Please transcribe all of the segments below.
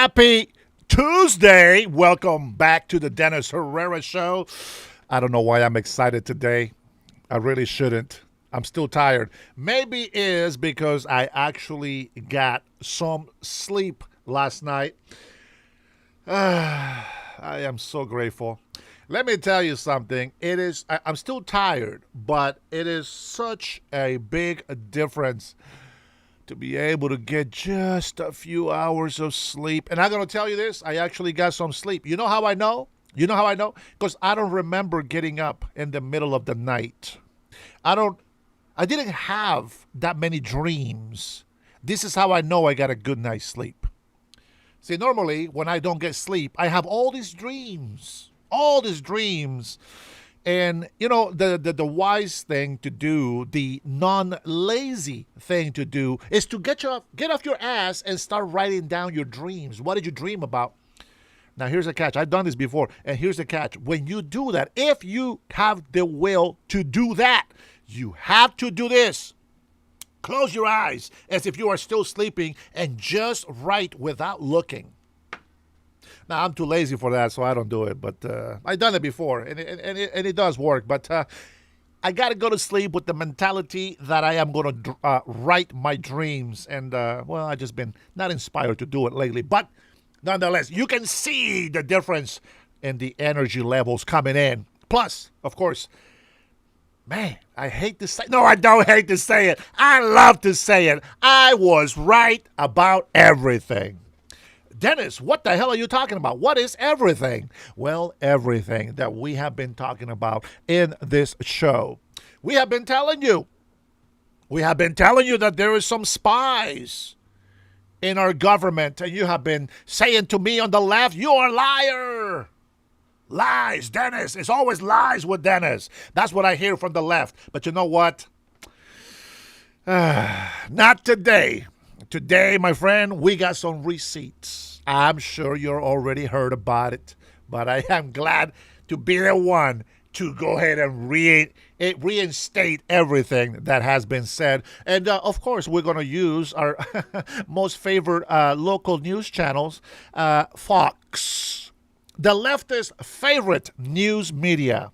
Happy Tuesday. Welcome back to the Dennis Herrera Show. I don't know why I'm excited today. I really shouldn't. I'm still tired. Maybe it is because I actually got some sleep last night. I am so grateful. Let me tell you something. I'm still tired, but it is such a big difference to be able to get just a few hours of sleep. And I'm going to tell you this, I actually got some sleep. You know how I know? You know how I know? Because I don't remember getting up in the middle of the night. I didn't have that many dreams. This is how I know I got a good night's sleep. See, normally when I don't get sleep, I have all these dreams. And you know, the wise thing to do, the non-lazy thing to do, is to get off your ass and start writing down your dreams. What did you dream about? Now here's the catch. I've done this before, and here's the catch. When you do that, if you have the will to do that, you have to do this. Close your eyes as if you are still sleeping and just write without looking. Now, I'm too lazy for that, so I don't do it. But I've done it before, and it does work. But I got to go to sleep with the mentality that I am going to write my dreams. And, well, I've just been not inspired to do it lately. But nonetheless, you can see the difference in the energy levels coming in. Plus, of course, man, I hate to say. No, I don't hate to say it. I love to say it. I was right about everything. Dennis, what the hell are you talking about? What is everything? Well, everything that we have been talking about in this show. We have been telling you that there is some spies in our government, and you have been saying to me on the left, you're a liar. Lies, Dennis. It's always lies with Dennis. That's what I hear from the left. But you know what? Not today. Today, my friend, we got some receipts. I'm sure you're already heard about it, but I am glad to be the one to go ahead and reinstate everything that has been said. And, of course, we're going to use our most favorite local news channels, Fox, the leftist favorite news media.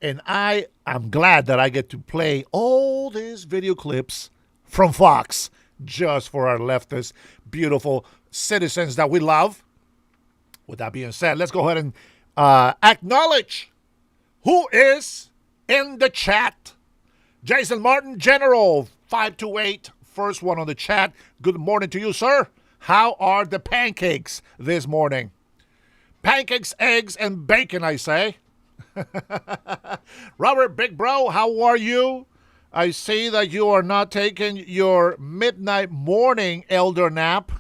And I am glad that I get to play all these video clips from Fox just for our leftist, beautiful citizens that we love. With that being said, let's go ahead and acknowledge who is in the chat. Jason Martin, General 528, first one on the chat. Good morning to you, sir. How are the pancakes this morning? Pancakes, eggs, and bacon, I say. Robert, big bro, how are you? I see that you are not taking your midnight morning elder nap.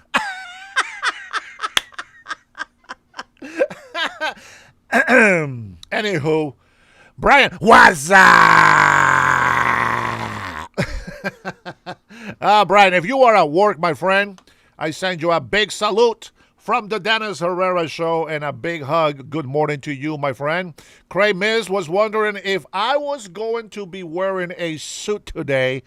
Anywho, Brian, what's up? Brian, if you are at work, my friend, I send you a big salute from the Dennis Herrera Show and a big hug. Good morning to you, my friend. Cray Miz was wondering if I was going to be wearing a suit today.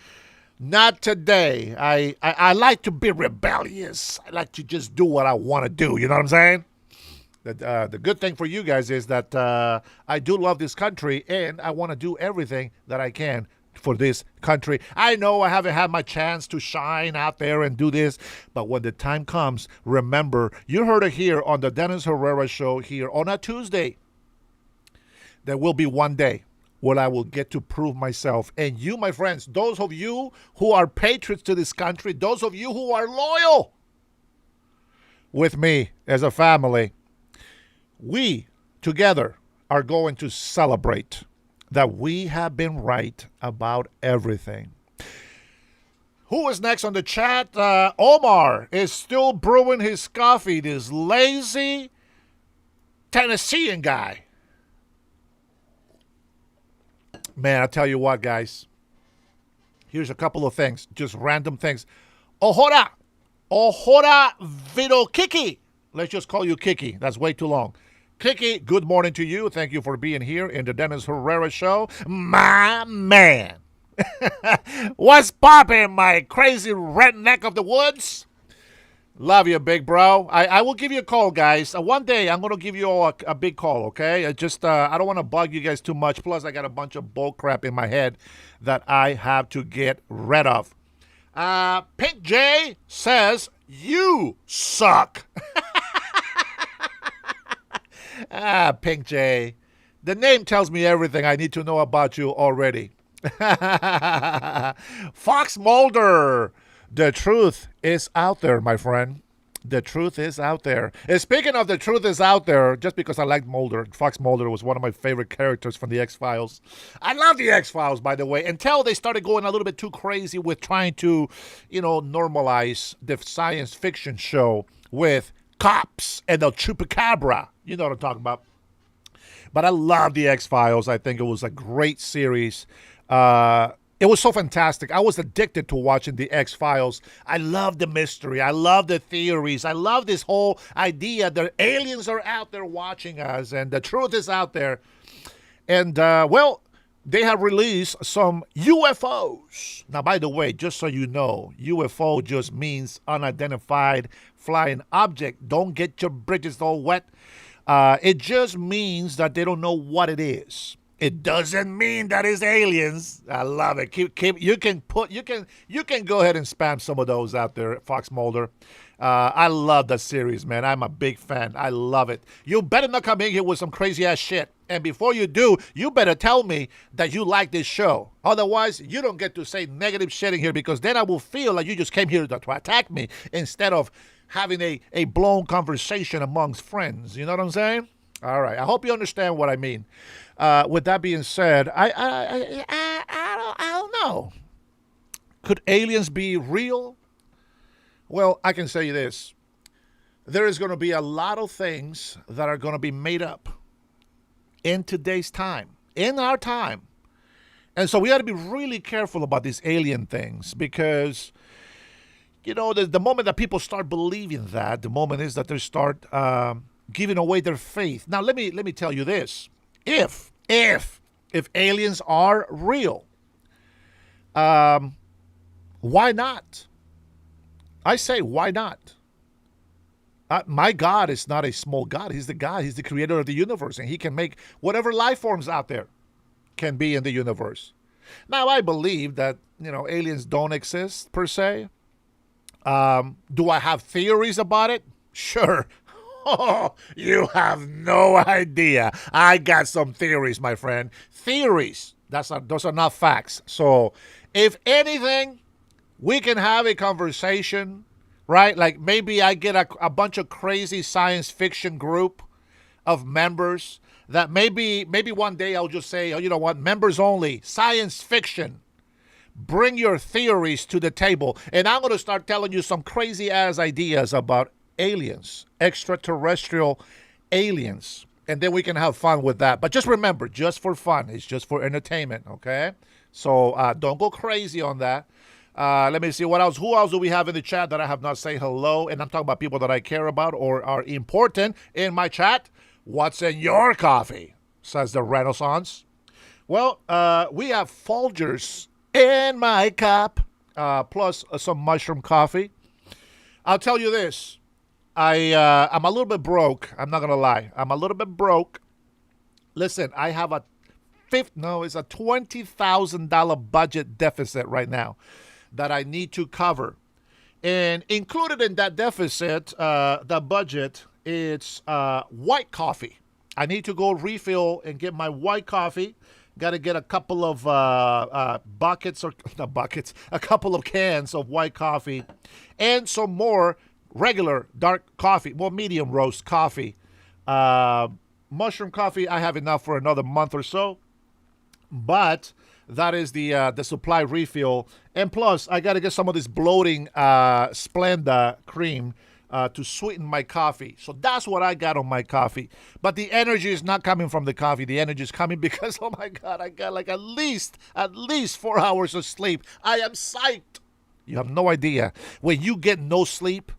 Not today. I like to be rebellious. I like to just do what I want to do. You know what I'm saying? The good thing for you guys is that I do love this country, and I want to do everything that I can for this country. I know I haven't had my chance to shine out there and do this, but when the time comes, remember, you heard it here on the Dennis Herrera Show here on a Tuesday. There will be one day where I will get to prove myself. And you, my friends, those of you who are patriots to this country, those of you who are loyal with me as a family, we together are going to celebrate that we have been right about everything. Who is next on the chat? Omar is still brewing his coffee, this lazy Tennessean guy. Man, I tell you what, guys. Here's a couple of things, just random things. Ohora Vito Kiki. Let's just call you Kiki. That's way too long. Kiki, good morning to you. Thank you for being here in the Dennis Herrera Show. My man. What's poppin', my crazy redneck of the woods? Love you, big bro. I will give you a call, guys. One day I'm gonna give you all a big call. Okay? I don't want to bug you guys too much. Plus, I got a bunch of bull crap in my head that I have to get rid of. Pink J says you suck. Pink J. The name tells me everything I need to know about you already. Fox Mulder. The truth is out there, my friend. The truth is out there. And speaking of the truth is out there, just because I like Mulder, Fox Mulder was one of my favorite characters from the X-Files. I love the X-Files, by the way, until they started going a little bit too crazy with trying to, normalize the science fiction show with cops and the chupacabra. You know what I'm talking about. But I love the X-Files. I think it was a great series. It was so fantastic. I was addicted to watching the X-Files. I love the mystery. I love the theories. I love this whole idea that aliens are out there watching us and the truth is out there. And, they have released some UFOs. Now, by the way, just so you know, UFO just means unidentified flying object. Don't get your bridges all wet. It just means that they don't know what it is. It doesn't mean that it's aliens. I love it. You can go ahead and spam some of those out there, Fox Mulder. I love that series, man. I'm a big fan. I love it. You better not come in here with some crazy ass shit. And before you do, you better tell me that you like this show. Otherwise, you don't get to say negative shit in here because then I will feel like you just came here to attack me instead of having a blown conversation amongst friends. You know what I'm saying? All right. I hope you understand what I mean. With that being said, I don't know. Could aliens be real? Well, I can say you this. There is going to be a lot of things that are going to be made up in today's time, in our time. And so we got to be really careful about these alien things because, the moment that people start believing that, the moment is that they start giving away their faith. Now, let me tell you this. If aliens are real, why not? I say, why not? My God is not a small God. He's the God. He's the creator of the universe, and he can make whatever life forms out there can be in the universe. Now, I believe that, aliens don't exist per se. Do I have theories about it? Sure. Oh, you have no idea. I got some theories, my friend. Theories. Those are not facts. So, if anything, we can have a conversation, right? Like maybe I get a bunch of crazy science fiction group of members that maybe one day I'll just say, oh, you know what, members only, science fiction. Bring your theories to the table. And I'm going to start telling you some crazy ass ideas about aliens, extraterrestrial aliens. And then we can have fun with that. But just remember, just for fun. It's just for entertainment, okay? So don't go crazy on that. Let me see what else. Who else do we have in the chat that I have not said hello? And I'm talking about people that I care about or are important in my chat. What's in your coffee? Says the Renaissance. Well, we have Folgers in my cup, plus some mushroom coffee. I'll tell you this. I'm a little bit broke. I'm not going to lie. I'm a little bit broke. Listen, I have it's a $20,000 budget deficit right now that I need to cover. And included in that deficit, the budget, it's white coffee. I need to go refill and get my white coffee. Got to get a couple of a couple of cans of white coffee and some more regular dark coffee, well, medium roast coffee. Mushroom coffee, I have enough for another month or so. But that is the supply refill. And plus, I got to get some of this bloating Splenda cream to sweeten my coffee. So that's what I got on my coffee. But the energy is not coming from the coffee. The energy is coming because, oh my God, I got like at least 4 hours of sleep. I am psyched. You have no idea. When you get no sleep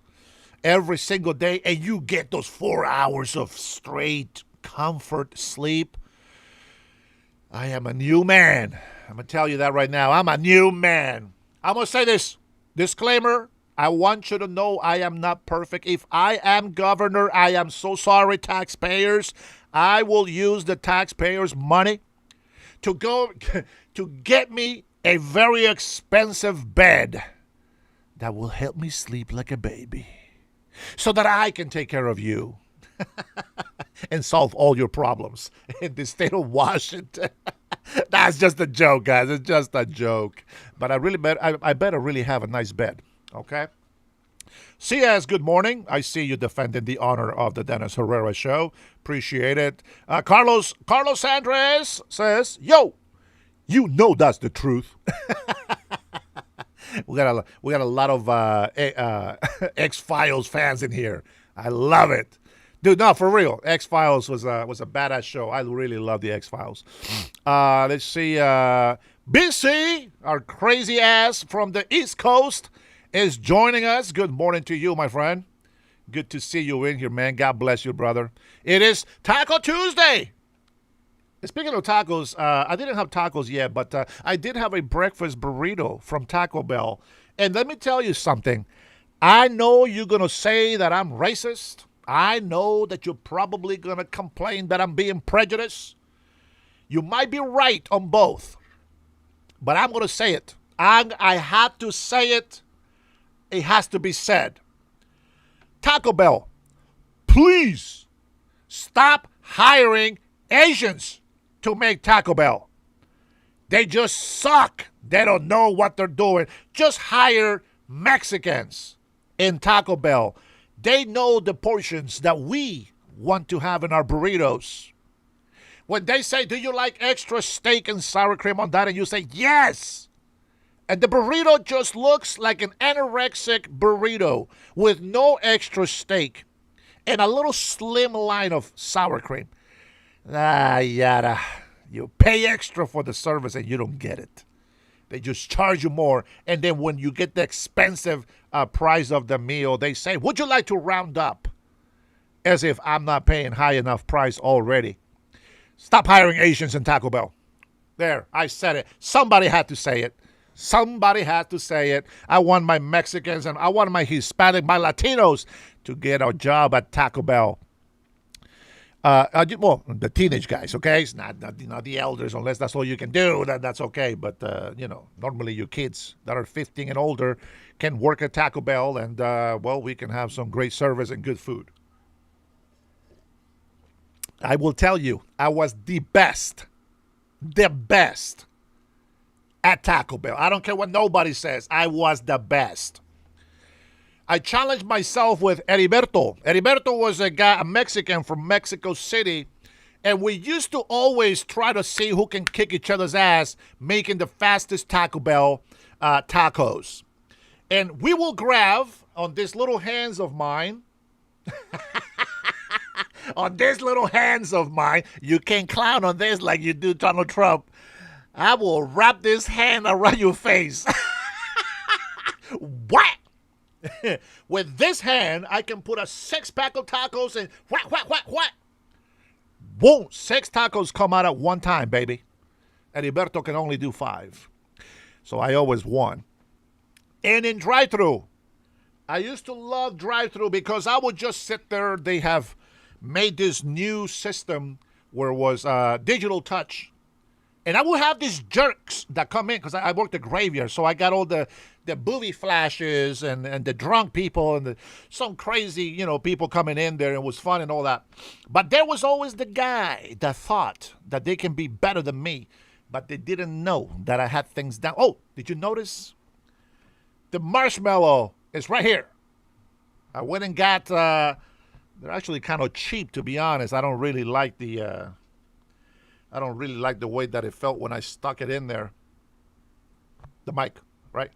every single day and you get those 4 hours of straight comfort sleep, I am a new man. I'm going to tell you that right now. I'm a new man. I'm going to say this. Disclaimer. I want you to know I am not perfect. If I am governor, I am so sorry, taxpayers. I will use the taxpayers' money to go to get me a very expensive bed that will help me sleep like a baby so that I can take care of you and solve all your problems in the state of Washington. That's just a joke, guys. It's just a joke. But I better really have a nice bed. Okay? CS, good morning. I see you defending the honor of the Dennis Herrera show. Appreciate it. Carlos Andres says, "Yo, you know that's the truth." we got a lot of X-Files fans in here. I love it. Dude, no, for real. X-Files was a badass show. I really love the X-Files. Let's see. BC, our crazy ass from the East Coast, is joining us. Good morning to you, my friend. Good to see you in here, man. God bless you, brother. It is Taco Tuesday. Speaking of tacos, I didn't have tacos yet, but I did have a breakfast burrito from Taco Bell. And let me tell you something. I know you're going to say that I'm racist. I know that you're probably going to complain that I'm being prejudiced. You might be right on both, but I'm going to say it. I had to say it. It has to be said. Taco Bell, please stop hiring Asians to make Taco Bell. They just suck. They don't know what they're doing. Just hire Mexicans in Taco Bell. They know the portions that we want to have in our burritos. When they say, "Do you like extra steak and sour cream on that?" and you say, "Yes." And the burrito just looks like an anorexic burrito with no extra steak and a little slim line of sour cream. Yada. You pay extra for the service and you don't get it. They just charge you more. And then when you get the expensive price of the meal, they say, "Would you like to round up?" As if I'm not paying high enough price already. Stop hiring Asians in Taco Bell. There, I said it. Somebody had to say it. Somebody had to say it. I want my Mexicans and I want my Hispanic, my Latinos to get a job at Taco Bell. Well, the teenage guys, okay? It's not the elders, unless that's all you can do. That's okay. But, normally your kids that are 15 and older can work at Taco Bell and, we can have some great service and good food. I will tell you, I was the best at Taco Bell. I don't care what nobody says. I was the best. I challenged myself with Heriberto. Heriberto was a Mexican from Mexico City, and we used to always try to see who can kick each other's ass making the fastest Taco Bell tacos. And we will grab on these little hands of mine. On these little hands of mine, you can clown on this like you do Donald Trump. I will wrap this hand around your face. What? With this hand, I can put a 6-pack of tacos and what? Won't 6 tacos come out at one time, baby? Heriberto can only do 5. So I always won. And in drive-thru, I used to love drive-thru because I would just sit there. They have made this new system where it was digital touch. And I would have these jerks that come in because I worked the graveyard. So I got all the booby flashes and the drunk people and some crazy, people coming in there. It was fun and all that. But there was always the guy that thought that they can be better than me. But they didn't know that I had things down. Oh, did you notice? The marshmallow is right here. I went and got, they're actually kind of cheap, to be honest. I don't really like the way that it felt when I stuck it in there. The mic, right?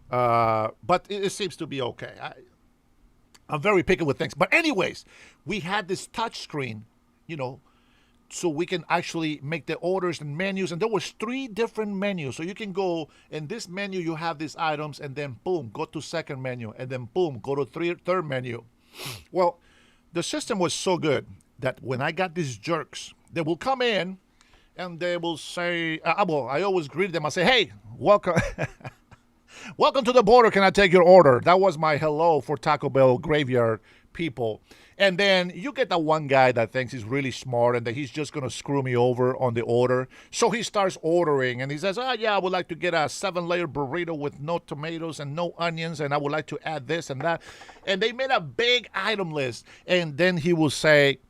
But it seems to be okay. I'm very picky with things. But anyways, we had this touch screen, so we can actually make the orders and menus. And there was 3 different menus. So you can go in this menu, you have these items, and then boom, go to second menu, and then boom, go to third menu. Well, the system was so good that when I got these jerks, they will come in and they will say, I always greet them. I say, "Hey, welcome." Welcome to the border. Can I take your order? That was my hello for Taco Bell graveyard people. And then you get that one guy that thinks he's really smart and that he's just going to screw me over on the order. So he starts ordering and he says, oh, yeah, I would like to get a 7-layer burrito with no tomatoes and no onions. And I would like to add this and that. And they made a big item list. And then he will say,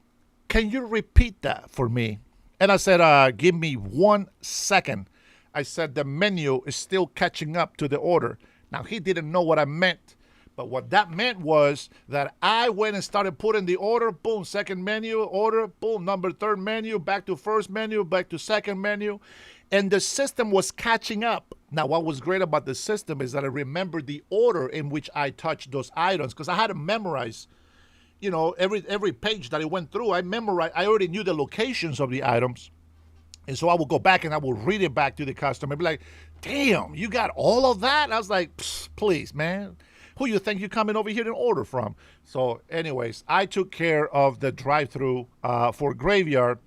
can you repeat that for me? And I said, give me 1 second. I said, the menu is still catching up to the order. Now, he didn't know what I meant. But what that meant was that I went and started putting the order, boom, second menu, order, boom, number third menu, back to first menu, back to second menu. And the system was catching up. Now, what was great about the system is that I remembered the order in which I touched those items because I had to memorize, every page that I went through. I already knew the locations of the items. And so I would go back and I would read it back to the customer. Be like, damn, you got all of that? I was like, please, man. Who you think you're coming over here to order from? So anyways, I took care of the drive-through for Graveyard,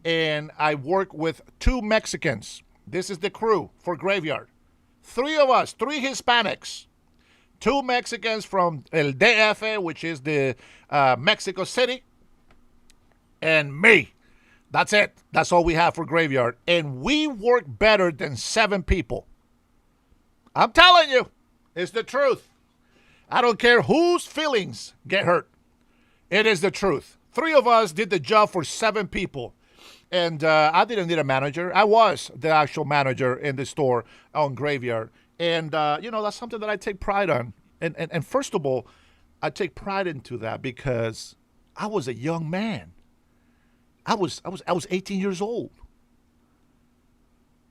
and I work with 2 Mexicans. This is the crew for Graveyard. 3 of us, 3 Hispanics, 2 Mexicans from El DF, which is the Mexico City, and me. That's it. That's all we have for Graveyard. And we work better than 7 people. I'm telling you, it's the truth. I don't care whose feelings get hurt. It is the truth. 3 of us did the job for 7 people. And I didn't need a manager. I was the actual manager in the store on Graveyard. And, that's something that I take pride on. And first of all, I take pride into that because I was a young man. I was 18 years old.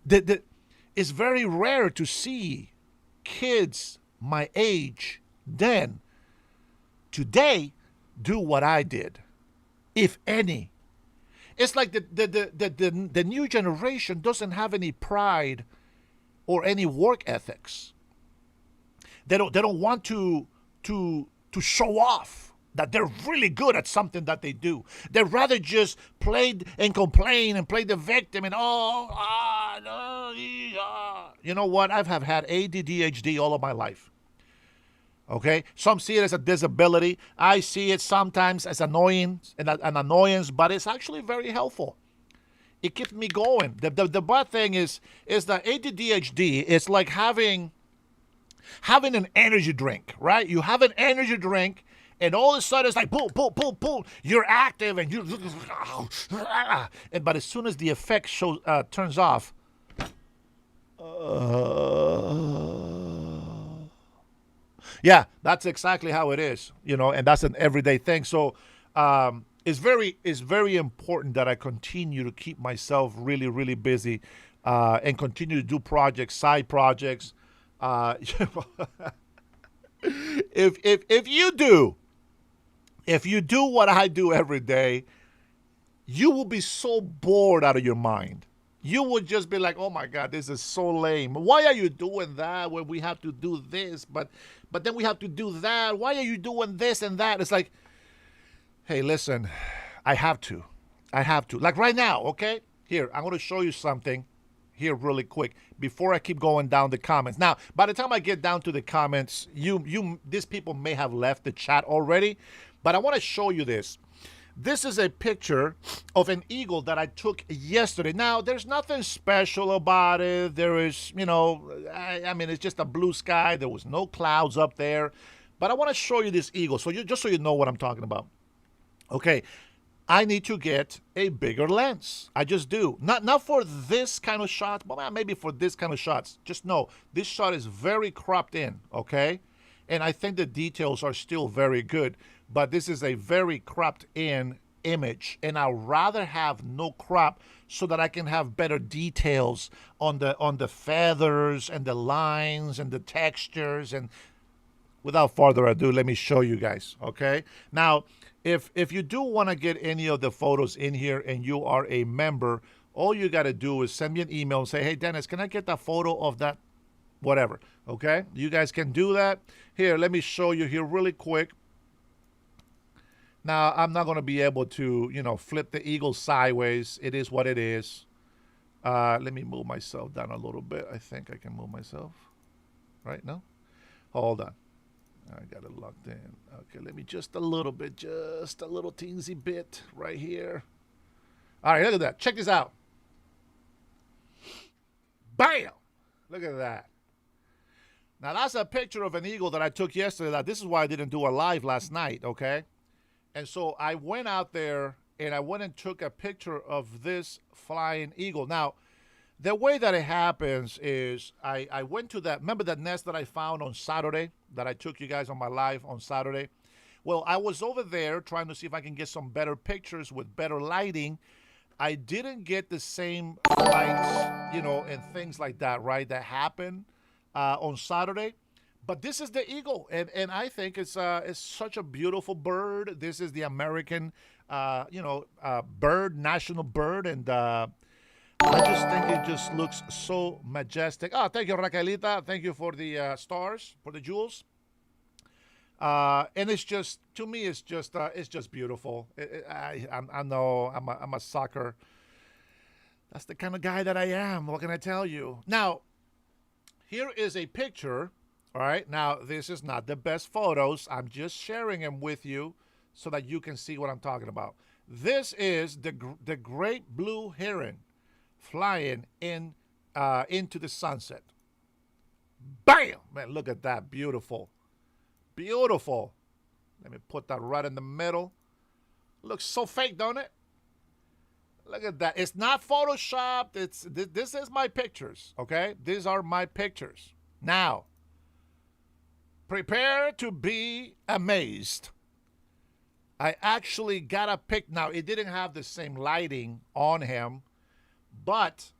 It's very rare to see kids my age then today do what I did, if any. It's like the new generation doesn't have any pride or any work ethics. They don't want to show off that they're really good at something that they do. They'd rather just play and complain and play the victim and you know what? I've had ADD all of my life. Okay, some see it as a disability. I see it sometimes as an annoyance, but it's actually very helpful. It keeps me going. The bad thing is that ADHD is like having an energy drink, right? You have an energy drink, and all of a sudden it's like boom, boom, boom, boom. You're active, and but as soon as the effect turns off. Yeah, that's exactly how it is, and that's an everyday thing. So it's very important that I continue to keep myself really, really busy and continue to do projects, side projects. If you do what I do every day, you will be so bored out of your mind. You would just be like, oh my God, this is so lame. Why are you doing that when we have to do this? But then we have to do that. Why are you doing this and that? It's like, hey, listen, I have to. Like right now, okay? Here, I'm going to show you something here really quick before I keep going down the comments. Now, by the time I get down to the comments, these people may have left the chat already, but I want to show you this. This is a picture of an eagle that I took yesterday. Now, there's nothing special about it. There is, I mean, it's just a blue sky. There was no clouds up there. But I want to show you this eagle, just so you know what I'm talking about. Okay, I need to get a bigger lens. I just do. Not for this kind of shot, but maybe for this kind of shots. Just know, this shot is very cropped in, okay? And I think the details are still very good. But this is a very cropped in image, and I'd rather have no crop so that I can have better details on the feathers and the lines and the textures. And without further ado, let me show you guys. Okay, now if you do want to get any of the photos in here and you are a member, all you got to do is send me an email and say, hey Dennis, can I get that photo of that whatever? Okay, you guys can do that. Here, let me show you here really quick. Now, I'm not going to be able to, flip the eagle sideways. It is what it is. Let me move myself down a little bit. I think I can move myself. right? No? Hold on. I got it locked in. Okay, let me just a little bit, just a little teensy bit right here. All right, look at that. Check this out. Bam! Look at that. Now that's a picture of an eagle that I took yesterday. This is why I didn't do a live last night, okay? And so I went out there and I went and took a picture of this flying eagle. Now, the way that it happens is I went to that, remember that nest that I found on Saturday that I took you guys on my live on Saturday? Well, I was over there trying to see if I can get some better pictures with better lighting. I didn't get the same lights, and things like that, right? That happened on Saturday. But this is the eagle, and I think it's such a beautiful bird. This is the American, bird, national bird, and I just think it just looks so majestic. Oh, thank you, Raquelita. Thank you for the stars, for the jewels. And it's just, to me, it's just beautiful. I know I'm a sucker. That's the kind of guy that I am. What can I tell you? Now, here is a picture. All right. Now, this is not the best photos. I'm just sharing them with you so that you can see what I'm talking about. This is the great blue heron flying into the sunset. Bam! Man, look at that. Beautiful. Beautiful. Let me put that right in the middle. Looks so fake, don't it? Look at that. It's not photoshopped. This is my pictures, okay? These are my pictures. Now, prepare to be amazed. I actually got a pic. Now, it didn't have the same lighting on him, but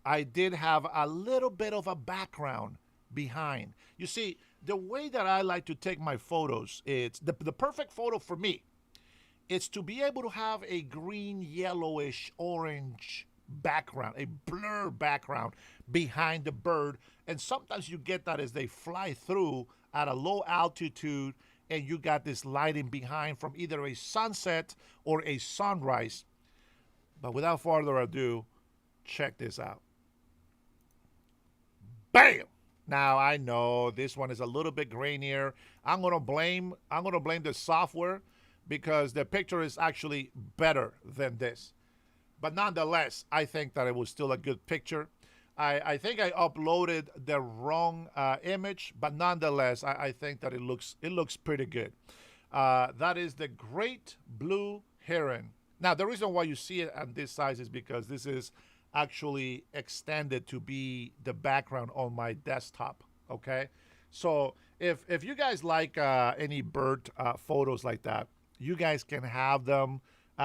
I did have a little bit of a background behind. You see, the way that I like to take my photos, it's the perfect photo for me. It's to be able to have a green, yellowish, orange background, a blur background behind the bird. And sometimes you get that as they fly through at a low altitude and you got this lighting behind from either a sunset or a sunrise. But without further ado, check this out. Bam! Now I know this one is a little bit grainier. I'm gonna blame the software because the picture is actually better than this. But nonetheless, I think that it was still a good picture. I think I uploaded the wrong image, but nonetheless, I think that it looks pretty good. That is the great blue heron. Now, the reason why you see it at this size is because this is actually extended to be the background on my desktop. Okay, so if you guys like any bird photos like that, you guys can have them.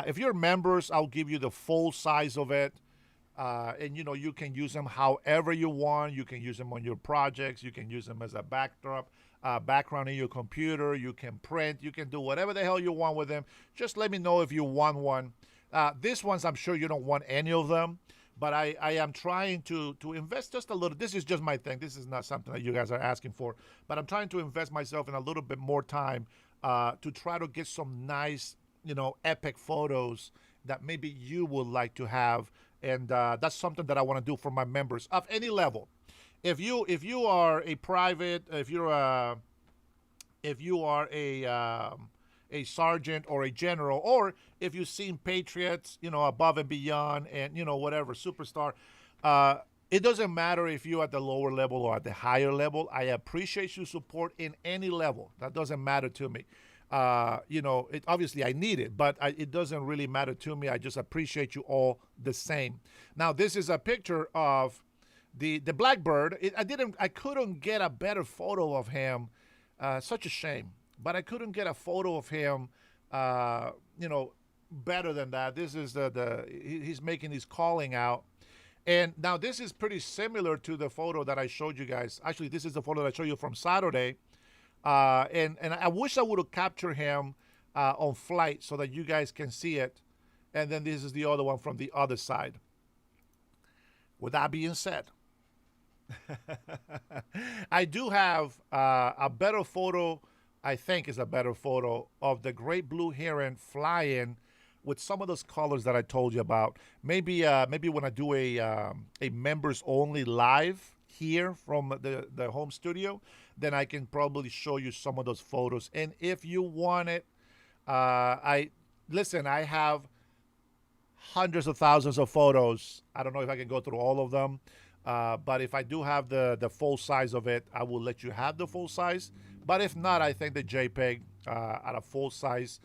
If you're members, I'll give you the full size of it. And you can use them however you want. You can use them on your projects. You can use them as a backdrop, background in your computer. You can print. You can do whatever the hell you want with them. Just let me know if you want one. These ones, I'm sure you don't want any of them. But I am trying to invest just a little. This is just my thing. This is not something that you guys are asking for. But I'm trying to invest myself in a little bit more time to try to get some nice, epic photos that maybe you would like to have. And that's something that I want to do for my members of any level. If you are a private, if you are a sergeant or a general, or if you've seen Patriots, above and beyond, and whatever superstar, it doesn't matter if you're at the lower level or at the higher level. I appreciate your support in any level. That doesn't matter to me. It obviously I need it, but it doesn't really matter to me. I just appreciate you all the same. Now, this is a picture of the blackbird. I couldn't get a better photo of him. Such a shame, but I couldn't get a photo of him. Better than that. This is he's making his calling out. And now this is pretty similar to the photo that I showed you guys. Actually, this is the photo that I showed you from Saturday. And I wish I would have captured him on flight so that you guys can see it. And then this is the other one from the other side. With that being said, I do have a better photo, I think is a better photo, of the great blue heron flying with some of those colors that I told you about. Maybe when I do a members only live here from the home studio, then I can probably show you some of those photos. And if you want it, I listen. I have hundreds of thousands of photos. I don't know if I can go through all of them, but if I do have the full size of it, I will let you have the full size. But if not, I think the JPEG at a full size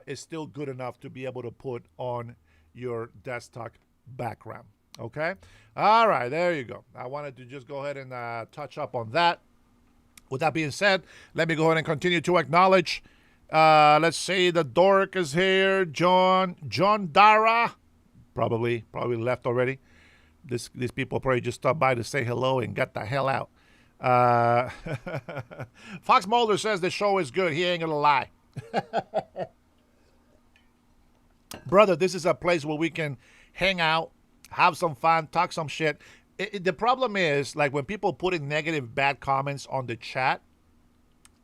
is still good enough to be able to put on your desktop background. Okay? All right, there you go. I wanted to just go ahead and touch up on that. With that being said, let me go ahead and continue to acknowledge. Let's see, the dork is here. John Dara, probably left already. These people probably just stopped by to say hello and got the hell out. Fox Mulder says the show is good. He ain't gonna lie. Brother, this is a place where we can hang out, have some fun, talk some shit. The problem is, like, when people put in negative, bad comments on the chat,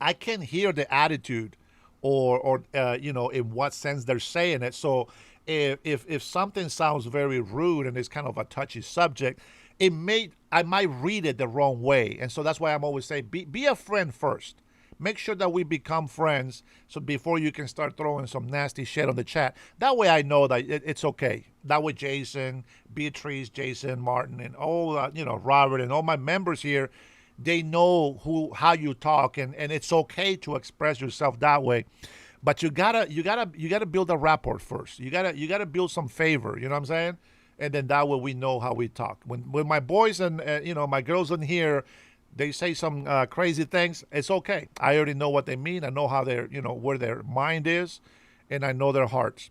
I can hear the attitude or in what sense they're saying it. So if something sounds very rude and it's kind of a touchy subject, I might read it the wrong way. And so that's why I'm always saying, be a friend first. Make sure that we become friends, so before you can start throwing some nasty shit on the chat. That way I know that it's okay. That way Jason, Beatrice, Jason, Martin, and all Robert and all my members here, they know how you talk, and it's okay to express yourself that way. But you gotta build a rapport first. You gotta build some favor. You know what I'm saying? And then that way we know how we talk. When my boys and my girls in here, they say some crazy things, it's okay. I already know what they mean. I know how where their mind is, and I know their hearts.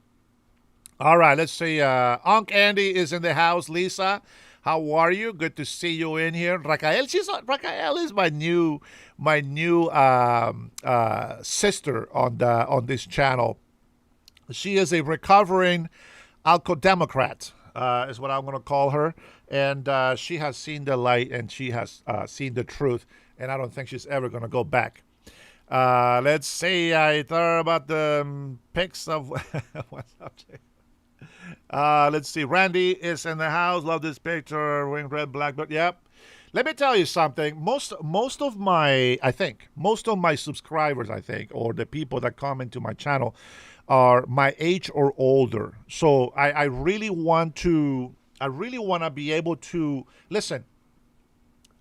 All right, let's see. Unc Andy is in the house. Lisa, how are you? Good to see you in here. Raquel, Raquel is my new sister on this channel. She is a recovering Alco Democrat, is what I'm going to call her. And she has seen the light, and she has seen the truth, and I don't think she's ever going to go back. Let's see. I thought about the pics of what's up, Jay? Let's see. Randy is in the house. Love this picture. Wearing red, black, but yep. Let me tell you something. Most of my subscribers, or the people that come into my channel, are my age or older. So I really want to be able to listen.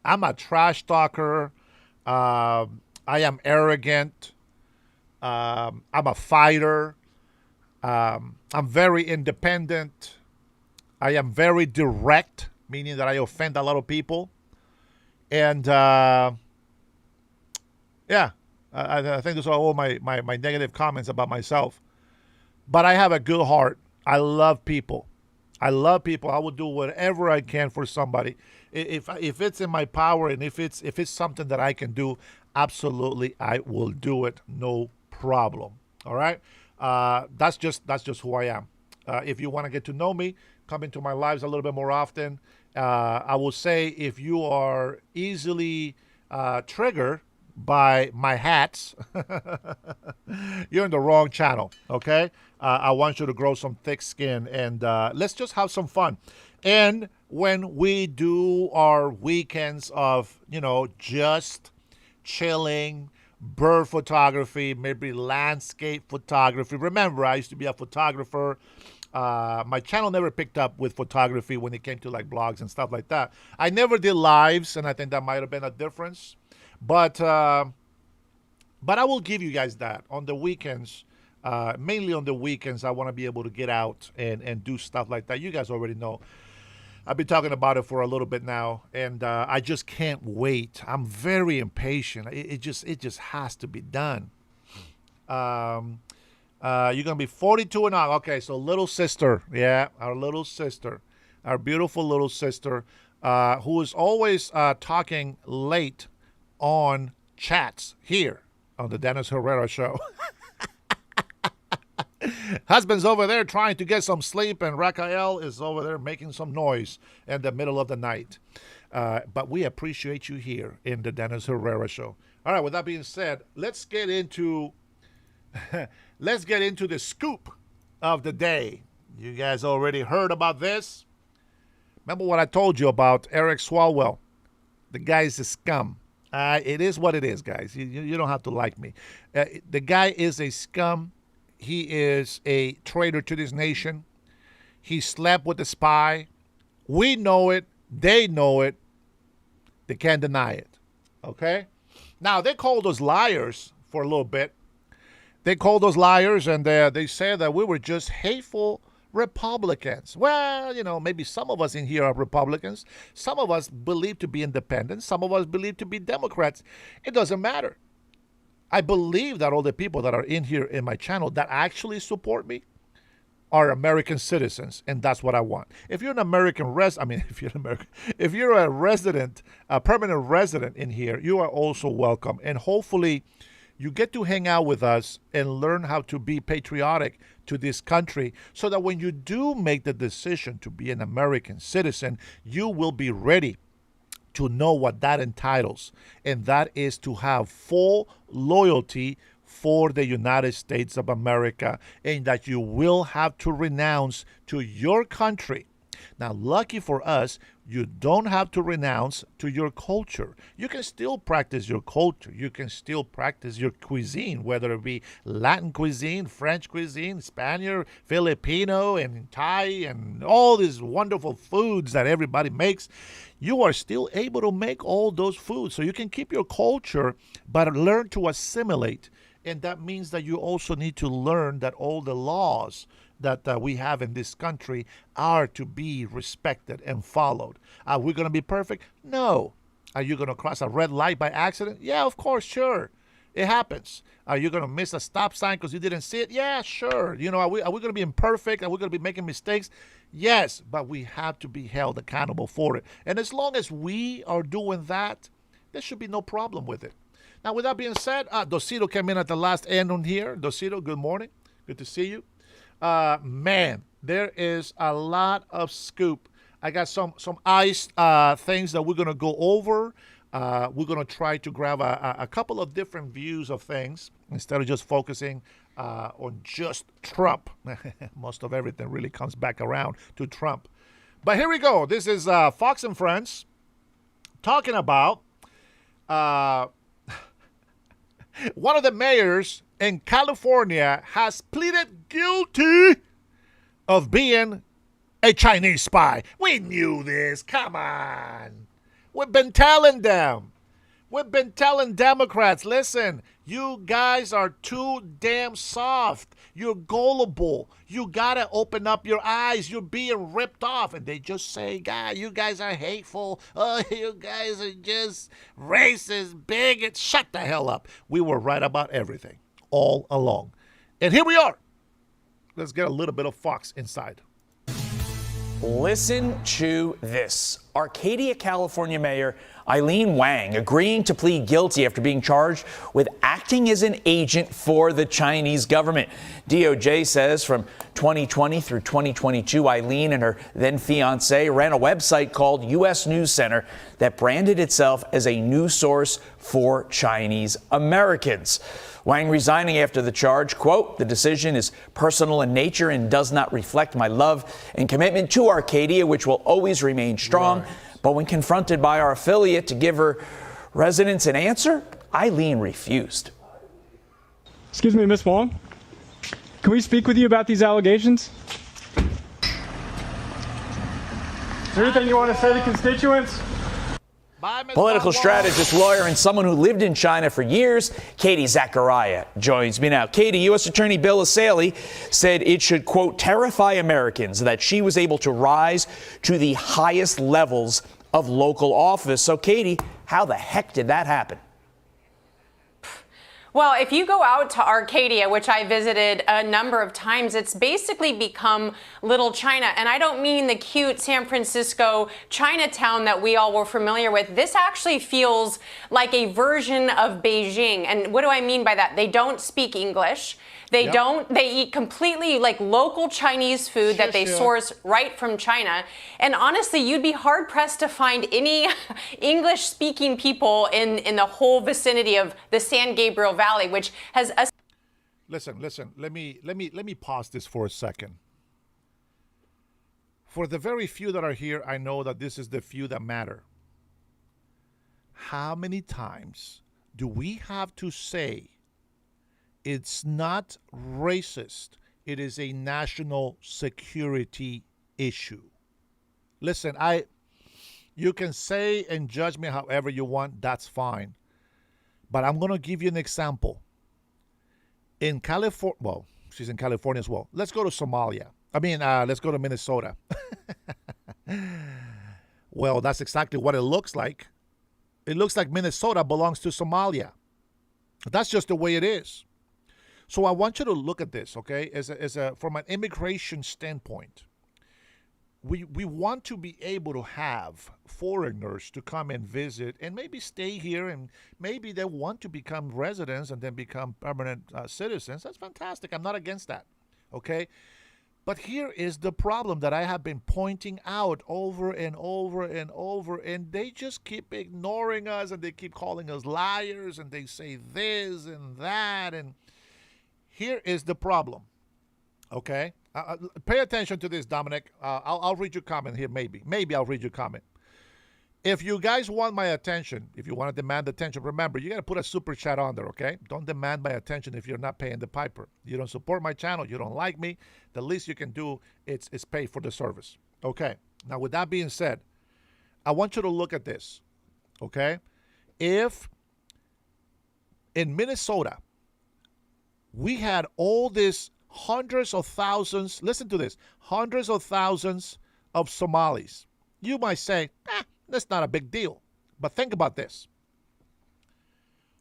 I'm a trash talker. I am arrogant. I'm a fighter. I'm very independent. I am very direct, meaning that I offend a lot of people. And I think those are all my negative comments about myself. But I have a good heart. I love people. I will do whatever I can for somebody. If it's in my power, and if it's something that I can do, absolutely I will do it. No problem. All right. That's just who I am. If you want to get to know me, come into my lives a little bit more often. I will say, if you are easily triggered by my hats, you're in the wrong channel. Okay. I want you to grow some thick skin, and let's just have some fun. And when we do our weekends of, just chilling, bird photography, maybe landscape photography. Remember, I used to be a photographer. My channel never picked up with photography when it came to like blogs and stuff like that. I never did lives, and I think that might have been a difference. But I will give you guys that on the weekends. Mainly on the weekends, I want to be able to get out and do stuff like that. You guys already know. I've been talking about it for a little bit now, and I just can't wait. I'm very impatient. It just has to be done. You're gonna be 42 and on. Okay, so little sister, yeah, our little sister, our beautiful little sister, who is always talking late on chats here on the Dennis Herrera Show. Husband's over there trying to get some sleep, and Raquel is over there making some noise in the middle of the night. But we appreciate you here in the Dennis Herrera Show. All right, with that being said, let's get into the scoop of the day. You guys already heard about this. Remember what I told you about Eric Swalwell, The guy is a scum. It is what it is, guys. You don't have to like me. The guy is a scum. He is a traitor to this nation. He slept with a spy. We know it. They know it. They can't deny it. Okay? Now, they called us liars for a little bit. They called us liars, and they said that we were just hateful Republicans. Well, maybe some of us in here are Republicans. Some of us believe to be independent. Some of us believe to be Democrats. It doesn't matter. I believe that all the people that are in here in my channel that actually support me are American citizens, and that's what I want. If you're an American if you're a resident, a permanent resident in here, you are also welcome. And hopefully you get to hang out with us and learn how to be patriotic to this country so that when you do make the decision to be an American citizen, you will be ready to know what that entitles. And that is to have full loyalty for the United States of America, and that you will have to renounce to your country. Now, lucky for us, you don't have to renounce to your culture. You can still practice your culture. You can still practice your cuisine, whether it be Latin cuisine, French cuisine, Spanish, Filipino, and Thai, and all these wonderful foods that everybody makes. You are still able to make all those foods. So you can keep your culture, but learn to assimilate. And that means that you also need to learn that all the laws that we have in this country are to be respected and followed. Are we going to be perfect? No. Are you going to cross a red light by accident? Yeah, of course, sure. It happens. Are you going to miss a stop sign because you didn't see it? Yeah, sure. Are we going to be imperfect? Are we going to be making mistakes? Yes, but we have to be held accountable for it. And as long as we are doing that, there should be no problem with it. Now, with that being said, Dosito came in at the last end on here. Dosito, good morning. Good to see you. Man, there is a lot of scoop. I got some iced things that we're going to go over. We're going to try to grab a couple of different views of things instead of just focusing on just Trump. Most of everything really comes back around to Trump. But here we go. This is Fox and Friends talking about one of the mayors in California has pleaded guilty of being a Chinese spy. We knew this. Come on. We've been telling them. We've been telling Democrats, listen, you guys are too damn soft. You're gullible. You got to open up your eyes. You're being ripped off. And they just say, God, you guys are hateful. Oh, you guys are just racist, bigots. Shut the hell up. We were right about everything all along. And here we are. Let's get a little bit of Fox inside. Listen to this. Arcadia, California Mayor Eileen Wang agreeing to plead guilty after being charged with acting as an agent for the Chinese government. DOJ says from 2020 through 2022, Eileen and her then fiancé ran a website called U.S. News Center that branded itself as a news source for Chinese Americans. Wang resigning after the charge, quote, the decision is personal in nature and does not reflect my love and commitment to Arcadia, which will always remain strong. Right. But when confronted by our affiliate to give her residents an answer, Eileen refused. Excuse me, Ms. Wong. Can we speak with you about these allegations? Is there anything you want to say to constituents? Political strategist, lawyer, and someone who lived in China for years, Katie Zachariah joins me now. Katie, U.S. Attorney Bill Assaley said it should, quote, terrify Americans that she was able to rise to the highest levels of local office. So, Katie, how the heck did that happen? Well, if you go out to Arcadia, which I visited a number of times, it's basically become Little China. And I don't mean the cute San Francisco Chinatown that we all were familiar with. This actually feels like a version of Beijing. And what do I mean by that? They don't speak English. They they eat completely like local Chinese food that they source right from China. And honestly, you'd be hard pressed to find any English speaking people in the whole vicinity of the San Gabriel Valley, which has a Listen, let me pause this for a second. For the very few that are here, I know that this is the few that matter. How many times do we have to say it's not racist, it is a national security issue? Listen, you can say and judge me however you want, that's fine. But I'm going to give you an example. In California, well, she's in California as well. Let's go to Somalia. Let's go to Minnesota. Well, that's exactly what it looks like. It looks like Minnesota belongs to Somalia. That's just the way it is. So I want you to look at this, okay? From an immigration standpoint, we want to be able to have foreigners to come and visit and maybe stay here, and maybe they want to become residents and then become permanent citizens. That's fantastic. I'm not against that, okay? But here is the problem that I have been pointing out over and over and over, and they just keep ignoring us, and they keep calling us liars, and they say this and that, and here is the problem, okay? Pay attention to this, Dominic. I'll read your comment here, maybe. Maybe I'll read your comment. If you guys want my attention, if you want to demand attention, remember, you got to put a super chat on there, okay? Don't demand my attention if you're not paying the piper. You don't support my channel. You don't like me. The least you can do is pay for the service, okay? Now, with that being said, I want you to look at this, okay? If in Minnesota, we had all this hundreds of thousands, listen to this, hundreds of thousands of Somalis, you might say, that's not a big deal. But think about this.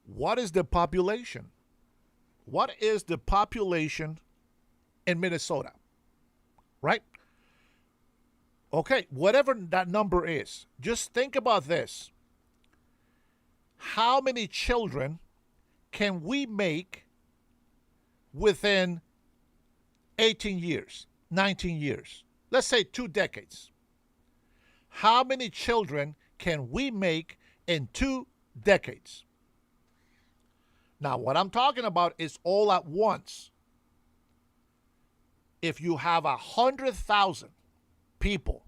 What is the population? What is the population in Minnesota? Right? Okay, whatever that number is, just think about this. How many children can we make within 18 years, 19 years? Let's say 2 decades. How many children can we make in 2 decades? Now, what I'm talking about is all at once. If you have 100,000 people,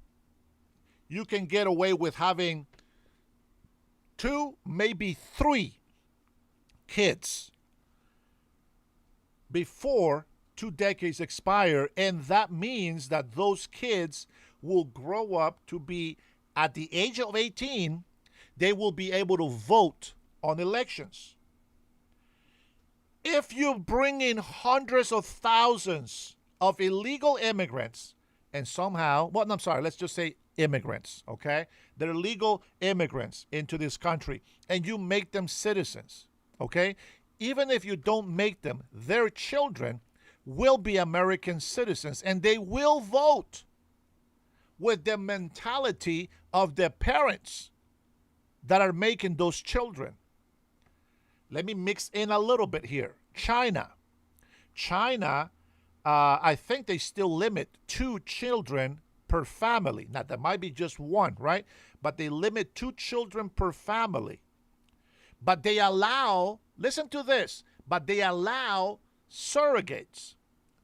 you can get away with having 2, maybe 3 kids before 2 decades expire, and that means that those kids will grow up to be, at the age of 18, they will be able to vote on elections. If you bring in hundreds of thousands of illegal immigrants, and somehow, well, I'm sorry, let's just say immigrants, okay? They're legal immigrants into this country, and you make them citizens, okay? Even if you don't make them, their children will be American citizens, and they will vote with the mentality of their parents that are making those children. Let me mix in a little bit here. China, I think they still limit 2 children per family. Now, there might be just 1, right? But they limit 2 children per family. But they allow, listen to this, but they allow surrogates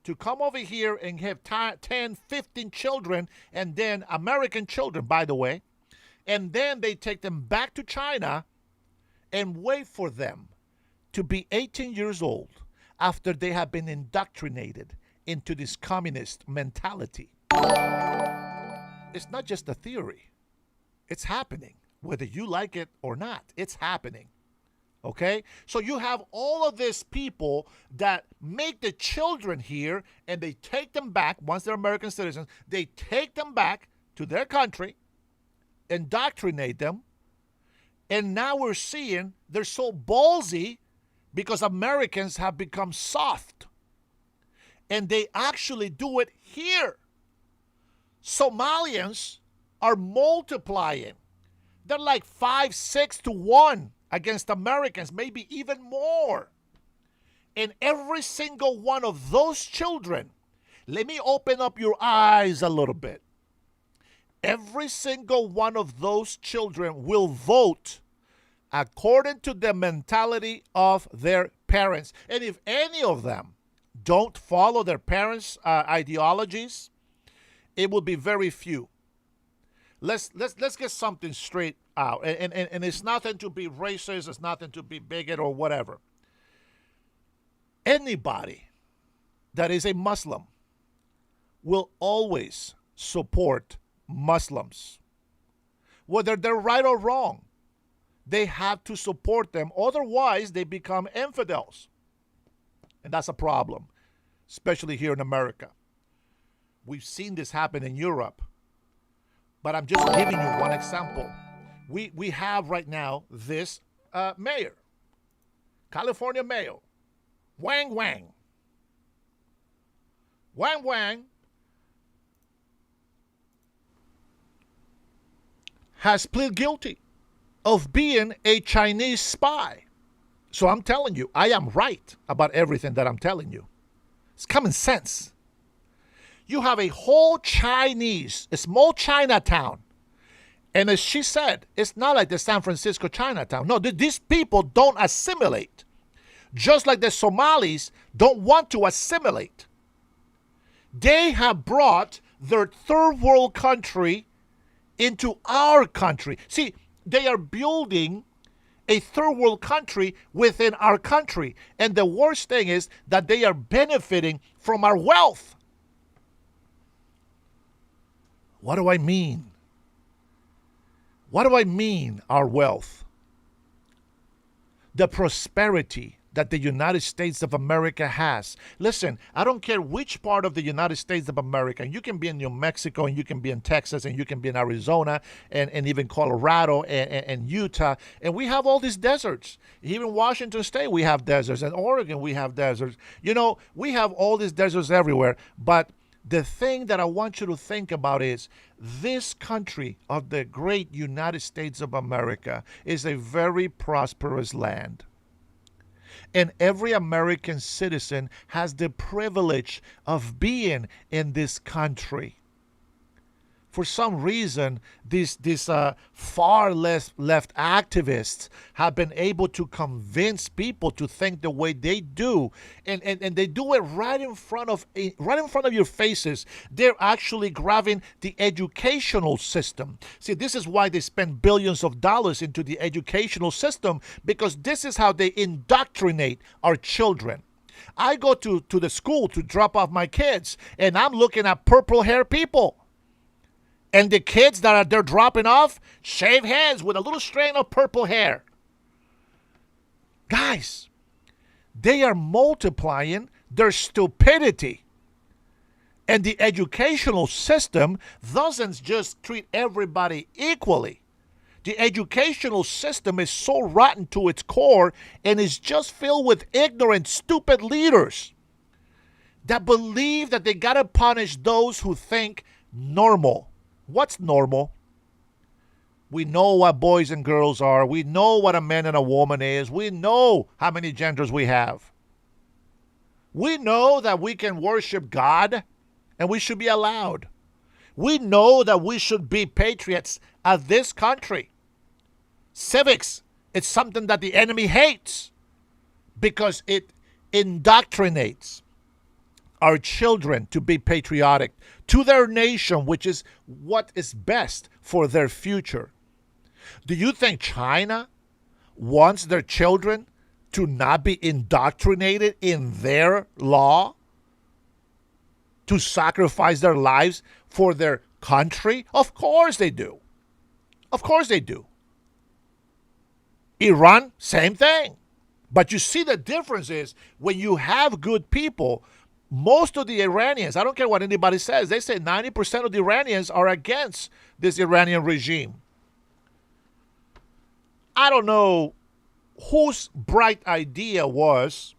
to come over here and have 10, 15 children, and then American children, by the way, and then they take them back to China and wait for them to be 18 years old after they have been indoctrinated into this communist mentality. It's not just a theory. It's happening. Whether you like it or not, it's happening. Okay? So you have all of these people that make the children here, and they take them back, once they're American citizens, they take them back to their country, indoctrinate them, and now we're seeing they're so ballsy because Americans have become soft. And they actually do it here. Somalians are multiplying. They're like 5, 6 to 1 against Americans, maybe even more. And every single one of those children, let me open up your eyes a little bit. Every single one of those children will vote according to the mentality of their parents. And if any of them don't follow their parents' ideologies, it will be very few. Let's get something straight out. And it's nothing to be racist, it's nothing to be bigot or whatever. Anybody that is a Muslim will always support Muslims. Whether they're right or wrong, they have to support them. Otherwise, they become infidels. And that's a problem, especially here in America. We've seen this happen in Europe. But I'm just giving you one example. We have right now this mayor, California mayor, Wang Wang. Wang Wang has pleaded guilty of being a Chinese spy. So I'm telling you, I am right about everything that I'm telling you. It's common sense. You have a whole a small Chinatown. And as she said, it's not like the San Francisco Chinatown. No, these people don't assimilate. Just like the Somalis don't want to assimilate. They have brought their third world country into our country. See, they are building a third world country within our country. And the worst thing is that they are benefiting from our wealth. What do I mean? What do I mean, our wealth? The prosperity that the United States of America has. Listen, I don't care which part of the United States of America. You can be in New Mexico, and you can be in Texas, and you can be in Arizona, and even Colorado, and Utah. And we have all these deserts. Even Washington State, we have deserts. And Oregon, we have deserts. You know, we have all these deserts everywhere. But the thing that I want you to think about is this country of the great United States of America is a very prosperous land. And every American citizen has the privilege of being in this country. For some reason, these far left activists have been able to convince people to think the way they do, and they do it right in front of your faces. They're actually grabbing the educational system. See, this is why they spend billions of dollars into the educational system, because this is how they indoctrinate our children. I go to the school to drop off my kids, and I'm looking at purple hair people. And the kids that they're dropping off, shave heads with a little strand of purple hair. Guys, they are multiplying their stupidity. And the educational system doesn't just treat everybody equally. The educational system is so rotten to its core and is just filled with ignorant, stupid leaders that believe that they gotta punish those who think normal. What's normal? We know what boys and girls are. We know what a man and a woman is. We know how many genders we have. We know that we can worship God and we should be allowed. We know that we should be patriots of this country. Civics, it's something that the enemy hates because it indoctrinates our children to be patriotic to their nation, which is what is best for their future. Do you think China wants their children to not be indoctrinated in their law, to sacrifice their lives for their country? Of course they do. Of course they do. Iran, same thing. But you see, the difference is when you have good people. Most of the Iranians, I don't care what anybody says, they say 90% of the Iranians are against this Iranian regime. I don't know whose bright idea was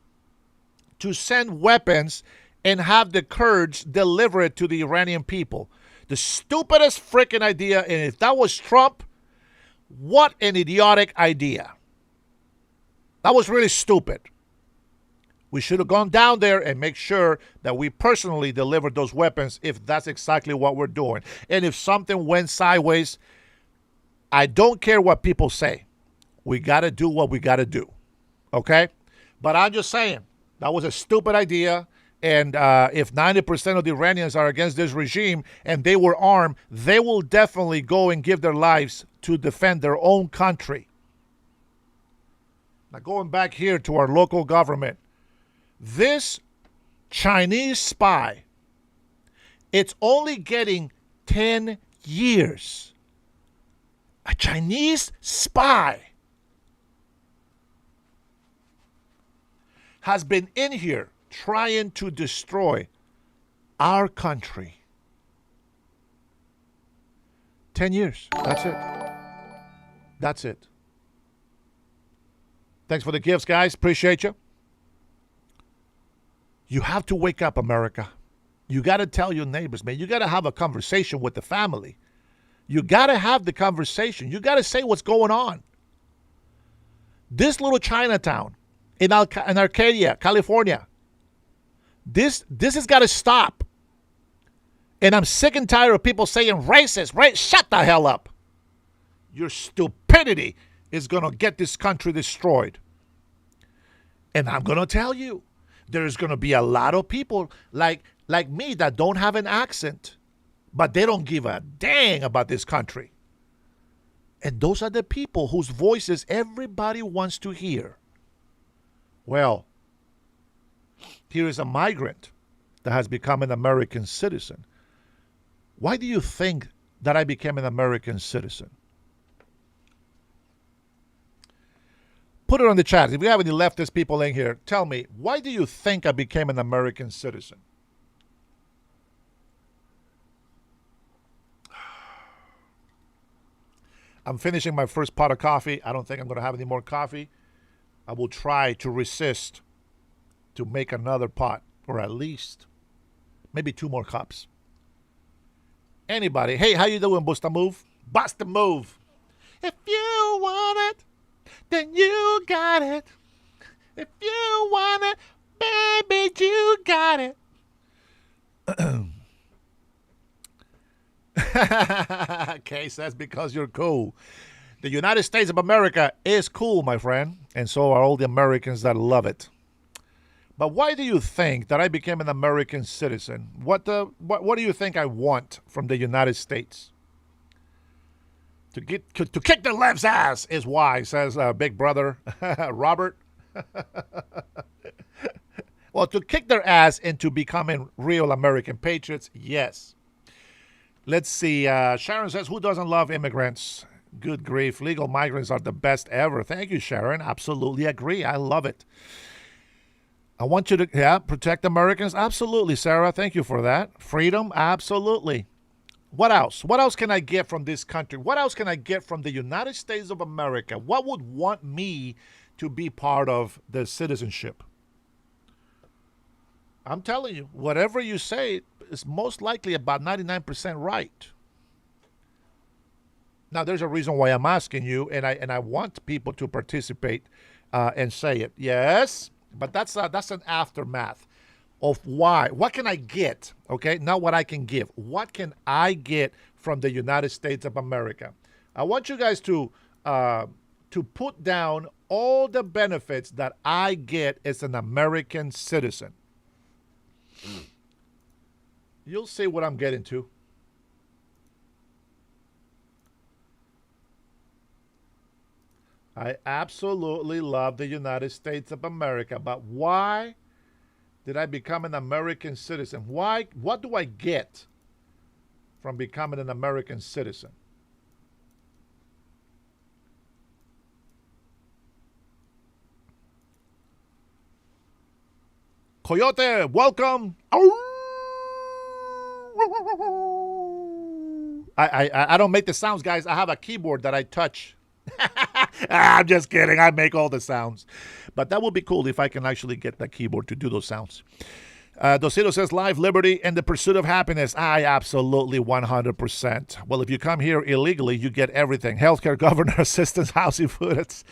to send weapons and have the Kurds deliver it to the Iranian people. The stupidest freaking idea, and if that was Trump, what an idiotic idea. That was really stupid. We should have gone down there and make sure that we personally delivered those weapons if that's exactly what we're doing. And if something went sideways, I don't care what people say. We got to do what we got to do. Okay? But I'm just saying, that was a stupid idea. And if 90% of the Iranians are against this regime and they were armed, they will definitely go and give their lives to defend their own country. Now, going back here to our local government, this Chinese spy, it's only getting 10 years. A Chinese spy has been in here trying to destroy our country. 10 years. That's it. That's it. Thanks for the gifts, guys. Appreciate you. You have to wake up, America. You got to tell your neighbors, man. You got to have a conversation with the family. You got to have the conversation. You got to say what's going on. This little Chinatown in Arcadia, California, this has got to stop. And I'm sick and tired of people saying racist. Shut the hell up. Your stupidity is going to get this country destroyed. And I'm going to tell you, there's going to be a lot of people like me that don't have an accent, but they don't give a dang about this country. And those are the people whose voices everybody wants to hear. Well, here is a migrant that has become an American citizen. Why do you think that I became an American citizen? Put it on the chat. If you have any leftist people in here, tell me, why do you think I became an American citizen? I'm finishing my first pot of coffee. I don't think I'm going to have any more coffee. I will try to resist to make another pot, or at least maybe 2 more cups. Anybody, hey, how you doing, Bust a Move? Bust a Move. If you want it, then you got it. If you want it, baby, you got it. Okay, says because you're cool. The United States of America is cool, my friend, and so are all the Americans that love it. But why do you think that I became an American citizen? What do you think I want from the United States? To kick the left's ass is why, says Big Brother Robert. Well, to kick their ass into becoming real American patriots, yes. Let's see. Sharon says, who doesn't love immigrants? Good grief. Legal migrants are the best ever. Thank you, Sharon. Absolutely agree. I love it. I want you to protect Americans. Absolutely, Sarah. Thank you for that. Freedom. Absolutely. What else? What else can I get from this country? What else can I get from the United States of America? What would want me to be part of the citizenship? I'm telling you, whatever you say is most likely about 99% right. Now, there's a reason why I'm asking you, and I want people to participate and say it. Yes, but that's an aftermath of why. What can I get? Okay, not what I can give. What can I get from the United States of America? I want you guys to put down all the benefits that I get as an American citizen. You'll see what I'm getting to. I absolutely love the United States of America, but why did I become an American citizen? Why? What do I get from becoming an American citizen? Coyote, welcome. I don't make the sounds, guys. I have a keyboard that I touch. I'm just kidding. I make all the sounds. But that would be cool if I can actually get that keyboard to do those sounds. Dosito says, life, liberty, and the pursuit of happiness. I absolutely 100%. Well, if you come here illegally, you get everything. Healthcare, governor, assistance, housing, food. It's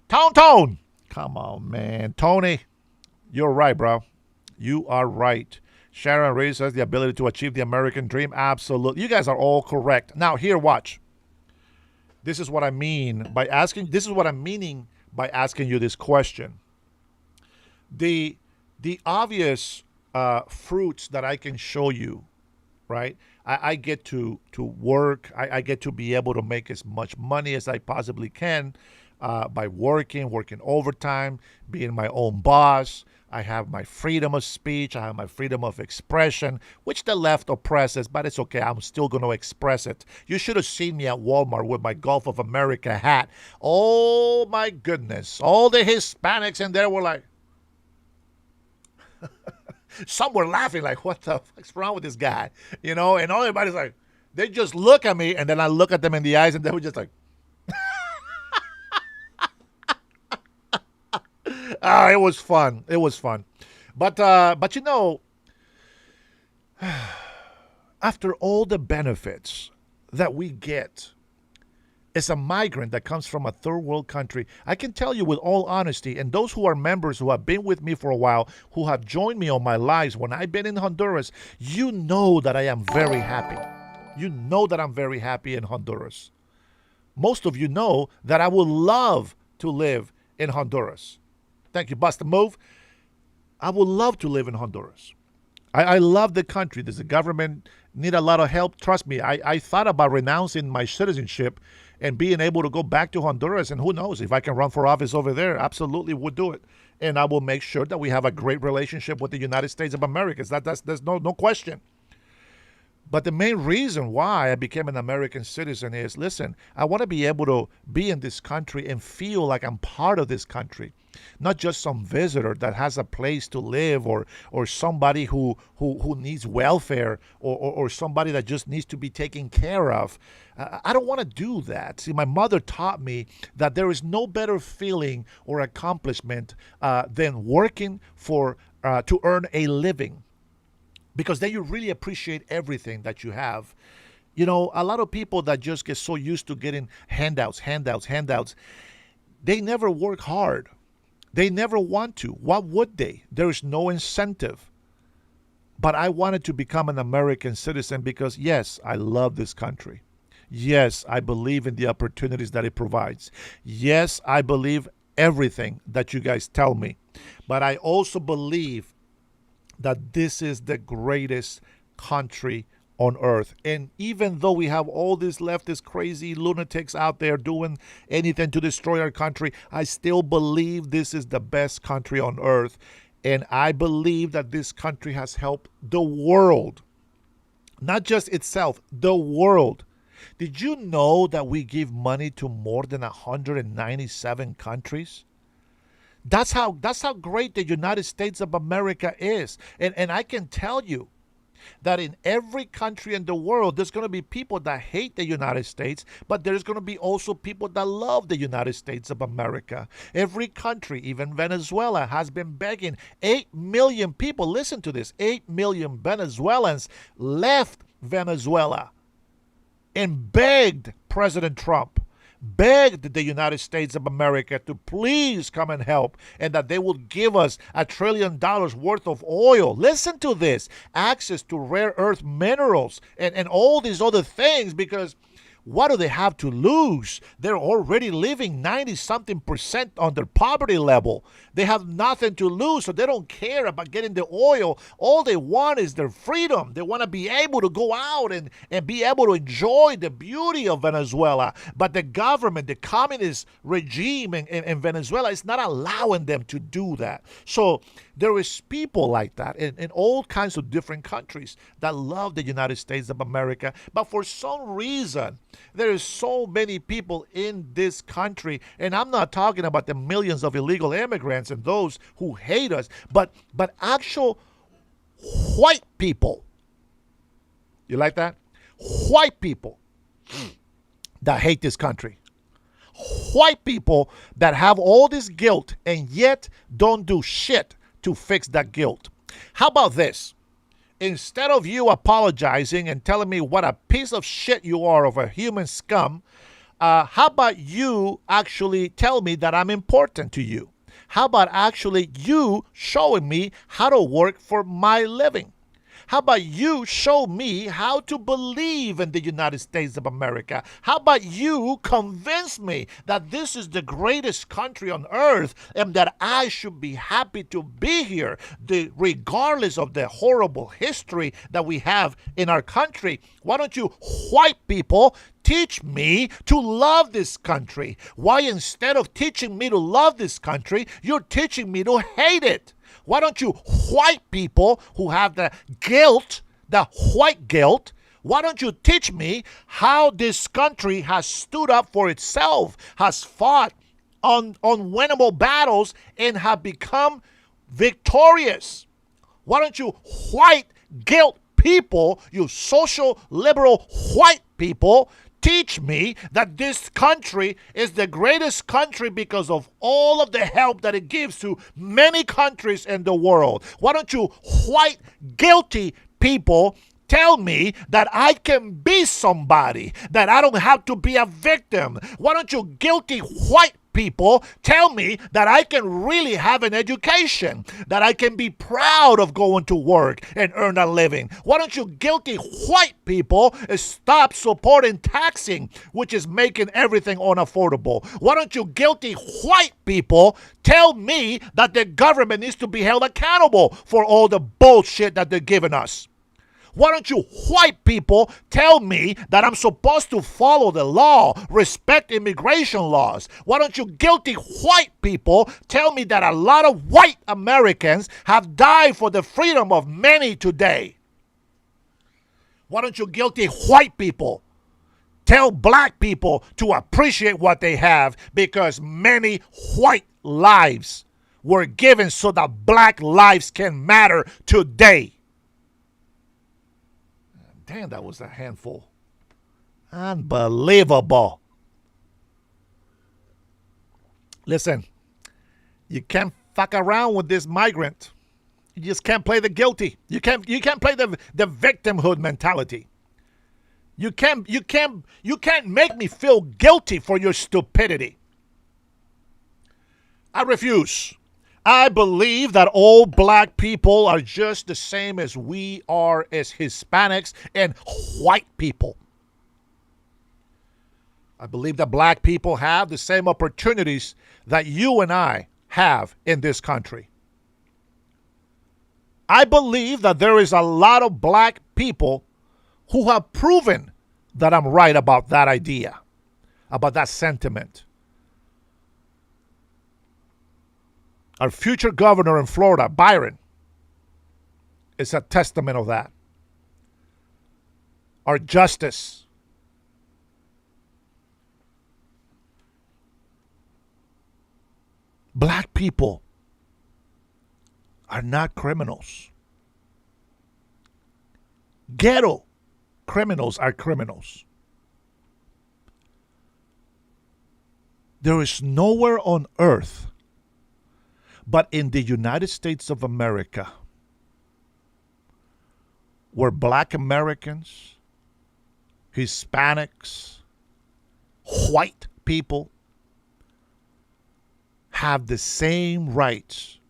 Tone. Come on, man. Tony, you're right, bro. You are right. Sharon Ray says the ability to achieve the American dream. Absolutely. You guys are all correct. Now, here, watch. This is what I mean by asking. This is what I'm meaning by asking you this question. The obvious fruits that I can show you right? I get to work. I get to be able to make as much money as I possibly can by working overtime, being my own boss. I have my freedom of speech. I have my freedom of expression, which the left oppresses, but it's okay. I'm still going to express it. You should have seen me at Walmart with my Gulf of America hat. Oh, my goodness. All the Hispanics in there were like, some were laughing like, what the fuck's wrong with this guy? You know, and everybody's like, they just look at me, and then I look at them in the eyes, and they were just like, it was fun. It was fun. But you know, after all the benefits that we get as a migrant that comes from a third world country, I can tell you with all honesty, and those who are members who have been with me for a while, who have joined me on my lives when I've been in Honduras, you know that I am very happy. You know that I'm very happy in Honduras. Most of you know that I would love to live in Honduras. Thank you, Busta Move. I would love to live in Honduras. I love the country. Does the government need a lot of help? Trust me, I thought about renouncing my citizenship and being able to go back to Honduras. And who knows, if I can run for office over there, absolutely would do it. And I will make sure that we have a great relationship with the United States of America. There's no question. But the main reason why I became an American citizen is, listen, I want to be able to be in this country and feel like I'm part of this country. Not just some visitor that has a place to live or somebody who needs welfare or somebody that just needs to be taken care of. I don't want to do that. See, my mother taught me that there is no better feeling or accomplishment than working to earn a living. Because then you really appreciate everything that you have. You know, a lot of people that just get so used to getting handouts, they never work hard. They never want to. Why would they? There is no incentive. But I wanted to become an American citizen because, yes, I love this country. Yes, I believe in the opportunities that it provides. Yes, I believe everything that you guys tell me. But I also believe that this is the greatest country on earth. And even though we have all these leftist crazy lunatics out there doing anything to destroy our country, I still believe this is the best country on earth. And I believe that this country has helped the world, not just itself, the world. Did you know that we give money to more than 197 countries? That's how great the United States of America is. And I can tell you that in every country in the world, there's going to be people that hate the United States, but there's going to be also people that love the United States of America. Every country, even Venezuela, has been begging. 8 million people, listen to this, 8 million Venezuelans left Venezuela and begged President Trump, begged the United States of America to please come and help and that they would give us $1 trillion worth of oil. Listen to this, access to rare earth minerals and all these other things, because what do they have to lose? They're already living 90-something% on their poverty level. They have nothing to lose, so they don't care about getting the oil. All they want is their freedom. They want to be able to go out and be able to enjoy the beauty of Venezuela. But the government, the communist regime in Venezuela is not allowing them to do that. So there is people like that in all kinds of different countries that love the United States of America. But for some reason, there is so many people in this country, and I'm not talking about the millions of illegal immigrants and those who hate us, but actual white people. You like that? White people that hate this country. White people that have all this guilt and yet don't do shit to fix that guilt. How about this? Instead of you apologizing and telling me what a piece of shit you are of a human scum, how about you actually tell me that I'm important to you? How about actually you showing me how to work for my living? How about you show me how to believe in the United States of America? How about you convince me that this is the greatest country on earth and that I should be happy to be here, regardless of the horrible history that we have in our country? Why don't you white people teach me to love this country? Why, instead of teaching me to love this country, you're teaching me to hate it? Why don't you white people who have the guilt, the white guilt, why don't you teach me how this country has stood up for itself, has fought unwinnable battles, and have become victorious? Why don't you white guilt people, you social liberal white people, teach me that this country is the greatest country because of all of the help that it gives to many countries in the world? Why don't you white guilty people tell me that I can be somebody, that I don't have to be a victim? Why don't you guilty white people tell me that I can really have an education, that I can be proud of going to work and earn a living? Why don't you guilty white people stop supporting taxing, which is making everything unaffordable? Why don't you guilty white people tell me that the government needs to be held accountable for all the bullshit that they're giving us? Why don't you white people tell me that I'm supposed to follow the law, respect immigration laws? Why don't you guilty white people tell me that a lot of white Americans have died for the freedom of many today? Why don't you guilty white people tell black people to appreciate what they have, because many white lives were given so that black lives can matter today? Damn, that was a handful. Unbelievable. Listen, you can't fuck around with this migrant. You just can't play the guilty. You can't play the victimhood mentality. You can't make me feel guilty for your stupidity. I refuse. I believe that all black people are just the same as we are as Hispanics and white people. I believe that black people have the same opportunities that you and I have in this country. I believe that there is a lot of black people who have proven that I'm right about that idea, about that sentiment. Our future governor in Florida, Byron, is a testament of that. Our justice. Black people are not criminals. Ghetto criminals are criminals. There is nowhere on earth but in the United States of America where black Americans, Hispanics, white people have the same rights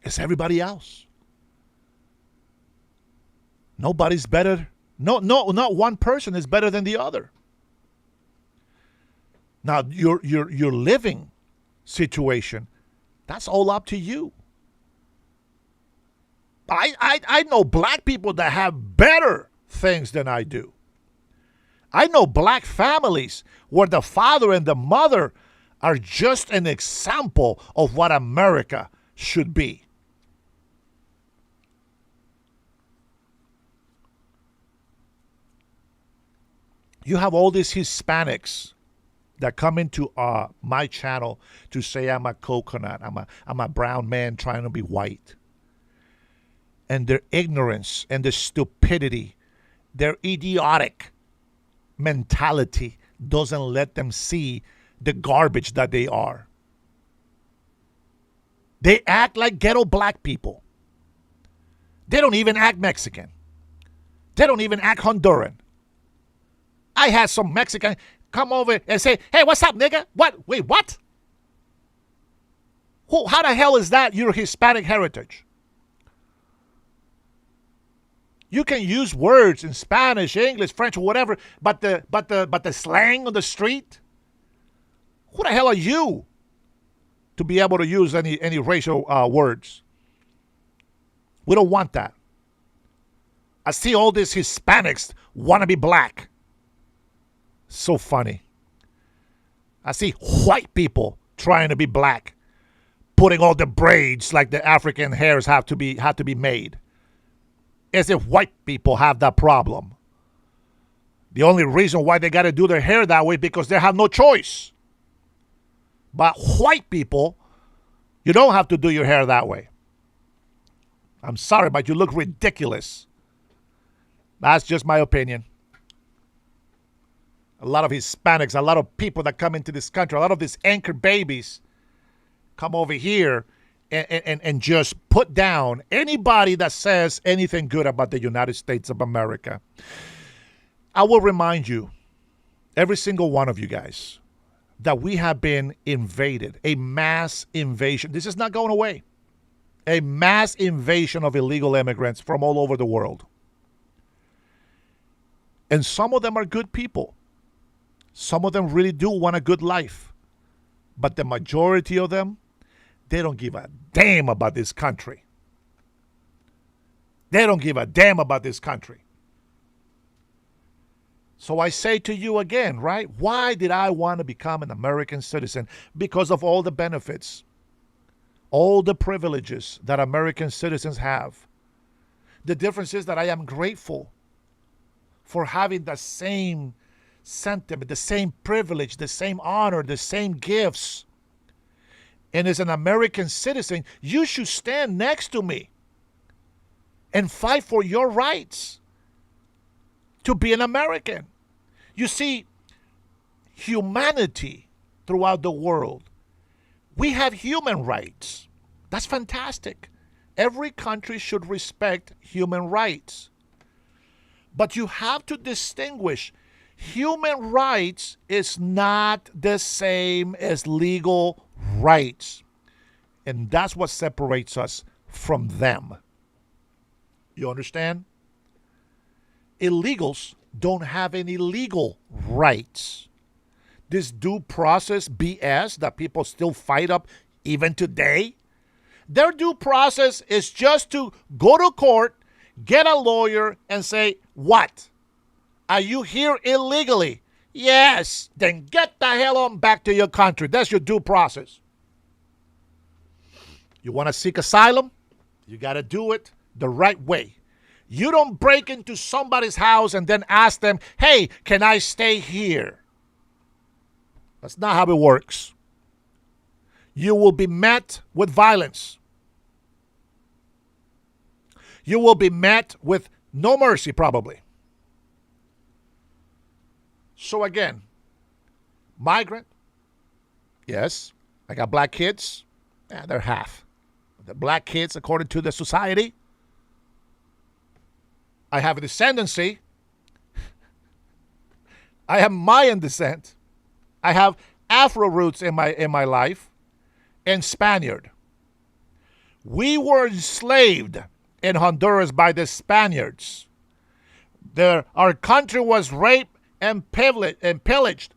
as everybody else. Nobody's better. No, not one person is better than the other. Now, your living situation, that's all up to you. I know black people that have better things than I do. I know black families where the father and the mother are just an example of what America should be. You have all these Hispanics that come into my channel to say I'm a coconut, I'm a brown man trying to be white. And their ignorance and their stupidity, their idiotic mentality doesn't let them see the garbage that they are. They act like ghetto black people. They don't even act Mexican. They don't even act Honduran. I had some Mexican come over and say, "Hey, what's up, nigga? What? Wait, what? How the hell is that your Hispanic heritage?" You can use words in Spanish, English, French, whatever, but the slang on the street. Who the hell are you to be able to use any racial words? We don't want that. I see all these Hispanics want to be black. So funny. I see white people trying to be black, putting all the braids like the African hairs have to be made. As if white people have that problem. The only reason why they got to do their hair that way is because they have no choice. But white people, you don't have to do your hair that way. I'm sorry, but you look ridiculous. That's just my opinion. A lot of Hispanics, a lot of people that come into this country, a lot of these anchor babies come over here and just put down anybody that says anything good about the United States of America. I will remind you, every single one of you guys, that we have been invaded, a mass invasion. This is not going away. A mass invasion of illegal immigrants from all over the world. And some of them are good people. Some of them really do want a good life. But the majority of them, they don't give a damn about this country. They don't give a damn about this country. So I say to you again, right? Why did I want to become an American citizen? Because of all the benefits, all the privileges that American citizens have. The difference is that I am grateful for having the same sentiment, the same privilege, the same honor, the same gifts. And as an American citizen, you should stand next to me and fight for your rights to be an American. You see, humanity throughout the world, we have human rights. That's fantastic. Every country should respect human rights. But you have to distinguish. Human rights is not the same as legal rights. And that's what separates us from them. You understand? Illegals don't have any legal rights. This due process BS that people still fight up even today, their due process is just to go to court, get a lawyer, and say, what? Are you here illegally? Yes. Then get the hell on back to your country. That's your due process. You want to seek asylum? You got to do it the right way. You don't break into somebody's house and then ask them, hey, can I stay here? That's not how it works. You will be met with violence. You will be met with no mercy, probably. So again, migrant, yes, I got black kids. Yeah, they're half. The black kids, according to the society, I have a descendancy. I have Mayan descent. I have Afro roots in my life, and Spaniard. We were enslaved in Honduras by the Spaniards. Our country was raped and pillaged.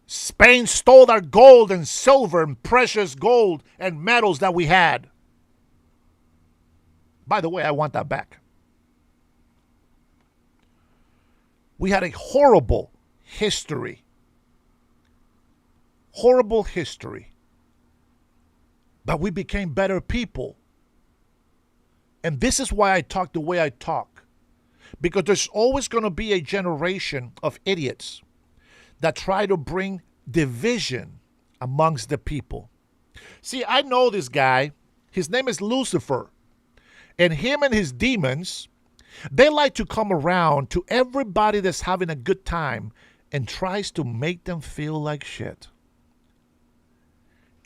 Spain stole our gold and silver and precious gold and metals that we had. By the way, I want that back. We had a horrible history. Horrible history. But we became better people. And this is why I talk the way I talk. Because there's always going to be a generation of idiots that try to bring division amongst the people. See, I know this guy. His name is Lucifer. And him and his demons, they like to come around to everybody that's having a good time and tries to make them feel like shit.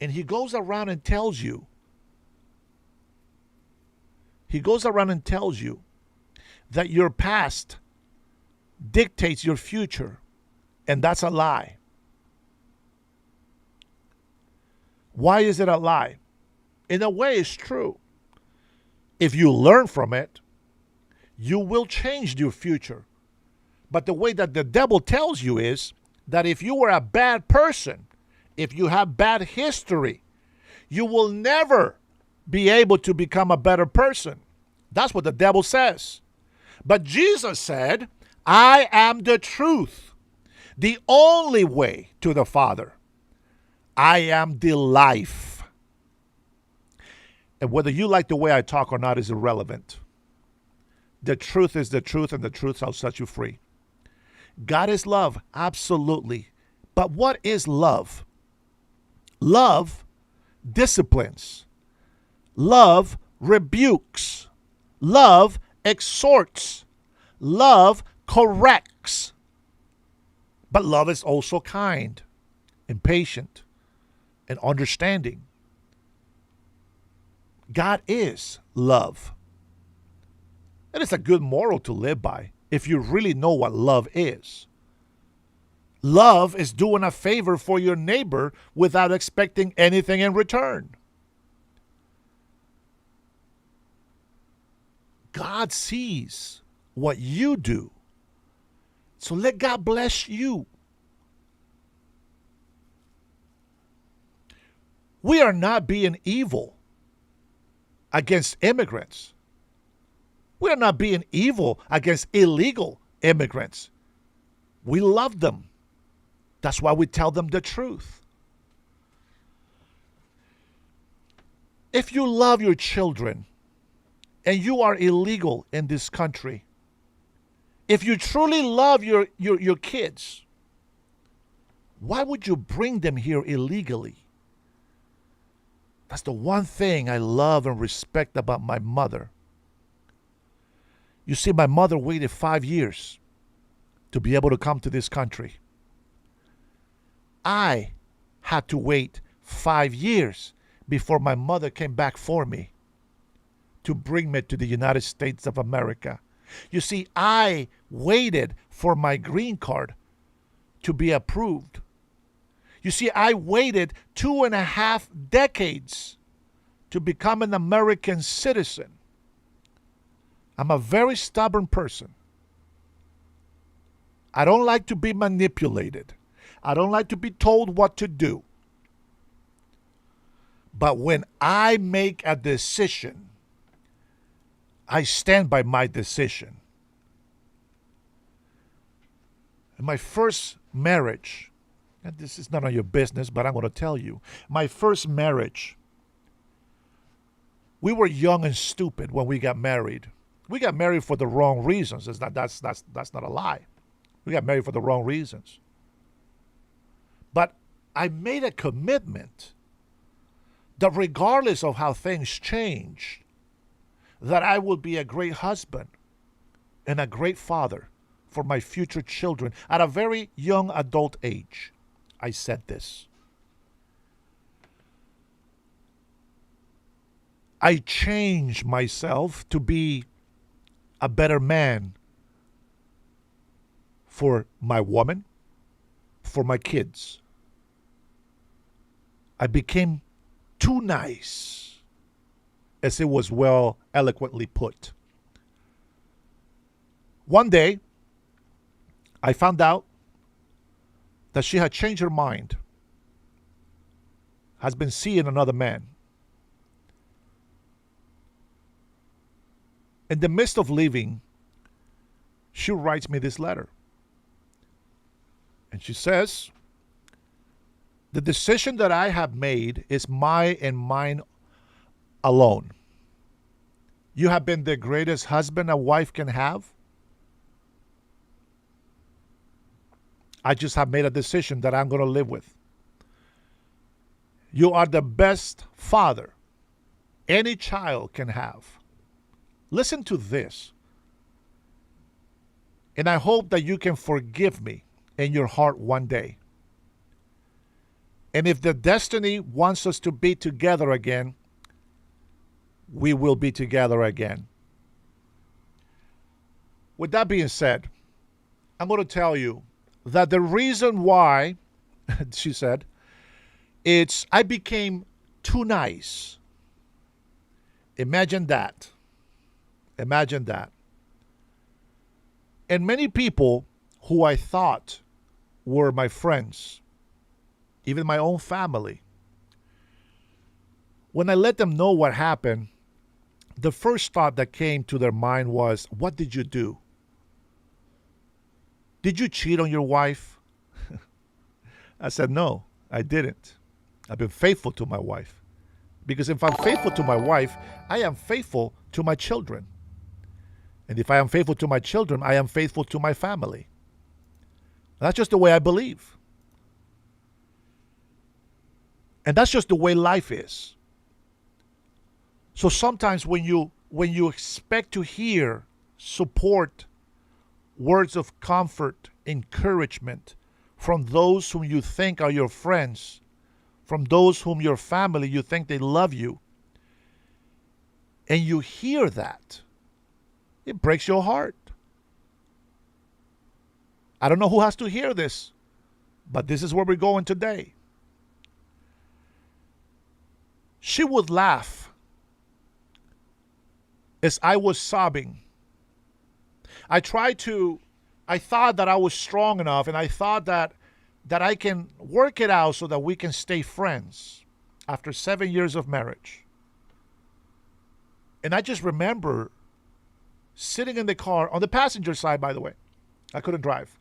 And he goes around and tells you, that your past dictates your future. And that's a lie. Why is it a lie? In a way, it's true. If you learn from it, You will change your future. But the way that the devil tells you is that if you were a bad person, if you have bad history, you will never be able to become a better person. That's what the devil says. But Jesus said, I am the truth, the only way to the Father. I am the life. And whether you like the way I talk or not is irrelevant. The truth is the truth, and the truth shall set you free. God is love, absolutely. But what is love? Love disciplines. Love rebukes. Love exhorts. Love corrects. But love is also kind and patient and understanding. God is love. It is a good moral to live by if you really know what love is. Love is doing a favor for your neighbor without expecting anything in return. God sees what you do. So let God bless you. We are not being evil against immigrants. We are not being evil against illegal immigrants. We love them. That's why we tell them the truth. If you love your children and you are illegal in this country, if you truly love your kids, why would you bring them here illegally? That's the one thing I love and respect about my mother. You see, my mother waited 5 years to be able to come to this country. I had to wait 5 years before my mother came back for me to bring me to the United States of America. You see, I waited for my green card to be approved. You see, I waited 2.5 decades to become an American citizen. I'm a very stubborn person. I don't like to be manipulated. I don't like to be told what to do. But when I make a decision, I stand by my decision. In my first marriage, and this is none of your business, but I'm going to tell you. My first marriage, we were young and stupid when we got married. We got married for the wrong reasons. That's not a lie. We got married for the wrong reasons. But I made a commitment that regardless of how things change, that I will be a great husband and a great father for my future children at a very young adult age. I said this. I changed myself to be a better man for my woman, for my kids. I became too nice, as it was well eloquently put. One day, I found out that she had changed her mind, has been seeing another man. In the midst of leaving, she writes me this letter. And she says, the decision that I have made is mine and mine alone. You have been the greatest husband a wife can have. I just have made a decision that I'm going to live with. You are the best father any child can have. Listen to this. And I hope that you can forgive me in your heart one day. And if the destiny wants us to be together again, we will be together again. With that being said, I'm going to tell you that the reason why, she said, it's I became too nice. Imagine that. Imagine that. And many people who I thought were my friends, even my own family, when I let them know what happened, the first thought that came to their mind was, what did you do? Did you cheat on your wife? I said, no, I didn't. I've been faithful to my wife. Because if I'm faithful to my wife, I am faithful to my children. And if I am faithful to my children, I am faithful to my family. That's just the way I believe. And that's just the way life is. So sometimes when you expect to hear support, words of comfort, encouragement from those whom you think are your friends, from those whom your family you think they love you, and you hear that, it breaks your heart. I don't know who has to hear this, but this is where we're going today. She would laugh as I was sobbing. I thought that I was strong enough, and I thought that I can work it out so that we can stay friends after 7 years of marriage. And I just remember sitting in the car, on the passenger side, by the way. I couldn't drive.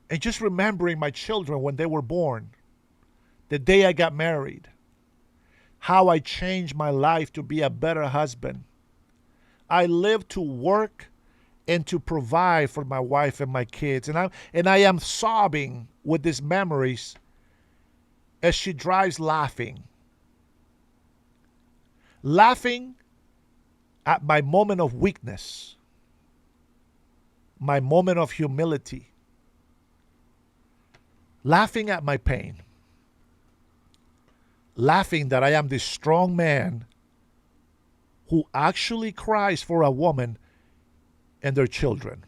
And just remembering my children when they were born, the day I got married, how I changed my life to be a better husband. I lived to work and to provide for my wife and my kids. And I am sobbing with these memories as she drives laughing. Laughing at my moment of weakness, my moment of humility. Laughing at my pain. Laughing that I am this strong man who actually cries for a woman and their children.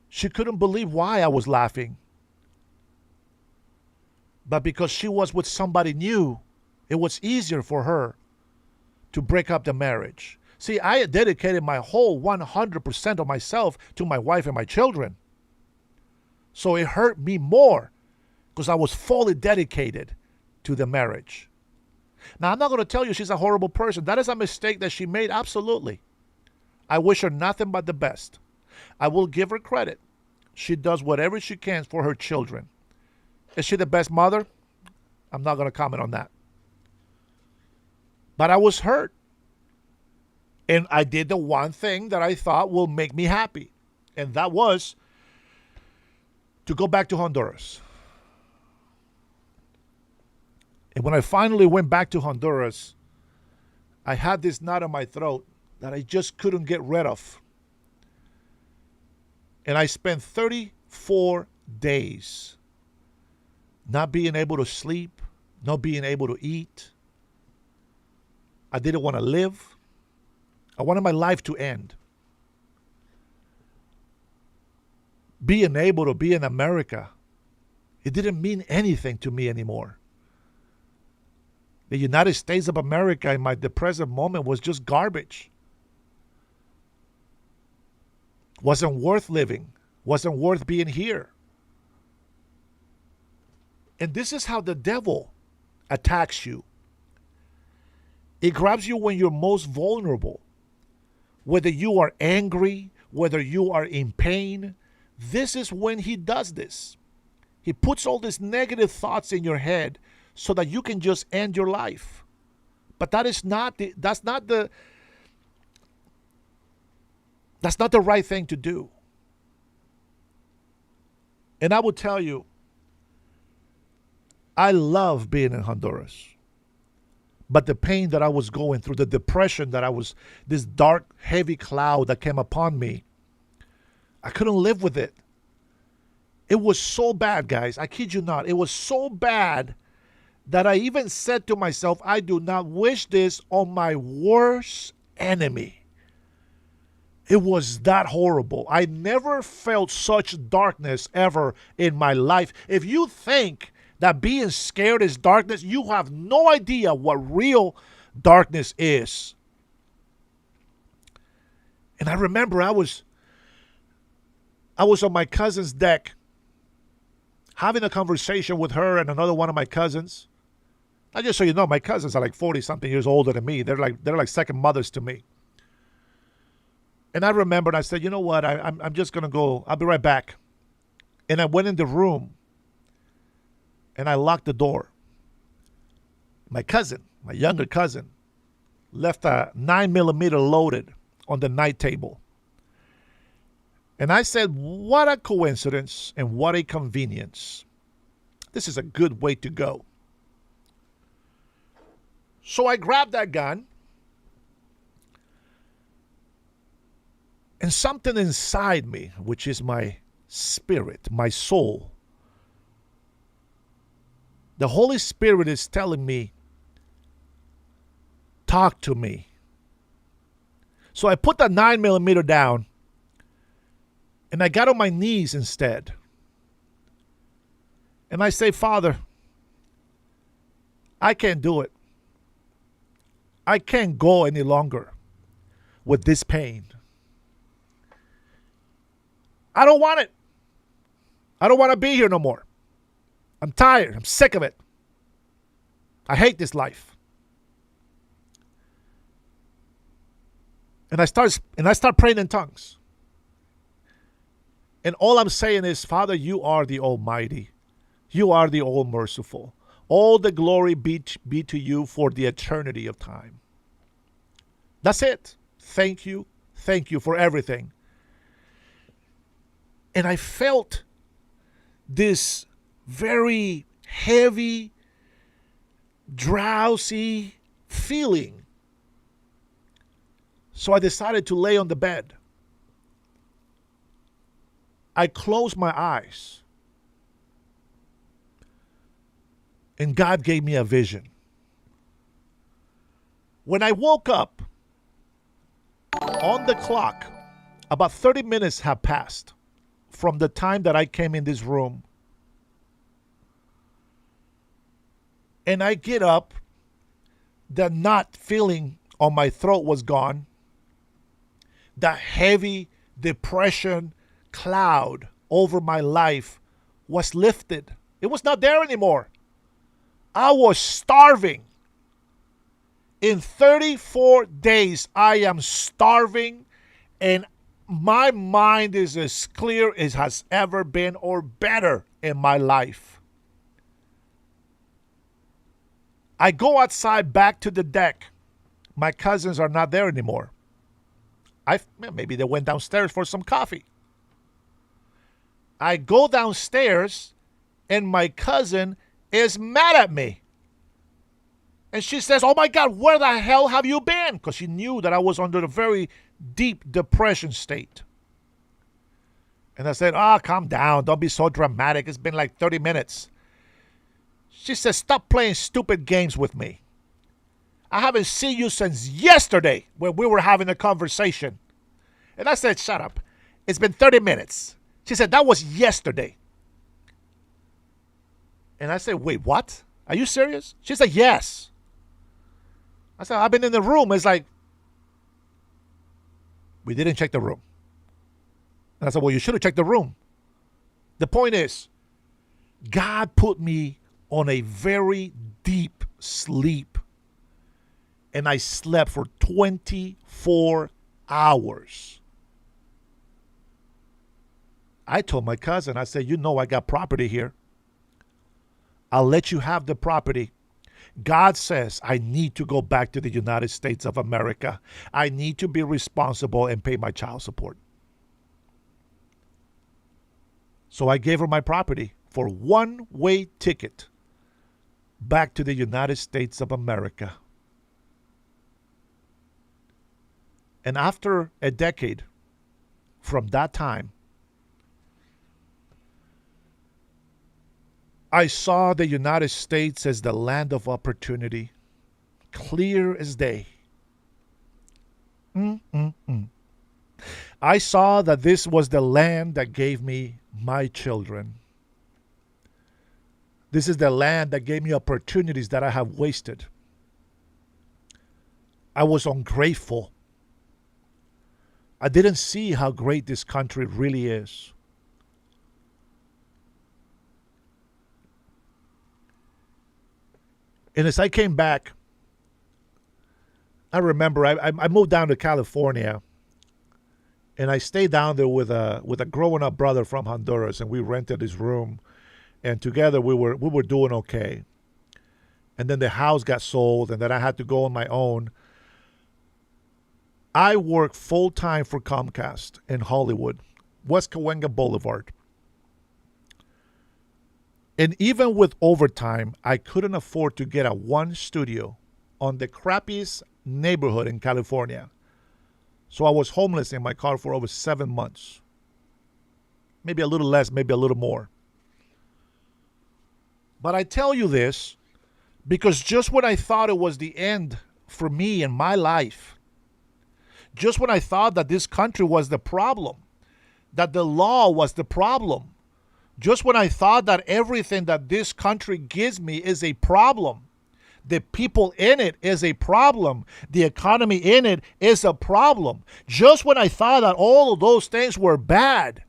She couldn't believe why I was laughing. But because she was with somebody new, it was easier for her to break up the marriage. See, I had dedicated my whole 100% of myself to my wife and my children. So it hurt me more because I was fully dedicated to the marriage. Now, I'm not going to tell you she's a horrible person. That is a mistake that she made, absolutely. I wish her nothing but the best. I will give her credit. She does whatever she can for her children. Is she the best mother? I'm not going to comment on that. But I was hurt. And I did the one thing that I thought will make me happy. And that was to go back to Honduras. And when I finally went back to Honduras, I had this knot in my throat that I just couldn't get rid of. And I spent 34 days not being able to sleep, not being able to eat. I didn't want to live. I wanted my life to end. Being able to be in America, it didn't mean anything to me anymore. The United States of America in my depressive moment was just garbage. Wasn't worth living. Wasn't worth being here. And this is how the devil attacks you. It grabs you when you're most vulnerable. Whether you are angry, whether you are in pain, this is when he does this. He puts all these negative thoughts in your head so that you can just end your life. But that's not the right thing to do. And I will tell you, I love being in Honduras. But the pain that I was going through, the depression that this dark, heavy cloud that came upon me, I couldn't live with it. It was so bad, guys. I kid you not. It was so bad that I even said to myself, I do not wish this on my worst enemy. It was that horrible. I never felt such darkness ever in my life. If you think that being scared is darkness, you have no idea what real darkness is. And I remember I was on my cousin's deck having a conversation with her and another one of my cousins. Now, just so you know, my cousins are like 40-something years older than me. They're like second mothers to me. And I remembered, I said, you know what? I'm just going to go. I'll be right back. And I went in the room and I locked the door. My cousin, my younger cousin, left a 9mm loaded on the night table. And I said, what a coincidence and what a convenience. This is a good way to go. So I grabbed that gun. And something inside me, which is my spirit, my soul, the Holy Spirit is telling me, talk to me. So I put that 9mm down and I got on my knees instead. And I say, Father, I can't do it. I can't go any longer with this pain. I don't want it. I don't want to be here no more. I'm tired. I'm sick of it. I hate this life. And I start praying in tongues. And all I'm saying is, Father, you are the Almighty. You are the All-Merciful. All the glory be to you for the eternity of time. That's it. Thank you. Thank you for everything. And I felt this very heavy, drowsy feeling. So I decided to lay on the bed. I closed my eyes. And God gave me a vision. When I woke up, on the clock, about 30 minutes have passed from the time that I came in this room. And I get up, the knot feeling on my throat was gone. The heavy depression cloud over my life was lifted. It was not there anymore. I was starving. In 34 days, I am starving, and my mind is as clear as has ever been or better in my life. I go outside back to the deck. My cousins are not there anymore. Maybe they went downstairs for some coffee. I go downstairs and my cousin is mad at me. And she says, oh my God, where the hell have you been? Because she knew that I was under a very deep depression state. And I said, calm down. Don't be so dramatic. It's been like 30 minutes. She says, stop playing stupid games with me. I haven't seen you since yesterday when we were having a conversation. And I said, shut up. It's been 30 minutes. She said, that was yesterday. And I said, wait, what? Are you serious? She said, yes. I said, I've been in the room. It's like, we didn't check the room. And I said, well, you should have checked the room. The point is, God put me on a very deep sleep. And I slept for 24 hours. I told my cousin, I said, you know I got property here. I'll let you have the property. God says I need to go back to the United States of America. I need to be responsible and pay my child support. So I gave her my property for one-way ticket back to the United States of America. And after a decade from that time, I saw the United States as the land of opportunity, clear as day. I saw that this was the land that gave me my children. This is the land that gave me opportunities that I have wasted. I was ungrateful. I didn't see how great this country really is. And as I came back, I remember I moved down to California, and I stayed down there with a growing up brother from Honduras, and we rented his room, and together we were doing okay. And then the house got sold, and then I had to go on my own. I worked full time for Comcast in Hollywood, West Cahuenga Boulevard. And even with overtime, I couldn't afford to get a one studio on the crappiest neighborhood in California. So I was homeless in my car for over 7 months. Maybe a little less, maybe a little more. But I tell you this because just when I thought it was the end for me in my life, just when I thought that this country was the problem, that the law was the problem, just when I thought that everything that this country gives me is a problem, the people in it is a problem, the economy in it is a problem, just when I thought that all of those things were bad,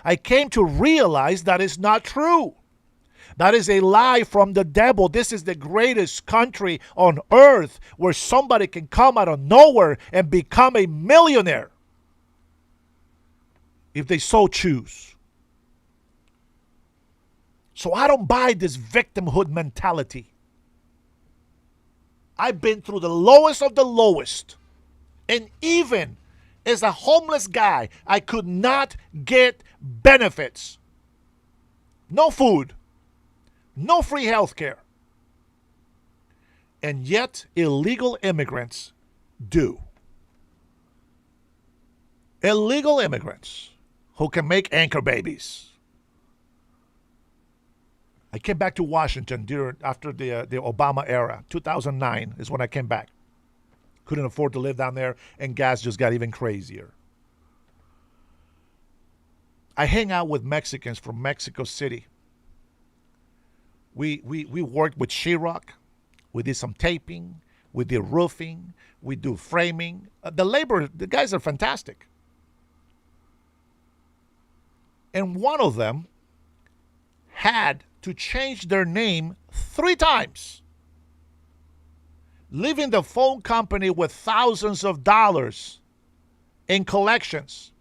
I came to realize that it's not true. That is a lie from the devil. This is the greatest country on earth where somebody can come out of nowhere and become a millionaire if they so choose. So I don't buy this victimhood mentality. I've been through the lowest of the lowest. And even as a homeless guy, I could not get benefits. No food. No free health care. And yet, illegal immigrants do. Illegal immigrants who can make anchor babies. I came back to Washington after the Obama era. 2009 is when I came back. Couldn't afford to live down there, and gas just got even crazier. I hang out with Mexicans from Mexico City. We worked with sheetrock. We did some taping. We did roofing. We do framing. The guys are fantastic. And one of them had to change their name 3 times, leaving the phone company with thousands of dollars in collections.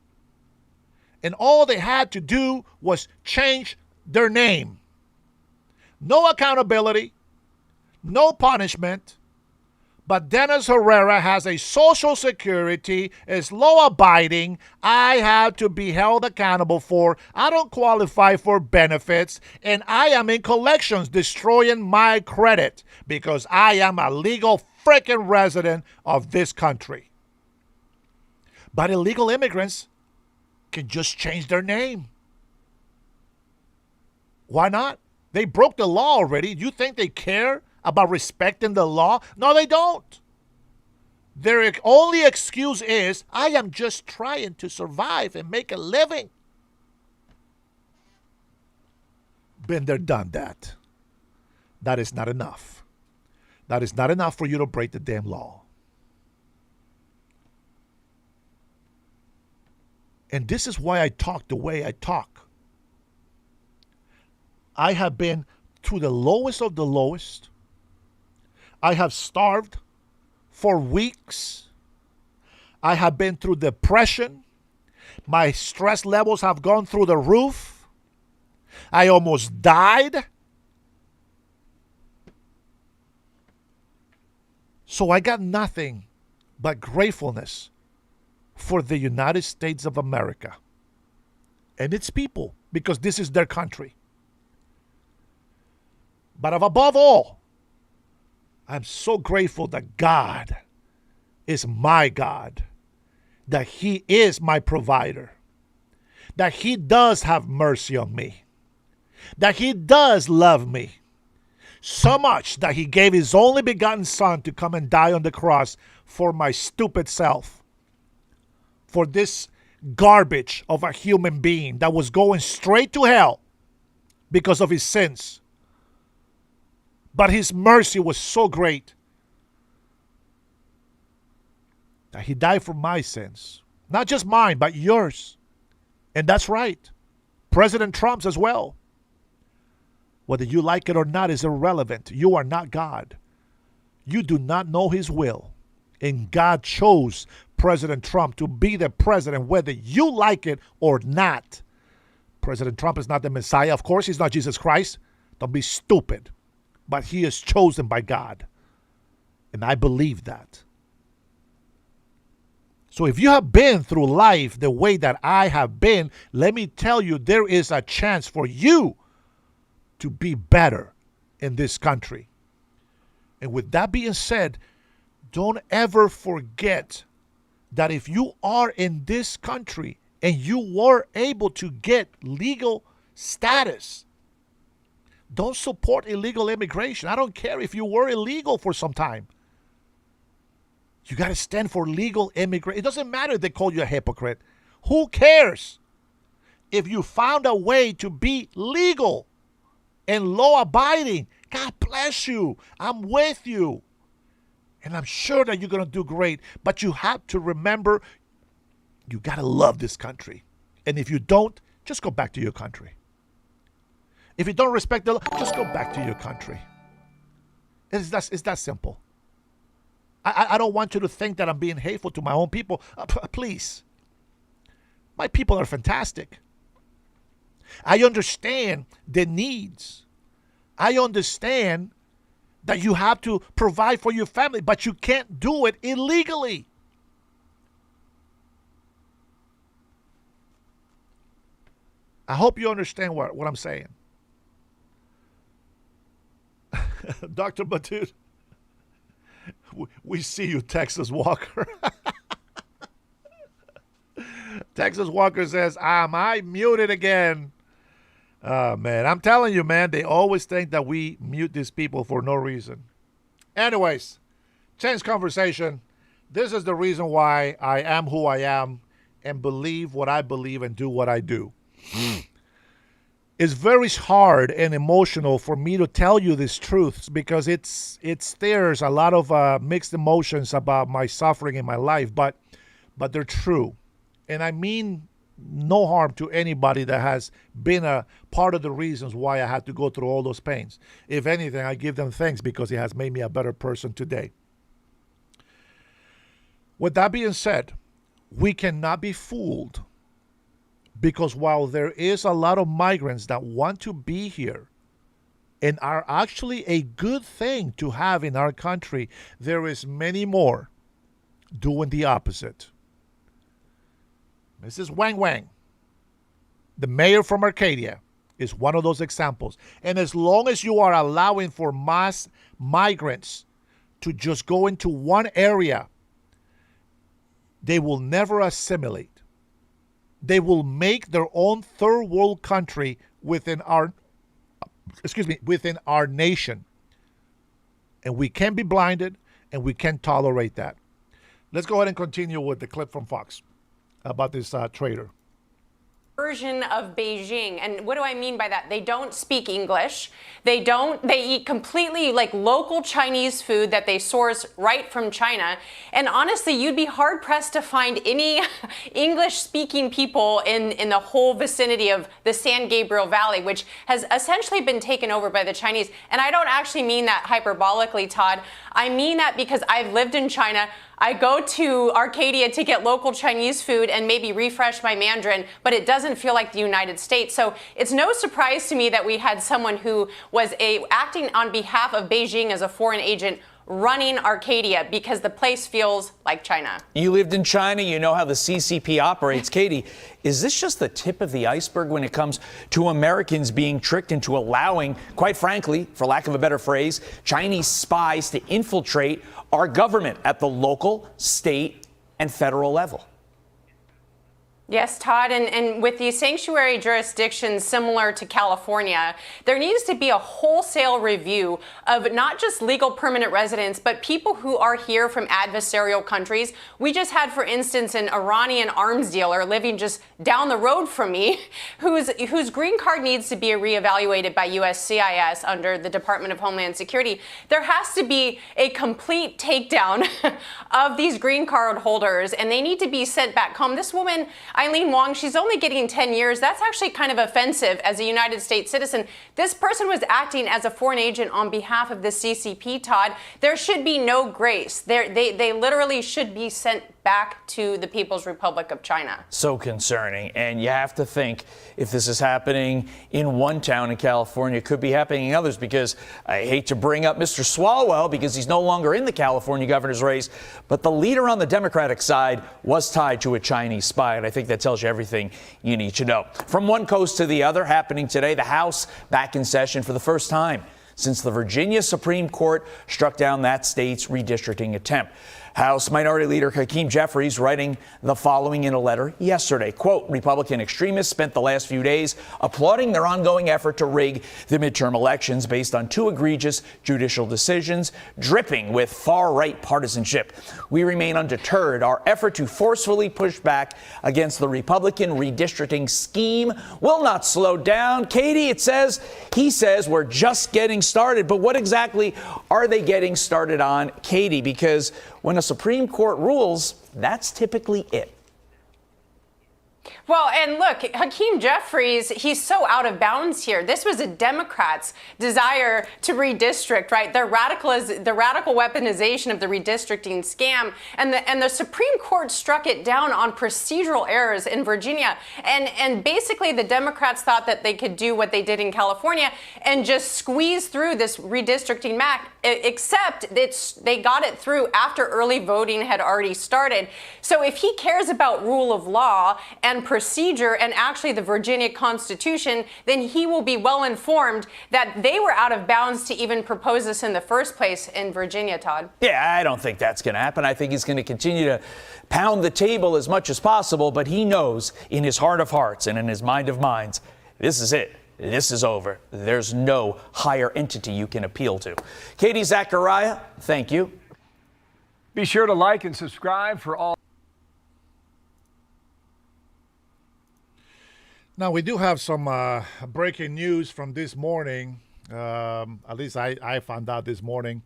And all they had to do was change their name. No accountability, no punishment, but Dennis Herrera has a social security, is law-abiding. I have to be held accountable for. I don't qualify for benefits, and I am in collections destroying my credit because I am a legal freaking resident of this country. But illegal immigrants can just change their name. Why not? They broke the law already. You think they care about respecting the law? No, they don't. Their only excuse is, I am just trying to survive and make a living. Been there, done that. That is not enough. That is not enough for you to break the damn law. And this is why I talk the way I talk. I have been to the lowest of the lowest. I have starved for weeks. I have been through depression. My stress levels have gone through the roof. I almost died. So I got nothing but gratefulness for the United States of America and its people, because this is their country. But above all, I'm so grateful that God is my God, that He is my provider, that He does have mercy on me, that He does love me so much that He gave His only begotten Son to come and die on the cross for my stupid self, for this garbage of a human being that was going straight to hell because of his sins. But His mercy was so great that He died for my sins, Not just mine, but yours. And that's right. President Trump's as well. Whether you like it or not is irrelevant. You are not God. You do not know his will. And God chose President Trump to be the president, whether you like it or not. President Trump is not the Messiah. Of course, he's not Jesus Christ. Don't be stupid. But he is chosen by God. And I believe that. So if you have been through life the way that I have been, let me tell you, there is a chance for you to be better in this country. And with that being said, don't ever forget that if you are in this country and you were able to get legal status, don't support illegal immigration. I don't care if you were illegal for some time. You got to stand for legal immigration. It doesn't matter if they call you a hypocrite. Who cares? If you found a way to be legal and law-abiding, God bless you. I'm with you. And I'm sure that you're going to do great. But you have to remember, you got to love this country. And if you don't, just go back to your country. If you don't respect the law, just go back to your country. It's that simple. I don't want you to think that I'm being hateful to my own people. Please. My people are fantastic. I understand the needs. I understand that you have to provide for your family, but you can't do it illegally. I hope you understand what I'm saying. Dr. Batut, we see you, Texas Walker. Texas Walker says, am I muted again? Man, I'm telling you, man, they always think that we mute these people for no reason. Anyways, change conversation. This is the reason why I am who I am and believe what I believe and do what I do. It's very hard and emotional for me to tell you these truths because there's a lot of mixed emotions about my suffering in my life, but they're true. And I mean no harm to anybody that has been a part of the reasons why I had to go through all those pains. If anything, I give them thanks because it has made me a better person today. With that being said, we cannot be fooled because while there is a lot of migrants that want to be here and are actually a good thing to have in our country, there is many more doing the opposite. Mrs. Wang Wang, the mayor from Arcadia, is one of those examples. And as long as you are allowing for mass migrants to just go into one area, they will never assimilate. They will make their own third world country within our nation. And we can't be blinded and we can't tolerate that. Let's go ahead and continue with the clip from Fox about this trader. Version of Beijing. And what do I mean by that? They don't speak English. They eat completely like local Chinese food that they source right from China. And honestly, you'd be hard pressed to find any English speaking people in the whole vicinity of the San Gabriel Valley, which has essentially been taken over by the Chinese. And I don't actually mean that hyperbolically, Todd. I mean that because I've lived in China. I go to Arcadia to get local Chinese food and maybe refresh my Mandarin, but it doesn't feel like the United States. So it's no surprise to me that we had someone who was acting on behalf of Beijing as a foreign agent running Arcadia because the place feels like China. You lived in China. You know how the CCP operates. Katie, is this just the tip of the iceberg when it comes to Americans being tricked into allowing, quite frankly, for lack of a better phrase, Chinese spies to infiltrate our government at the local, state, and federal level? Yes, Todd, and with these sanctuary jurisdictions similar to California, there needs to be a wholesale review of not just legal permanent residents, but people who are here from adversarial countries. We just had, for instance, an Iranian arms dealer living just down the road from me, whose green card needs to be reevaluated by USCIS under the Department of Homeland Security. There has to be a complete takedown of these green card holders, and they need to be sent back home. This woman, Eileen Wong, she's only getting 10 years. That's actually kind of offensive as a United States citizen. This person was acting as a foreign agent on behalf of the CCP, Todd. There should be no grace. They literally should be sent back to the People's Republic of China. So concerning. And you have to think, if this is happening in one town in California, it could be happening in others, because I hate to bring up Mr. Swalwell because he's no longer in the California governor's race, but the leader on the Democratic side was tied to a Chinese spy. And I think that tells you everything you need to know. From one coast to the other, happening today, the House back in session for the first time since the Virginia Supreme Court struck down that state's redistricting attempt. House Minority Leader Hakeem Jeffries writing the following in a letter yesterday. Quote, Republican extremists spent the last few days applauding their ongoing effort to rig the midterm elections based on two egregious judicial decisions dripping with far-right partisanship. We remain undeterred. Our effort to forcefully push back against the Republican redistricting scheme will not slow down. Katie, he says we're just getting started. But what exactly are they getting started on, Katie? Because when a Supreme Court rules, that's typically it. Well, and look, Hakeem Jeffries, he's so out of bounds here. This was a Democrat's desire to redistrict, right? The radical weaponization of the redistricting scam, and the Supreme Court struck it down on procedural errors in Virginia. And basically, the Democrats thought that they could do what they did in California and just squeeze through this redistricting map, except they got it through after early voting had already started. So if he cares about rule of law and procedure and actually the Virginia Constitution, then he will be well informed that they were out of bounds to even propose this in the first place in Virginia, Todd. Yeah, I don't think that's going to happen. I think he's going to continue to pound the table as much as possible, but he knows in his heart of hearts and in his mind of minds, this is it. This is over. There's no higher entity you can appeal to. Katie Zachariah, thank you. Be sure to like and subscribe for all. Now, we do have some breaking news from this morning. At least I found out this morning.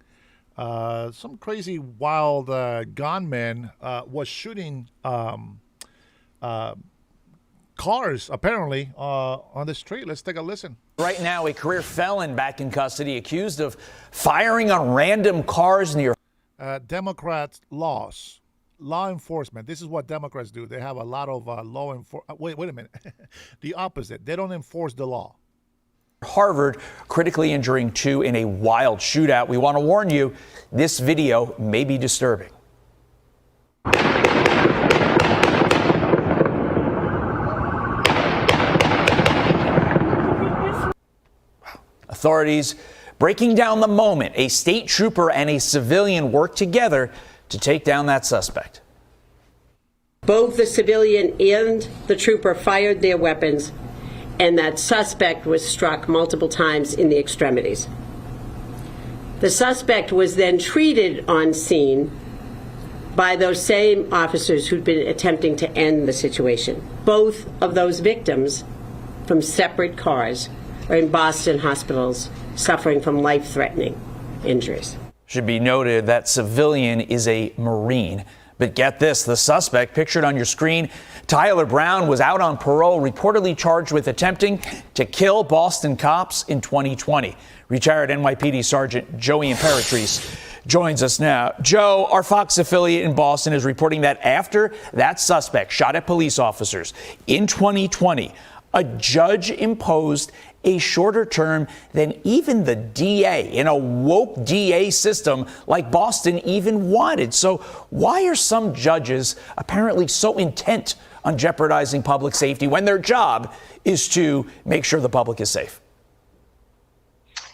Some crazy, wild gunman was shooting cars, apparently, on the street. Let's take a listen. Right now, a career felon back in custody accused of firing on random cars near. Democrats law enforcement. This is what Democrats do. They have a lot of law enforcement. Wait a minute. The opposite. They don't enforce the law. Harvard, critically injuring two in a wild shootout. We want to warn you, this video may be disturbing. Authorities breaking down the moment a state trooper and a civilian worked together to take down that suspect. Both the civilian and the trooper fired their weapons, and that suspect was struck multiple times in the extremities. The suspect was then treated on scene by those same officers who'd been attempting to end the situation. Both of those victims, from separate cars, are in Boston hospitals suffering from life-threatening injuries. Should be noted that civilian is a Marine. But get this, the suspect pictured on your screen, Tyler Brown, was out on parole, reportedly charged with attempting to kill Boston cops in 2020. Retired NYPD Sergeant Joey Imperatrice joins us now. Joe, our Fox affiliate in Boston, is reporting that after that suspect shot at police officers in 2020, a judge imposed a shorter term than even the DA in a woke DA system like Boston even wanted. So why are some judges apparently so intent on jeopardizing public safety when their job is to make sure the public is safe?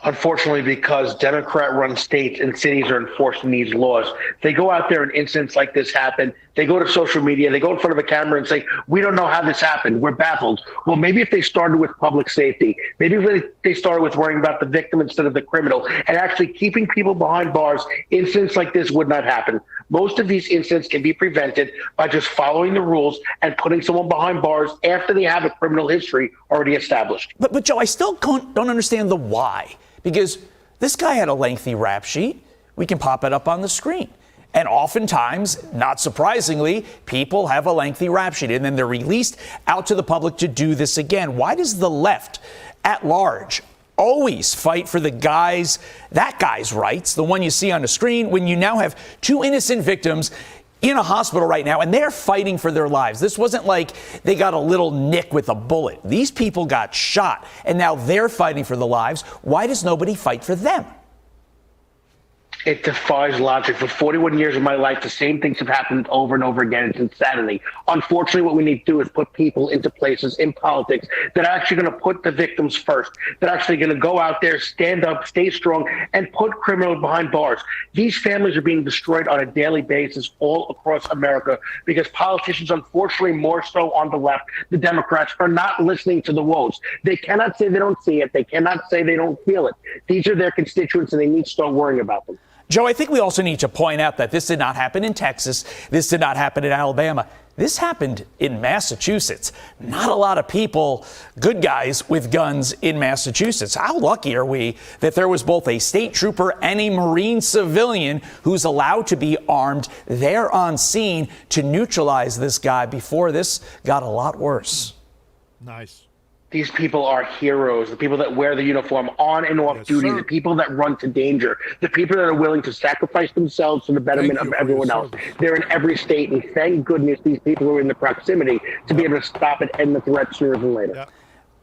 Unfortunately, because Democrat-run states and cities are enforcing these laws, they go out there and incidents like this happen. They go to social media, they go in front of a camera and say, we don't know how this happened. We're baffled. Well, maybe if they started with public safety, maybe if they started with worrying about the victim instead of the criminal and actually keeping people behind bars, incidents like this would not happen. Most of these incidents can be prevented by just following the rules and putting someone behind bars after they have a criminal history already established. But Joe, I still don't understand the why. Because this guy had a lengthy rap sheet. We can pop it up on the screen. And oftentimes, not surprisingly, people have a lengthy rap sheet and then they're released out to the public to do this again. Why does the left at large always fight for that guy's rights, the one you see on the screen, when you now have two innocent victims in a hospital right now, and they're fighting for their lives? This wasn't like they got a little nick with a bullet. These people got shot, and now they're fighting for their lives. Why does nobody fight for them? It defies logic. For 41 years of my life, the same things have happened over and over again. It's insanity. Unfortunately, what we need to do is put people into places in politics that are actually going to put the victims first, that are actually going to go out there, stand up, stay strong, and put criminals behind bars. These families are being destroyed on a daily basis all across America because politicians, unfortunately, more so on the left, the Democrats, are not listening to the woes. They cannot say they don't see it. They cannot say they don't feel it. These are their constituents, and they need to start worrying about them. Joe, I think we also need to point out that this did not happen in Texas. This did not happen in Alabama. This happened in Massachusetts. Not a lot of people, good guys with guns in Massachusetts. How lucky are we that there was both a state trooper and a Marine civilian who's allowed to be armed there on scene to neutralize this guy before this got a lot worse. Nice. These people are heroes, the people that wear the uniform on and off duty, sir. the people that run to danger, the people that are willing to sacrifice themselves for the betterment of everyone else. They're in every state, and thank goodness these people are in the proximity to be able to stop it and the threat sooner than later. Yeah.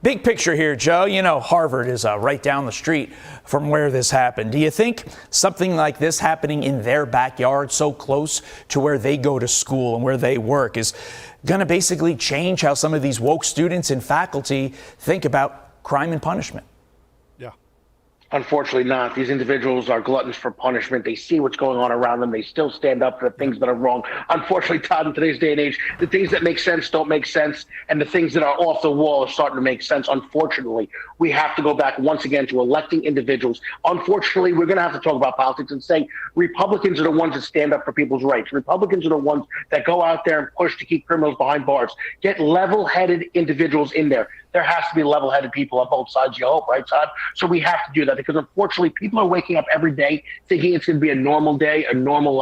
Big picture here, Joe. You know, Harvard is right down the street from where this happened. Do you think something like this happening in their backyard, so close to where they go to school and where they work, is going to basically change how some of these woke students and faculty think about crime and punishment? Yeah. Unfortunately not. These individuals are gluttons for punishment. They see what's going on around them. They still stand up for the things that are wrong. Unfortunately, Todd, in today's day and age, the things that make sense don't make sense, and the things that are off the wall are starting to make sense. Unfortunately, we have to go back once again to electing individuals. Unfortunately, we're going to have to talk about politics and say Republicans are the ones that stand up for people's rights. Republicans are the ones that go out there and push to keep criminals behind bars. Get level-headed individuals in there. There has to be level-headed people on both sides, you hope, right, Todd? So we have to do that because, unfortunately, people are waking up every day thinking it's going to be a normal day, a normal,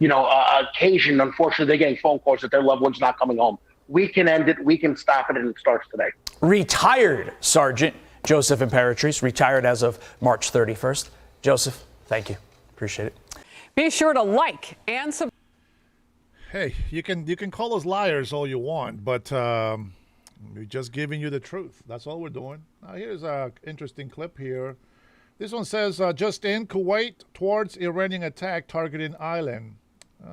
occasion. Unfortunately, they're getting phone calls that their loved one's not coming home. We can end it. We can stop it, and it starts today. Retired Sergeant Joseph Imperatrice, retired as of March 31st. Joseph, thank you. Appreciate it. Be sure to like and subscribe. Hey, you can call us liars all you want, but we're just giving you the truth. That's all we're doing. Now, here's an interesting clip here. This one says, just in, Kuwait towards Iranian attack targeting island.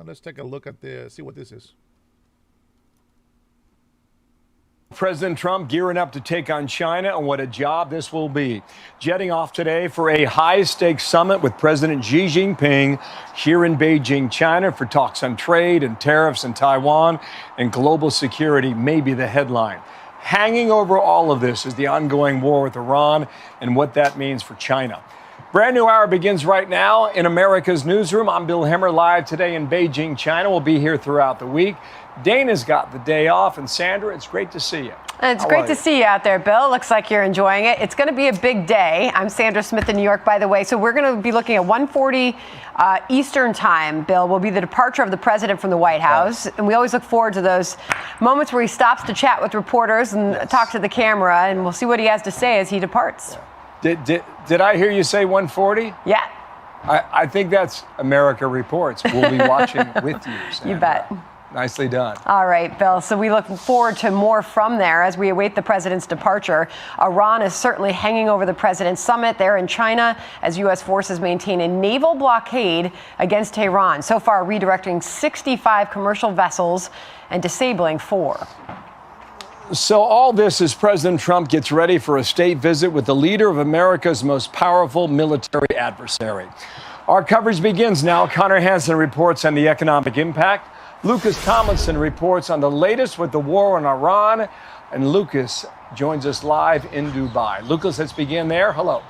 Let's take a look at this, see what this is. President Trump gearing up to take on China, and what a job this will be. Jetting off today for a high-stakes summit with President Xi Jinping here in Beijing, China, for talks on trade and tariffs in Taiwan, and global security may be the headline. Hanging over all of this is the ongoing war with Iran and what that means for China. Brand new hour begins right now in America's newsroom. I'm Bill Hemmer, live today in Beijing, China. We'll be here throughout the week. Dana's got the day off, and Sandra, it's great to see you. It's great to see you out there, Bill. Looks like you're enjoying it. It's going to be a big day. I'm Sandra Smith in New York, by the way. So we're going to be looking at 1:40 Eastern time, Bill, will be the departure of the president from the White House. And we always look forward to those moments where he stops to chat with reporters and talk to the camera, and we'll see what he has to say as he departs. Did I hear you say 1:40? Yeah. I think that's America Reports. We'll be watching with you, Sandra. You bet. Nicely done. All right, Bill. So we look forward to more from there as we await the president's departure. Iran is certainly hanging over the president's summit there in China as U.S. forces maintain a naval blockade against Tehran. So far, redirecting 65 commercial vessels and disabling 4. So all this as President Trump gets ready for a state visit with the leader of America's most powerful military adversary. Our coverage begins now. Connor Hansen reports on the economic impact. Lucas Tomlinson reports on the latest with the war in Iran. And Lucas joins us live in Dubai. Lucas, let's begin there. Hello.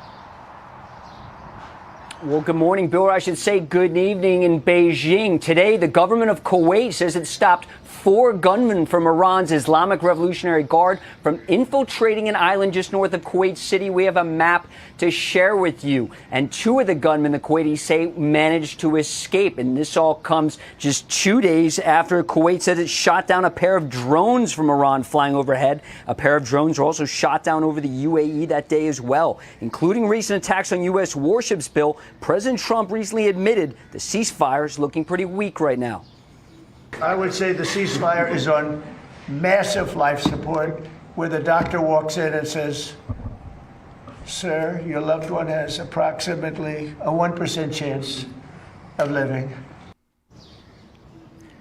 Well, good morning, Bill. Or I should say good evening in Beijing. Today, the government of Kuwait says it stopped 4 gunmen from Iran's Islamic Revolutionary Guard from infiltrating an island just north of Kuwait City. We have a map to share with you. And 2 of the gunmen, the Kuwaitis say, managed to escape. And this all comes just 2 days after Kuwait said it shot down a pair of drones from Iran flying overhead. A pair of drones were also shot down over the UAE that day as well, including recent attacks on U.S. warships. Bill, President Trump recently admitted the ceasefire is looking pretty weak right now. I would say the ceasefire is on massive life support, where the doctor walks in and says, "Sir, your loved one has approximately a 1% chance of living."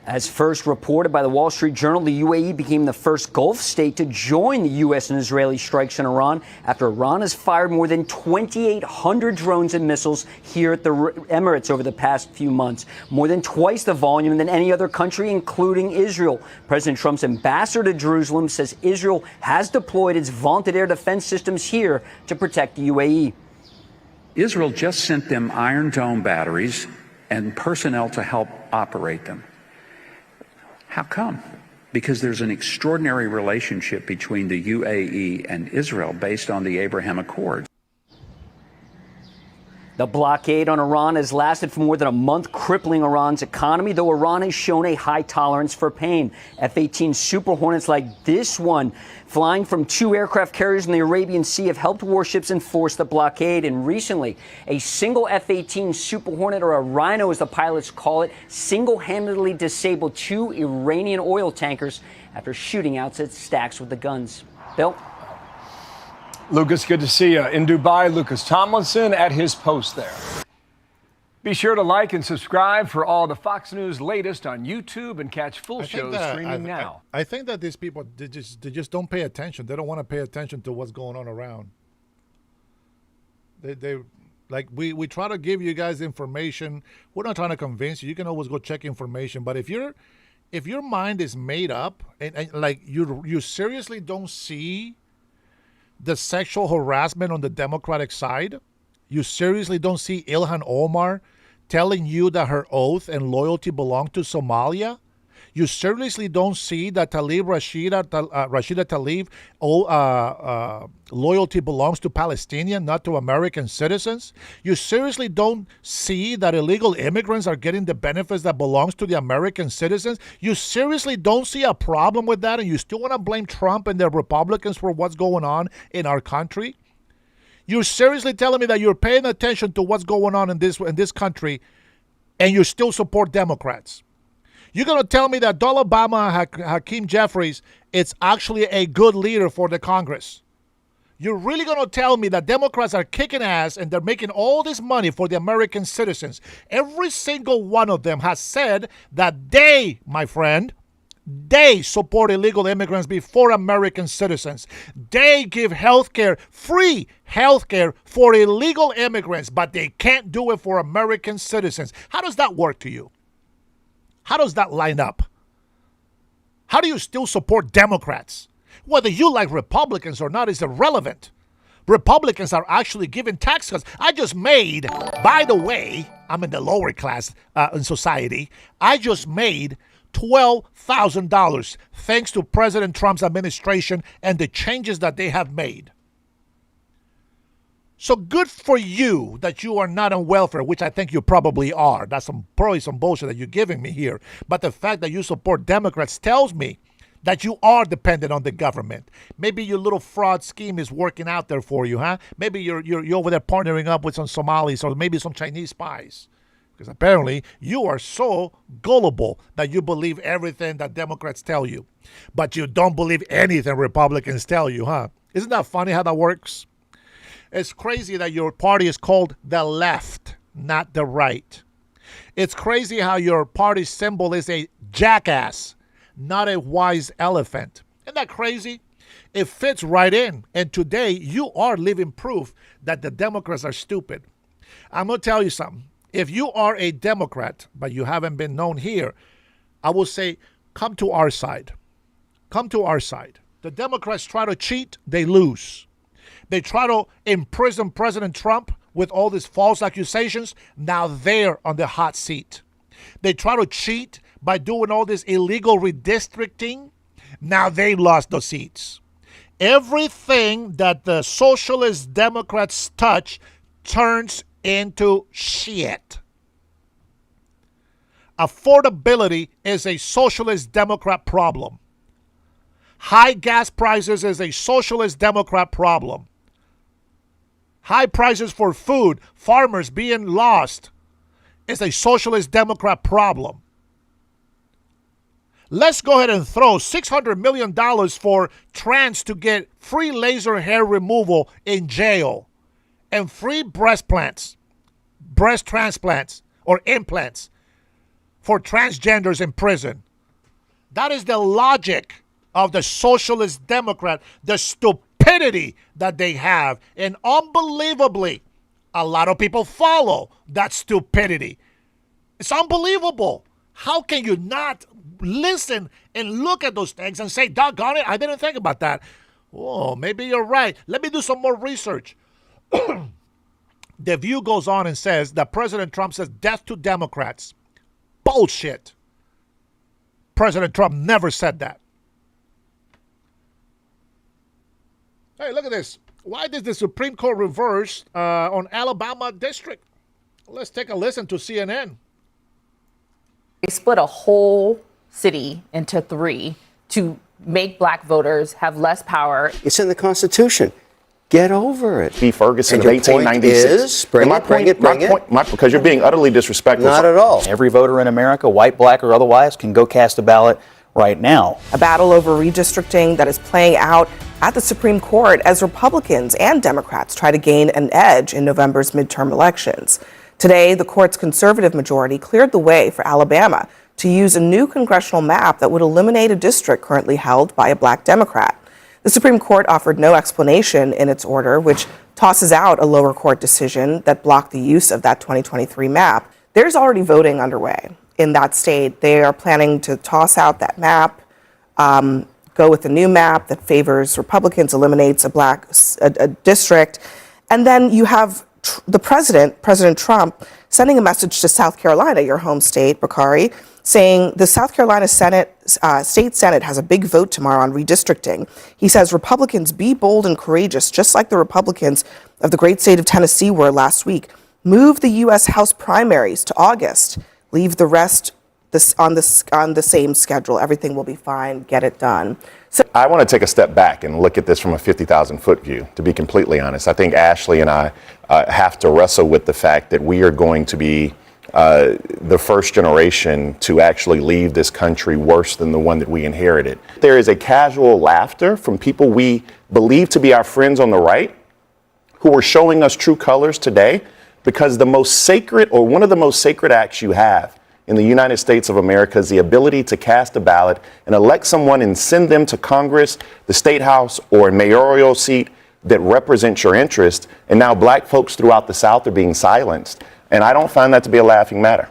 As first reported by the Wall Street Journal, the UAE became the first Gulf state to join the U.S. and Israeli strikes in Iran after Iran has fired more than 2,800 drones and missiles here at the Emirates over the past few months, more than twice the volume than any other country, including Israel. President Trump's ambassador to Jerusalem says Israel has deployed its vaunted air defense systems here to protect the UAE. Israel just sent them Iron Dome batteries and personnel to help operate them. How come? Because there's an extraordinary relationship between the UAE and Israel based on the Abraham Accords. The blockade on Iran has lasted for more than a month, crippling Iran's economy, though Iran has shown a high tolerance for pain. F-18 Super Hornets like this one, flying from 2 aircraft carriers in the Arabian Sea, have helped warships enforce the blockade. And recently, a single F-18 Super Hornet, or a Rhino as the pilots call it, single-handedly disabled 2 Iranian oil tankers after shooting out at stacks with the guns. Bill? Lucas, good to see you. In Dubai, Lucas Tomlinson at his post there. Be sure to like and subscribe for all the Fox News latest on YouTube and catch full shows streaming now. I think that these people, they just don't pay attention. They don't want to pay attention to what's going on around. They like we try to give you guys information. We're not trying to convince you. You can always go check information. But if your mind is made up and like you seriously don't see the sexual harassment on the Democratic side, you seriously don't see Ilhan Omar telling you that her oath and loyalty belong to Somalia? You seriously don't see that Rashida Tlaib loyalty belongs to Palestinians, not to American citizens? You seriously don't see that illegal immigrants are getting the benefits that belongs to the American citizens? You seriously don't see a problem with that, and you still want to blame Trump and the Republicans for what's going on in our country? You're seriously telling me that you're paying attention to what's going on in this country, and you still support Democrats? You're going to tell me that Donald Obama, Hakeem Jeffries, it's actually a good leader for the Congress? You're really going to tell me that Democrats are kicking ass and they're making all this money for the American citizens? Every single one of them has said that they, my friend, they support illegal immigrants before American citizens. They give free health care for illegal immigrants, but they can't do it for American citizens. How does that work to you? How does that line up? How do you still support Democrats? Whether you like Republicans or not is irrelevant. Republicans are actually giving tax cuts. I just made, by the way, I'm in the lower class in society. I just made $12,000 thanks to President Trump's administration and the changes that they have made. So good for you that you are not on welfare, which I think you probably are. That's probably some bullshit that you're giving me here. But the fact that you support Democrats tells me that you are dependent on the government. Maybe your little fraud scheme is working out there for you, huh? Maybe you're over there partnering up with some Somalis or maybe some Chinese spies. Because apparently you are so gullible that you believe everything that Democrats tell you. But you don't believe anything Republicans tell you, huh? Isn't that funny how that works? It's crazy that your party is called the left, not the right. It's crazy how your party's symbol is a jackass, not a wise elephant. Isn't that crazy? It fits right in. And today, you are living proof that the Democrats are stupid. I'm going to tell you something. If you are a Democrat, but you haven't been known here, I will say, come to our side. Come to our side. The Democrats try to cheat, they lose. They try to imprison President Trump with all these false accusations. Now they're on the hot seat. They try to cheat by doing all this illegal redistricting. Now they lost the seats. Everything that the socialist Democrats touch turns into shit. Affordability is a socialist Democrat problem. High gas prices is a socialist Democrat problem. High prices for food, farmers being lost, is a socialist Democrat problem. Let's go ahead and throw $600 million for trans to get free laser hair removal in jail and free breast transplants or implants for transgenders in prison. That is the logic of the socialist Democrat, the stupidity that they have. And unbelievably, a lot of people follow that stupidity. It's unbelievable. How can you not listen and look at those things and say, doggone it, I didn't think about that. Oh, maybe you're right. Let me do some more research. The View goes on and says that President Trump says death to Democrats. Bullshit. President Trump never said that. Hey, look at this. Why did the Supreme Court reverse on Alabama district? Let's take a listen to CNN. They split a whole city into three to make black voters have less power. It's in the Constitution. Get over it. B. Ferguson and of your point 1896. Is, bring it. Because you're being utterly disrespectful. Not at all. Every voter in America, white, black, or otherwise, can go cast a ballot right now. A battle over redistricting that is playing out at the Supreme Court as Republicans and Democrats try to gain an edge in November's midterm elections. Today, the court's conservative majority cleared the way for Alabama to use a new congressional map that would eliminate a district currently held by a black Democrat. The Supreme Court offered no explanation in its order, which tosses out a lower court decision that blocked the use of that 2023 map. There's already voting underway in that state. They are planning to toss out that map, go with a new map that favors Republicans, eliminates a district. And then you have the President Trump, sending a message to South Carolina, your home state, Bakari, saying the South Carolina State Senate has a big vote tomorrow on redistricting. He says, Republicans, be bold and courageous, just like the Republicans of the great state of Tennessee were last week. Move the U.S. House primaries to August. Leave the rest on the same schedule. Everything will be fine. Get it done. So I want to take a step back and look at this from a 50,000-foot view, to be completely honest. I think Ashley and I have to wrestle with the fact that we are going to be the first generation to actually leave this country worse than the one that we inherited. There is a casual laughter from people we believe to be our friends on the right who are showing us true colors today, because the most sacred, or one of the most sacred acts you have in the United States of America is the ability to cast a ballot and elect someone and send them to Congress, the State House, or a mayoral seat that represents your interest. And now black folks throughout the South are being silenced. And I don't find that to be a laughing matter.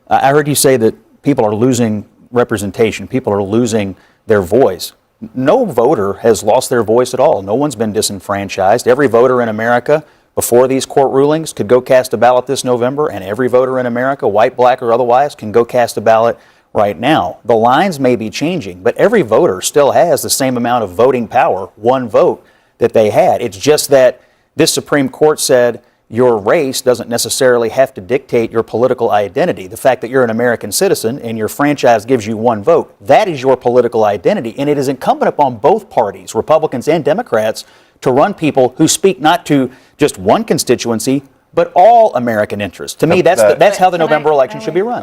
I heard you say that people are losing representation. People are losing their voice. No voter has lost their voice at all. No one's been disenfranchised. Every voter in America before these court rulings could go cast a ballot this November, and every voter in America, white, black, or otherwise, can go cast a ballot right now. The lines may be changing, but every voter still has the same amount of voting power, one vote, that they had. It's just that this Supreme Court said your race doesn't necessarily have to dictate your political identity. The fact that you're an American citizen and your franchise gives you one vote, that is your political identity. And it is incumbent upon both parties, Republicans and Democrats, to run people who speak not to just one constituency, but all American interests. To me, that's how the November election should be run.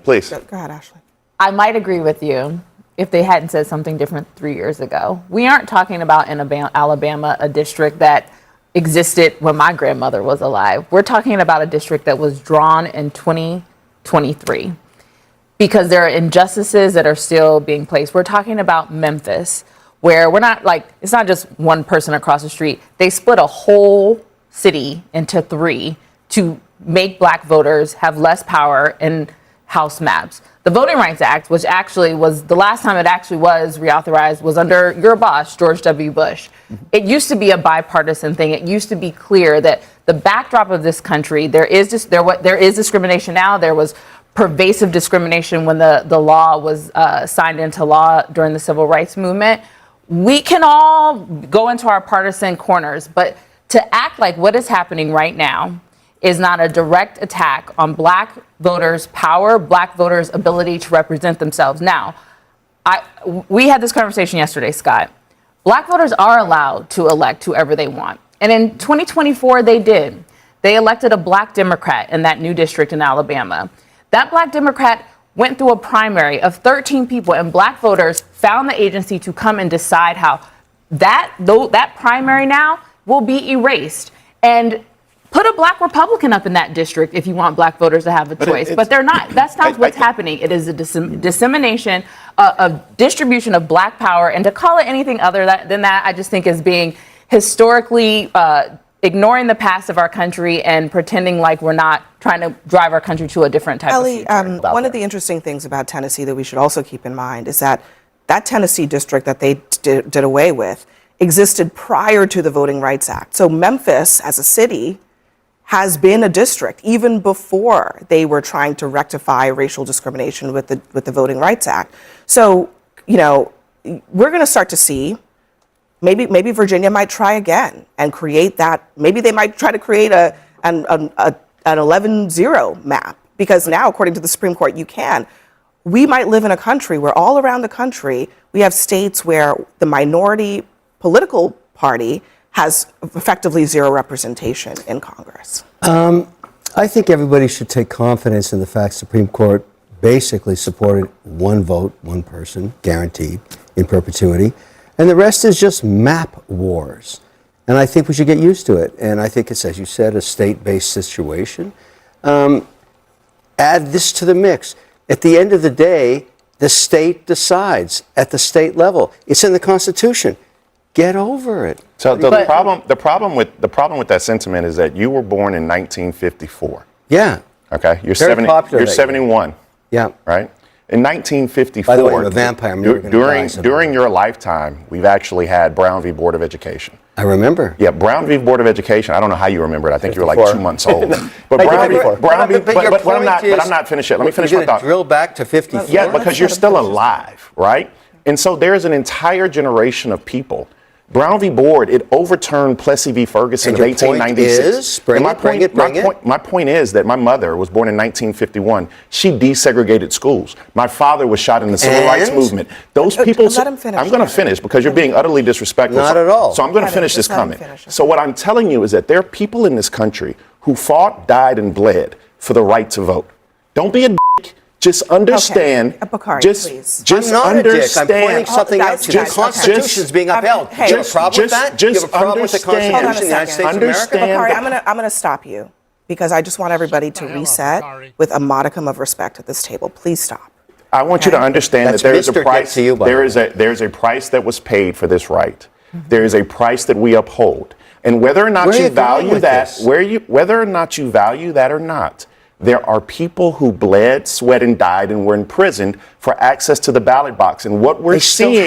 Please. Go ahead, Ashley. I might agree with you if they hadn't said something different 3 years ago. We aren't talking about in Alabama a district that existed when my grandmother was alive. We're talking about a district that was drawn in 2023 because there are injustices that are still being placed. We're talking about Memphis, where we're not like, it's not just one person across the street. They split a whole city into 3 to make black voters have less power in House maps. The Voting Rights Act, which actually was the last time it actually was reauthorized, was under your boss, George W. Bush. It used to be a bipartisan thing. It used to be clear that the backdrop of this country, there is discrimination now. There was pervasive discrimination when the law was signed into law during the Civil Rights Movement. We can all go into our partisan corners, but to act like what is happening right now is not a direct attack on black voters' power, black voters' ability to represent themselves. Now, we had this conversation yesterday, Scott. Black voters are allowed to elect whoever they want. And in 2024, they did. They elected a black Democrat in that new district in Alabama. That black Democrat went through a primary of 13 people, and black voters found the agency to come and decide how that primary now will be erased. And put a black Republican up in that district if you want black voters to have a choice. But they're not. That's not what's happening. It is a dissemination, of distribution of black power. And to call it anything other than that, I just think is being historically ignoring the past of our country and pretending like we're not trying to drive our country to a different type of future. One of the interesting things about Tennessee that we should also keep in mind is that Tennessee district that they did away with existed prior to the Voting Rights Act. So Memphis, as a city, has been a district even before they were trying to rectify racial discrimination with the Voting Rights Act. So, we're going to start to see maybe Virginia might try again and create that. Maybe they might try to create an 11-0 map, because now, according to the Supreme Court, you can. We might live in a country where all around the country we have states where the minority political party has effectively zero representation in Congress. I think everybody should take confidence in the fact Supreme Court basically supported one vote, one person, guaranteed in perpetuity, and the rest is just map wars. And I think we should get used to it. And I think it's, as you said, a state-based situation. Add this to the mix. At the end of the day, the state decides at the state level. It's in the Constitution. Get over it. So the problem with that sentiment is that you were born in 1954. Yeah. Okay. You're Very popular. You're 71. Yeah. Right. In 1954. By the way, I'm a vampire. During your lifetime, we've actually had Brown v. Board of Education. I remember. Yeah, Brown v. Board of Education. I don't know how you remember it. I think you were like 2 months old. But I'm not finished yet. Let me finish my thought. Drill back to 54. Yeah, because you're still alive, right? And so there's an entire generation of people. Brown v. Board, it overturned Plessy v. Ferguson of 1896. My point is that my mother was born in 1951. She desegregated schools. My father was shot in the Civil Rights Movement. Those people. Let him finish. I'm going to finish because you're being utterly disrespectful. Not at all. So I'm going to finish this comment. So what I'm telling you is that there are people in this country who fought, died, and bled for the right to vote. Don't be a dick. Just understand. Okay. Bakari, just please. I'm not understand. a dick. I'm pointing something out to you. The Constitution is being upheld. Do you have a problem with that? Do you have a problem with the Constitution of the United States of America? Bakari, I'm going to stop you because I just want everybody to reset with a modicum of respect at this table. Please stop. I want you to understand that there is a price. There is a price that was paid for this right. There is a price that we uphold, and whether or not you value that, whether or not you value that or not. There are people who bled, sweat, and died and were imprisoned for access to the ballot box. And what we're seeing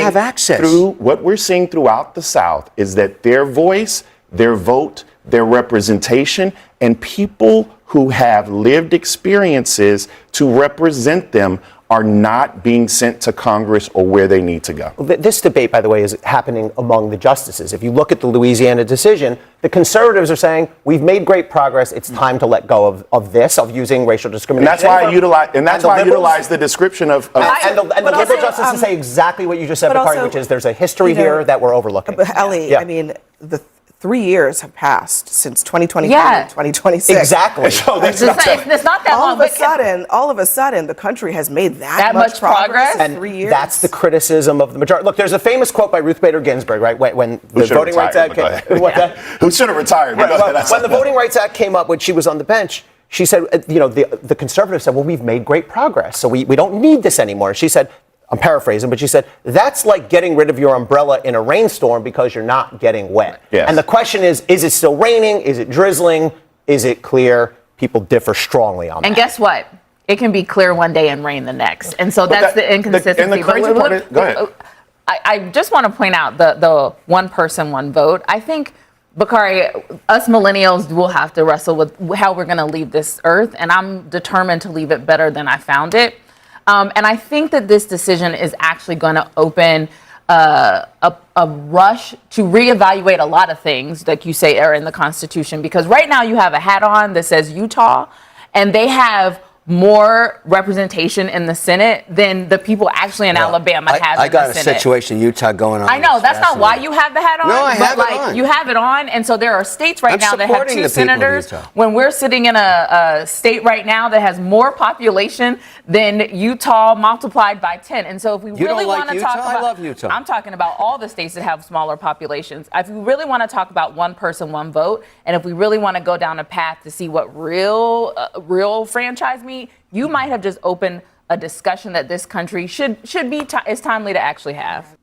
throughout the South is that their voice, their vote, their representation, and people who have lived experiences to represent them are not being sent to Congress or where they need to go. This debate, by the way, is happening among the justices. If you look at the Louisiana decision, the conservatives are saying, we've made great progress. It's time to let go of using racial discrimination. And that's why I utilize the description of and the liberal justices say exactly what you just said, Bakari, which is there's a history here that we're overlooking. But Ellie, I mean, the 3 years have passed since 2023 and 2026. Exactly. So it's not that long. All of a sudden, the country has made that much progress in 3 years. That's the criticism of the majority. Look, there's a famous quote by Ruth Bader Ginsburg, right? When the Voting Rights Act came. Who should have retired? When the Voting Rights Act came up, when she was on the bench, she said, the conservatives said, well, we've made great progress, so we don't need this anymore. She said, I'm paraphrasing, but she said, that's like getting rid of your umbrella in a rainstorm because you're not getting wet. Yes. And the question is it still raining? Is it drizzling? Is it clear? People differ strongly on that. And guess what? It can be clear one day and rain the next. And so that's the inconsistency. And the crazy part is, go ahead. I just want to point out the one person, one vote. I think, Bakari, us millennials will have to wrestle with how we're going to leave this earth, and I'm determined to leave it better than I found it. And I think that this decision is actually going to open a rush to reevaluate a lot of things, like you say, are in the Constitution. Because right now you have a hat on that says Utah, and they have more representation in the Senate than the people actually in Alabama have in the Senate. I got a situation in Utah going on. I know, that's not why you have the hat on. No, I have but it on. You have it on, and so there are states right now that have 2 senators. When we're sitting in a state right now that has more population than Utah multiplied by 10. And so if we really want to talk about, I love Utah. I'm talking about all the states that have smaller populations. If we really want to talk about one person, one vote, and if we really want to go down a path to see what real franchise means, you might have just opened a discussion that this country is timely to actually have.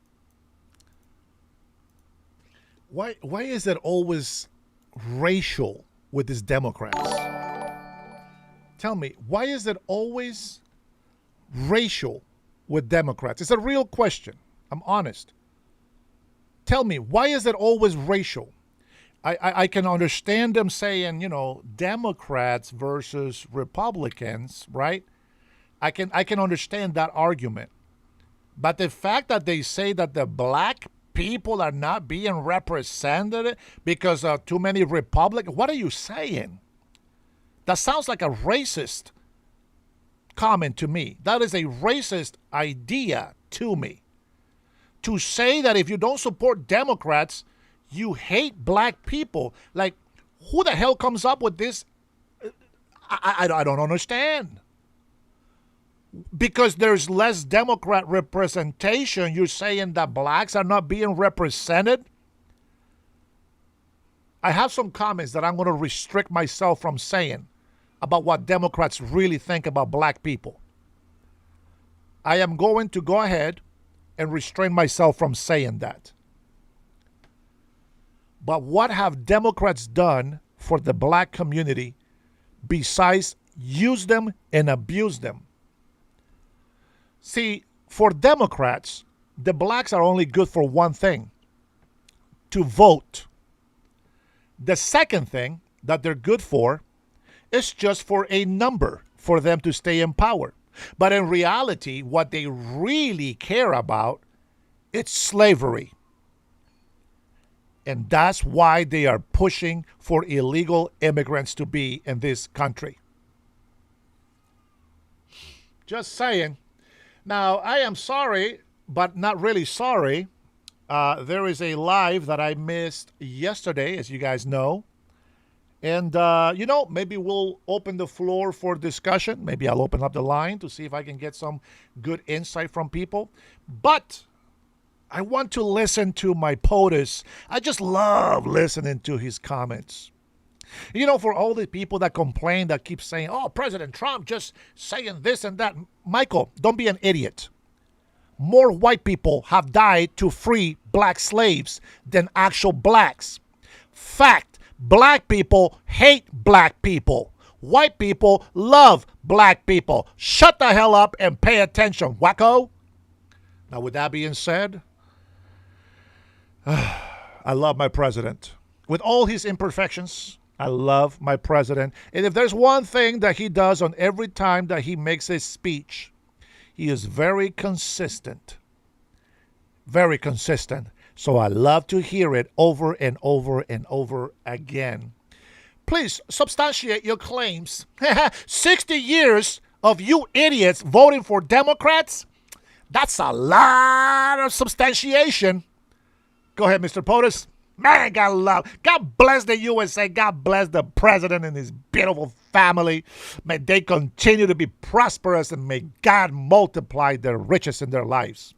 Why is it always racial with these Democrats? Tell me, why is it always racial with Democrats? It's a real question. I'm honest. Tell me, why is it always racial? I can understand them saying, Democrats versus Republicans, right? I can understand that argument. But the fact that they say that the black people are not being represented because of too many Republicans, what are you saying? That sounds like a racist comment to me. That is a racist idea to me. To say that if you don't support Democrats, you hate black people. Like, who the hell comes up with this? I don't understand. Because there's less Democrat representation, you're saying that blacks are not being represented? I have some comments that I'm going to restrict myself from saying about what Democrats really think about black people. I am going to go ahead and restrain myself from saying that. But what have Democrats done for the black community besides use them and abuse them? See, for Democrats, the blacks are only good for one thing: to vote. The second thing that they're good for is just for a number for them to stay in power. But in reality, what they really care about, it's slavery. And that's why they are pushing for illegal immigrants to be in this country. Just saying. Now, I am sorry, but not really sorry. There is a live that I missed yesterday, as you guys know. And, maybe we'll open the floor for discussion. Maybe I'll open up the line to see if I can get some good insight from people. But I want to listen to my POTUS. I just love listening to his comments. For all the people that complain, that keep saying, oh, President Trump just saying this and that. Michael, don't be an idiot. More white people have died to free black slaves than actual blacks. Fact, black people hate black people. White people love black people. Shut the hell up and pay attention, wacko. Now, with that being said, I love my president. With all his imperfections, I love my president. And if there's one thing that he does on every time that he makes a speech, he is very consistent. Very consistent. So I love to hear it over and over and over again. Please substantiate your claims. 60 years of you idiots voting for Democrats? That's a lot of substantiation. Go ahead, Mr. POTUS. Man, God bless the USA. God bless the president and his beautiful family. May they continue to be prosperous, and may God multiply their riches in their lives.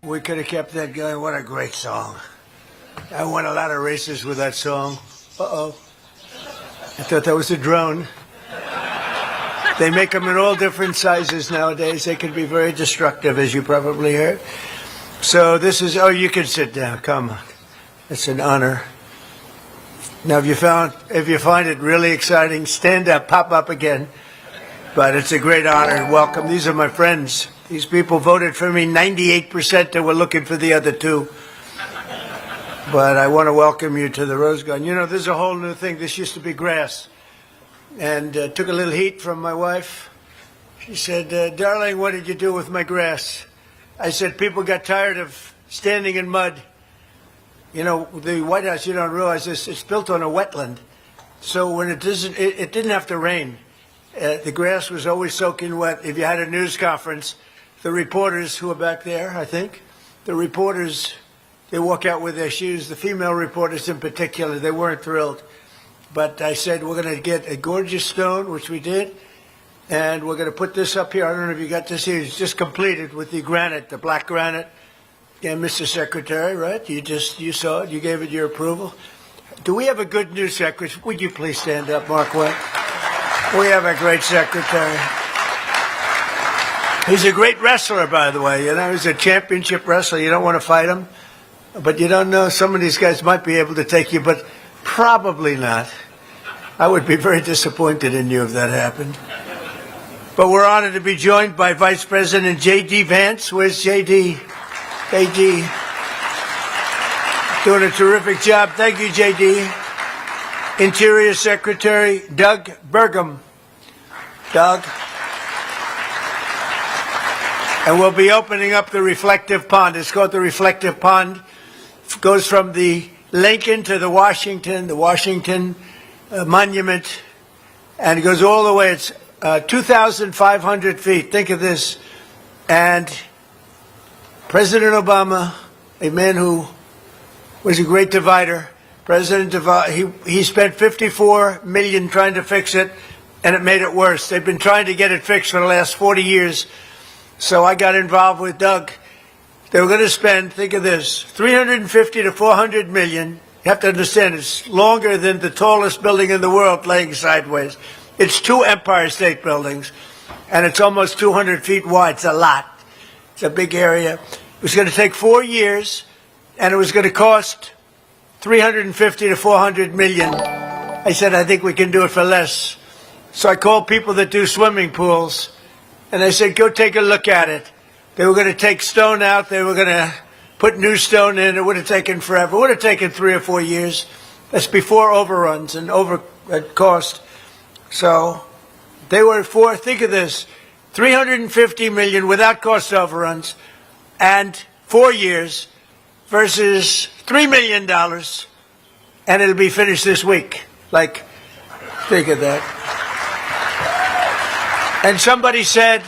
We could have kept that going. What a great song. I won a lot of races with that song. Uh-oh. I thought that was a drone. They make them in all different sizes nowadays. They can be very destructive, as you probably heard. So this is, oh, you can sit down. Come on. It's an honor. Now, if you find it really exciting, stand up, pop up again. But it's a great honor and welcome. These are my friends. These people voted for me, 98% that were looking for the other two. But I want to welcome you to the Rose Garden. You know, this is a whole new thing. This used to be grass. And took a little heat from my wife. She said, darling, what did you do with my grass? I said, people got tired of standing in mud. You know, the White House, you don't realize this, it's built on a wetland. So when it didn't have to rain. The grass was always soaking wet. If you had a news conference, the reporters who are back there, I think, the reporters, they walk out with their shoes. The female reporters in particular, they weren't thrilled. But I said, we're going to get a gorgeous stone, which we did, and we're going to put this up here. I don't know if you got this here. It's just completed with the granite, the black granite. And Mr. Secretary, right? You saw it. You gave it your approval. Do we have a good news secretary? Would you please stand up, Mark Webb? We have a great secretary. He's a great wrestler, by the way. You know, he's a championship wrestler. You don't want to fight him. But you don't know. Some of these guys might be able to take you, but probably not. I would be very disappointed in you if that happened. But we're honored to be joined by Vice President J.D. Vance. Where's J.D.? J.D. doing a terrific job. Thank you, J.D. Interior Secretary Doug Burgum. Doug. And we'll be opening up the reflective pond. It's called the reflective pond. It goes from the Lincoln to the Washington Monument, and it goes all the way. It's 2,500 feet. Think of this. And President Obama, a man who was a great divider, he spent $54 million trying to fix it, and it made it worse. They've been trying to get it fixed for the last 40 years. So I got involved with Doug. They were going to spend, think of this, 350 to 400 million. You have to understand, it's longer than the tallest building in the world laying sideways. It's 2 Empire State Buildings, and it's almost 200 feet wide. It's a lot. It's a big area. It was going to take 4 years, and it was going to cost 350 to 400 million. I said, I think we can do it for less. So I called people that do swimming pools, and I said, go take a look at it. They were going to take stone out. They were going to put new stone in. It would have taken forever. It would have taken 3 or 4 years. That's before overruns and over cost. So they were for, think of this, 350 million without cost overruns and 4 years versus $3 million, and it'll be finished this week. Like, think of that. And somebody said,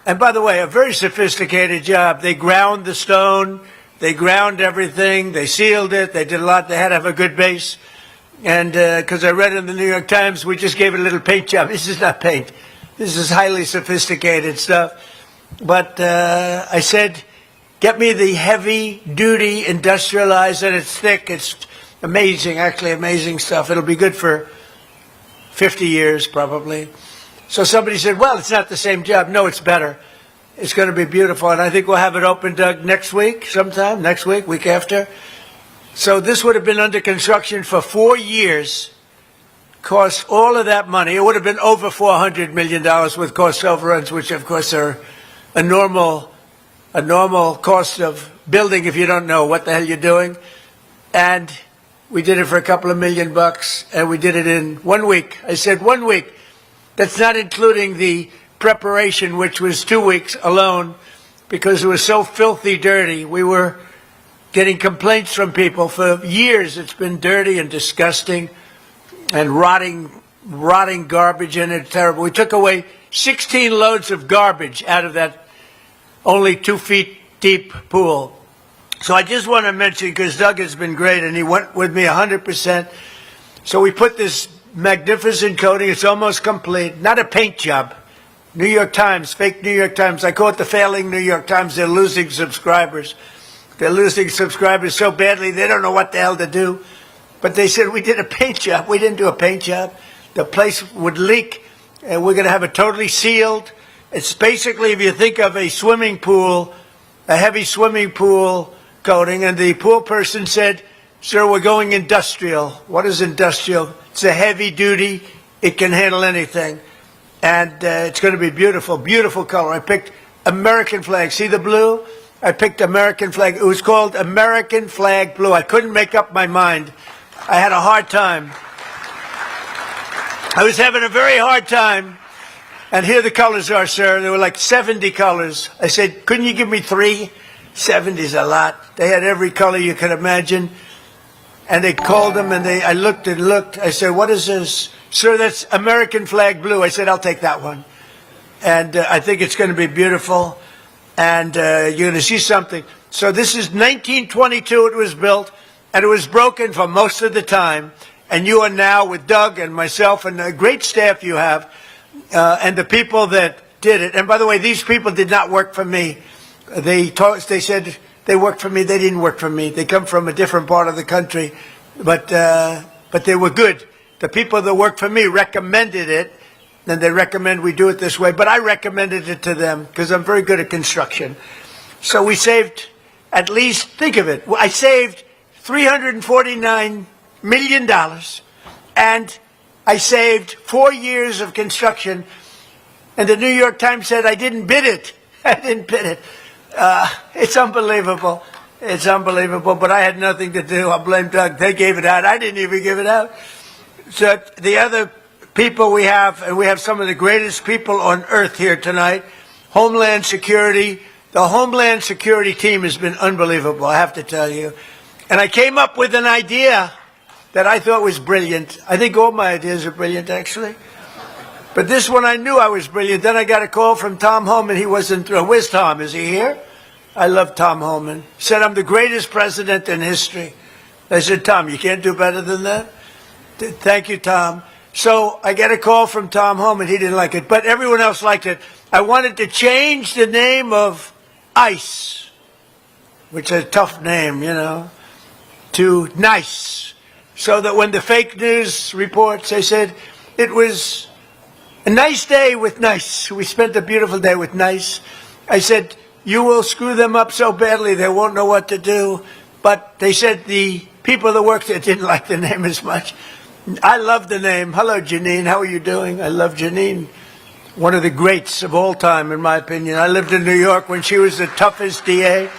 and by the way, a very sophisticated job. They ground the stone, they ground everything, they sealed it, they did a lot. They had to have a good base. And because I read in the New York Times, we just gave it a little paint job. This is not paint. This is highly sophisticated stuff. But I said, get me the heavy-duty industrialized, and it's thick. It's amazing, actually amazing stuff. It'll be good for 50 years probably. So somebody said, well, it's not the same job. No, it's better. It's going to be beautiful. And I think we'll have it open, Doug, next week sometime, next week, week after. So this would have been under construction for 4 years, cost all of that money. It would have been over $400 million with cost overruns, which of course are a normal cost of building if you don't know what the hell you're doing. And we did it for a couple of $1 million, and we did it in 1 week. I said 1 week. That's not including the preparation, which was 2 weeks alone, because it was so filthy dirty. We were getting complaints from people for years. It's been dirty and disgusting and rotting garbage in it. Terrible. We took away 16 loads of garbage out of that only 2 feet deep pool. So I just want to mention, because Doug has been great, and he went with me 100%. So we put this magnificent coating. It's almost complete. Not a paint job. New York Times, fake New York Times. I call it the failing New York Times. They're losing subscribers. They're losing subscribers so badly they don't know what the hell to do. But they said we did a paint job. We didn't do a paint job. The place would leak, and we're going to have it totally sealed. It's basically, if you think of a swimming pool, a heavy swimming pool coating, and the pool person said, "Sir, we're going industrial." What is industrial? It's a heavy duty. It can handle anything. And it's going to be beautiful, beautiful color. I picked American flag. See the blue? I picked American flag. It was called American Flag Blue. I couldn't make up my mind. I had a hard time. I was having a very hard time. And here the colors are, sir. There were like 70 colors. I said, couldn't you give me 3? 70 is a lot. They had every color you could imagine. And they called them, and I looked and looked. I said, what is this? Sir, that's American Flag Blue. I said, I'll take that one. And I think it's going to be beautiful. And you're going to see something. So this is 1922 it was built, and it was broken for most of the time. And you are now, with Doug and myself and the great staff you have, and the people that did it. And by the way, these people did not work for me. They said they worked for me. They didn't work for me. They come from a different part of the country. But they were good. The people that worked for me recommended it, and they recommend we do it this way. But I recommended it to them because I'm very good at construction. So we saved at least, think of it, I saved $349 million, and I saved 4 years of construction. And the New York Times said I didn't bid it. I didn't bid it. It's unbelievable. It's unbelievable, but I had nothing to do. I blame Doug. They gave it out. I didn't even give it out. So the other people we have, and we have some of the greatest people on earth here tonight, Homeland Security. The Homeland Security team has been unbelievable, I have to tell you. And I came up with an idea that I thought was brilliant. I think all my ideas are brilliant, actually. But this one I knew I was brilliant. Then I got a call from Tom Homan. He wasn't thrilled. Where's Tom? Is he here? I love Tom Homan. He said, I'm the greatest president in history. I said, Tom, you can't do better than that? Thank you, Tom. So I get a call from Tom Homan. He didn't like it, but everyone else liked it. I wanted to change the name of ICE, which is a tough name, you know, to NICE. So that when the fake news reports, they said it was a nice day with NICE. We spent a beautiful day with NICE. I said, you will screw them up so badly they won't know what to do. But they said the people that worked there didn't like the name as much. I love the name. Hello, Janine. How are you doing? I love Janine. One of the greats of all time, in my opinion. I lived in New York when she was the toughest DA.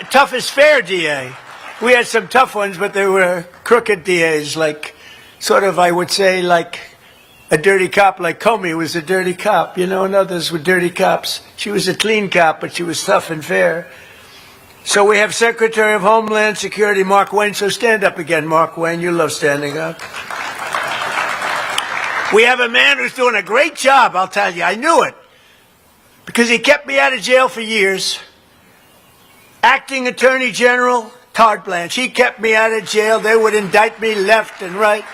Toughest fair DA. We had some tough ones, but they were crooked DAs, like, sort of, I would say, like a dirty cop, like Comey was a dirty cop, you know, and others were dirty cops. She was a clean cop, but she was tough and fair. So we have Secretary of Homeland Security, Mark Wayne. So stand up again, Mark Wayne. You love standing up. We have a man who's doing a great job, I'll tell you. I knew it, because he kept me out of jail for years. Acting Attorney General Todd Blanche. He kept me out of jail. They would indict me left and right.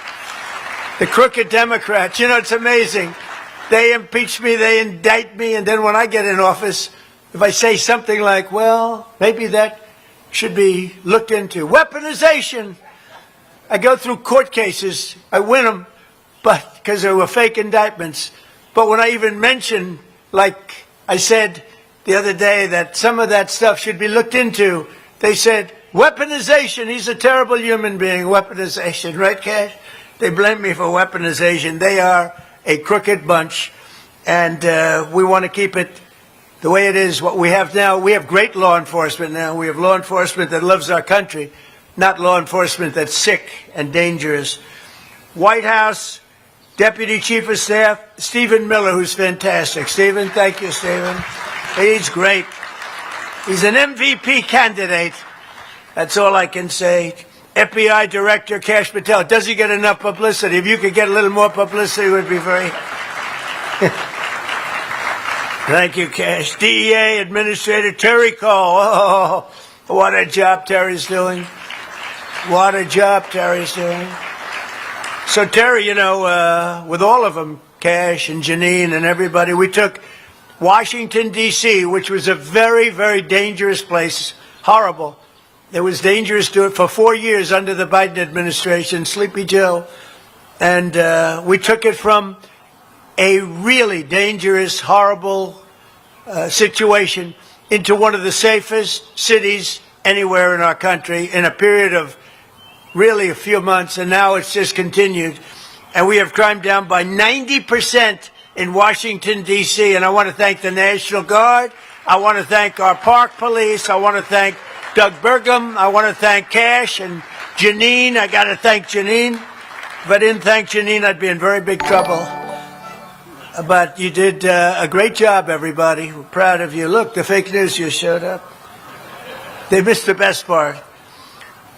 The crooked Democrats. You know, it's amazing. They impeach me, they indict me, and then when I get in office, if I say something like, well, maybe that should be looked into. Weaponization. I go through court cases. I win them, but because they were fake indictments. But when I even mention, like I said the other day, that some of that stuff should be looked into, they said, weaponization. He's a terrible human being. Weaponization. Right, Cash? They blame me for weaponization. They are a crooked bunch, and we want to keep it the way it is. What we have now, we have great law enforcement now. We have law enforcement that loves our country, not law enforcement that's sick and dangerous. White House Deputy Chief of Staff Stephen Miller, who's fantastic. Stephen, thank you, Stephen. He's great. He's an MVP candidate. That's all I can say. FBI Director Kash Patel. Does he get enough publicity? If you could get a little more publicity, it would be very... Thank you, Cash. DEA Administrator Terry Cole. Oh, what a job Terry's doing. What a job Terry's doing. So Terry, you know, with all of them, Cash and Janine and everybody, we took Washington, D.C., which was a very, very dangerous place. Horrible. It was dangerous to it for 4 years under the Biden administration. Sleepy Joe. And we took it from a really dangerous, horrible situation into one of the safest cities anywhere in our country in a period of really a few months, and now it's just continued. And we have crime down by 90% in Washington, D.C., and I want to thank the National Guard. I want to thank our park police. I want to thank Doug Burgum. I want to thank Cash and Janine. I got to thank Janine. If I didn't thank Janine, I'd be in very big trouble. But you did a great job, everybody. We're proud of you. Look, the fake news just showed up. They missed the best part.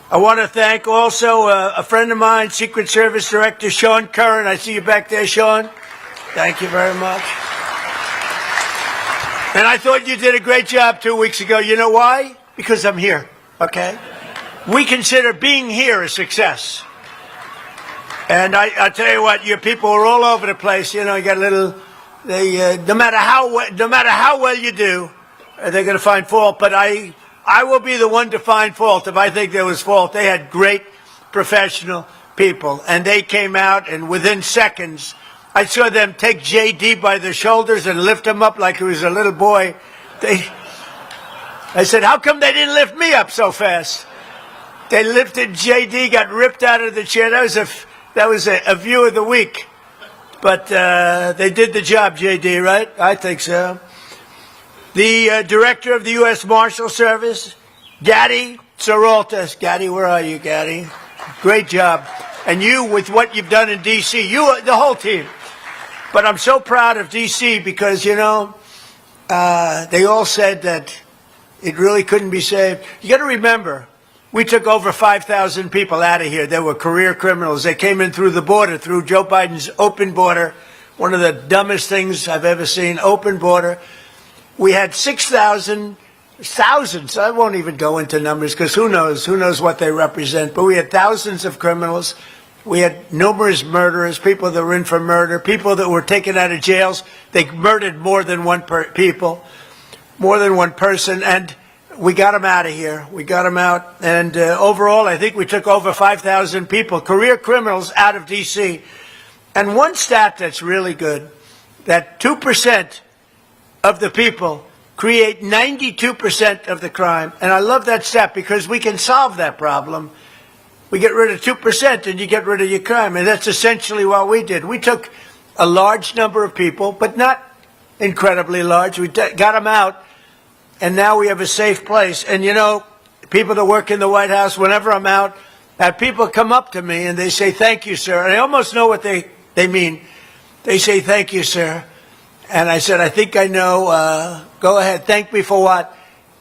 I want to thank also a friend of mine, Secret Service Director Sean Curran. I see you back there, Sean. Thank you very much. And I thought you did a great job 2 weeks ago. You know why? Because I'm here, okay? We consider being here a success. And I tell you what, your people are all over the place. You know, you got a little, no matter how well you do, they're going to find fault. But I will be the one to find fault if I think there was fault. They had great professional people, and they came out, and within seconds, I saw them take JD by the shoulders and lift him up like he was a little boy. I said, how come they didn't lift me up so fast? They lifted JD, got ripped out of the chair. That was a view of the week. But they did the job, JD, right? I think so. The director of the U.S. Marshal Service, Gaddy Saralta. Gaddy, where are you, Gaddy? Great job. And you, with what you've done in D.C., the whole team. But I'm so proud of D.C. because, you know, they all said that it really couldn't be saved. You got to remember, we took over 5,000 people out of here. They were career criminals. They came in through the border, through Joe Biden's open border. One of the dumbest things I've ever seen, open border. We had 6,000, thousands. I won't even go into numbers because who knows what they represent. But we had thousands of criminals. We had numerous murderers, people that were in for murder, people that were taken out of jails. They murdered more than one person, and we got them out of here. We got them out, and overall, I think we took over 5,000 people, career criminals, out of D.C. And one stat that's really good, that 2% of the people create 92% of the crime. And I love that stat because we can solve that problem. We get rid of 2% and you get rid of your crime. And that's essentially what we did. We took a large number of people, but not incredibly large. We got them out, and now we have a safe place. And, you know, people that work in the White House, whenever I'm out, I have people come up to me and they say, thank you, sir. And I almost know what they mean. They say, thank you, sir. And I said, I think I know. Go ahead. Thank me for what?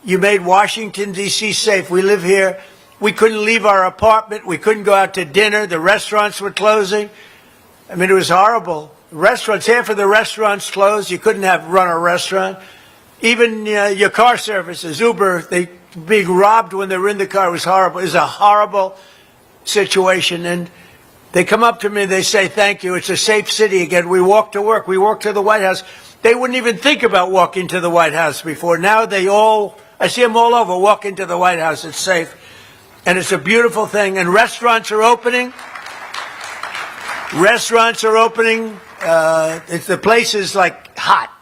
You made Washington, D.C. safe. We live here. We couldn't leave our apartment. We couldn't go out to dinner. The restaurants were closing. I mean, it was horrible. Restaurants, half of the restaurants closed. You couldn't run a restaurant. Even your car services, Uber, they being robbed when they were in the car. It was horrible. It was a horrible situation. And they come up to me, they say, thank you. It's a safe city again. We walk to work. We walk to the White House. They wouldn't even think about walking to the White House before. Now I see them all over walking to the White House. It's safe. And it's a beautiful thing. And restaurants are opening. Restaurants are opening. The place is like hot.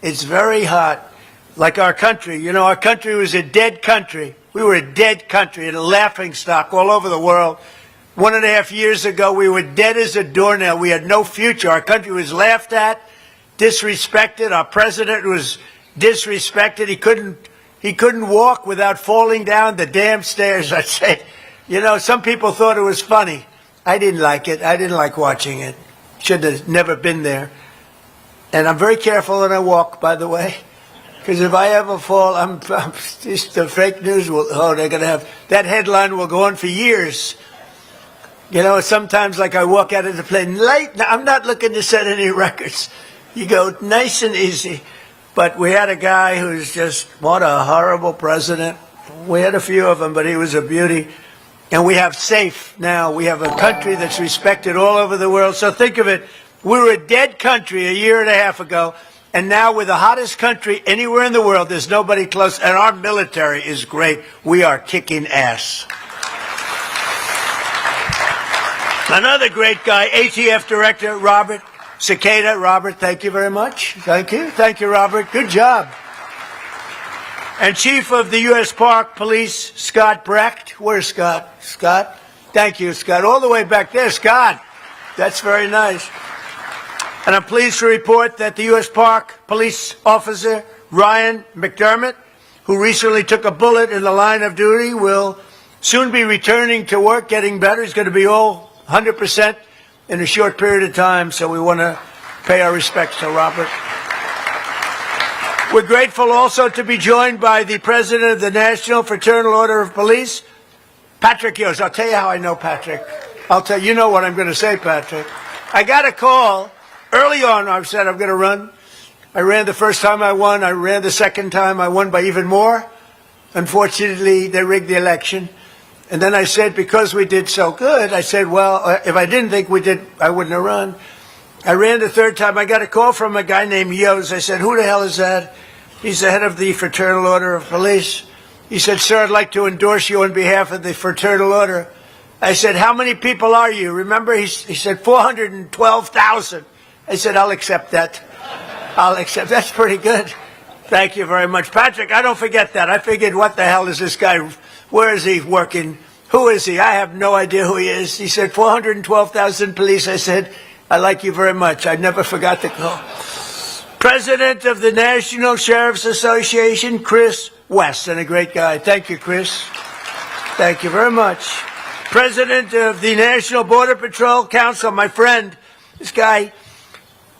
It's very hot. Like our country. You know, our country was a dead country. We were a dead country and a laughing stock all over the world. 1.5 years ago, we were dead as a doornail. We had no future. Our country was laughed at, disrespected. Our president was disrespected. He couldn't walk without falling down the damn stairs. I said, you know, some people thought it was funny. I didn't like it. I didn't like watching it. Should have never been there. And I'm very careful when I walk, by the way, because if I ever fall, the fake news they're going to have, that headline will go on for years. You know, sometimes like I walk out of the plane late. I'm not looking to set any records. You go nice and easy. But we had a guy who's just, what a horrible president. We had a few of them, but he was a beauty. And we have safe now. We have a country that's respected all over the world. So think of it. We were a dead country 1.5 years ago. And now we're the hottest country anywhere in the world. There's nobody close. And our military is great. We are kicking ass. Another great guy, ATF Director Robert Cicada. Robert, thank you very much. Thank you. Thank you, Robert. Good job. And Chief of the U.S. Park Police, Scott Brecht. Where's Scott? Scott? Thank you, Scott. All the way back there, Scott. That's very nice. And I'm pleased to report that the U.S. Park Police Officer, Ryan McDermott, who recently took a bullet in the line of duty, will soon be returning to work, getting better. He's going to be all 100% in a short period of time, so we want to pay our respects to Robert. We're grateful also to be joined by the President of the National Fraternal Order of Police, Patrick Yost. I'll tell you how I know Patrick. I'll tell you know what I'm going to say, Patrick. I got a call early on. I said I'm going to run. I ran the first time I won. I ran the second time. I won by even more. Unfortunately, they rigged the election. And then I said, because we did so good, I said, well, if I didn't think we did, I wouldn't have run. I ran the third time. I got a call from a guy named Yost. I said, who the hell is that? He's the head of the Fraternal Order of Police. He said, sir, I'd like to endorse you on behalf of the Fraternal Order. I said, how many people are you? Remember, he said, 412,000. I said, I'll accept that. I'll accept. That's pretty good. Thank you very much. Patrick, I don't forget that. I figured, what the hell is this guy? Where is he working? Who is he? I have no idea who he is. He said, 412,000 police. I said, I like you very much. I never forgot the call. President of the National Sheriff's Association, Chris West, and a great guy. Thank you, Chris. Thank you very much. President of the National Border Patrol Council, my friend, this guy,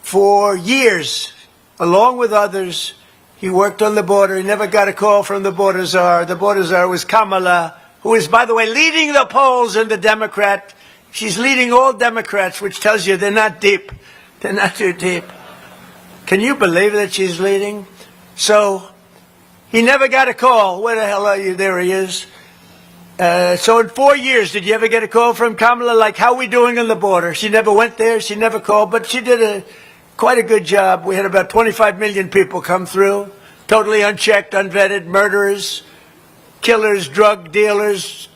for years, along with others, he worked on the border. He never got a call from the border czar. The border czar was Kamala, who is, by the way, leading the polls in the Democrat. She's leading all Democrats, which tells you they're not deep. They're not too deep. Can you believe that she's leading? So he never got a call. Where the hell are you? There he is. So in 4 years, did you ever get a call from Kamala? Like, how are we doing on the border? She never went there. She never called. But she did quite a good job. We had about 25 million people come through, totally unchecked, unvetted, murderers, killers, drug dealers,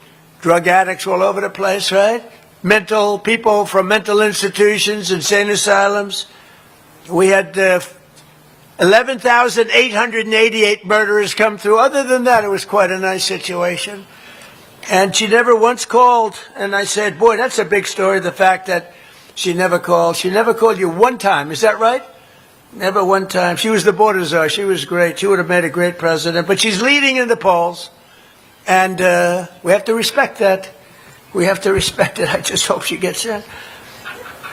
drug addicts all over the place, right? Mental people from mental institutions, insane asylums. We had 11,888 murderers come through. Other than that, it was quite a nice situation. And she never once called. And I said, boy, that's a big story, the fact that she never called. She never called you one time. Is that right? Never one time. She was the border czar. She was great. She would have made a great president. But she's leading in the polls. And we have to respect that. We have to respect it. I just hope she gets in.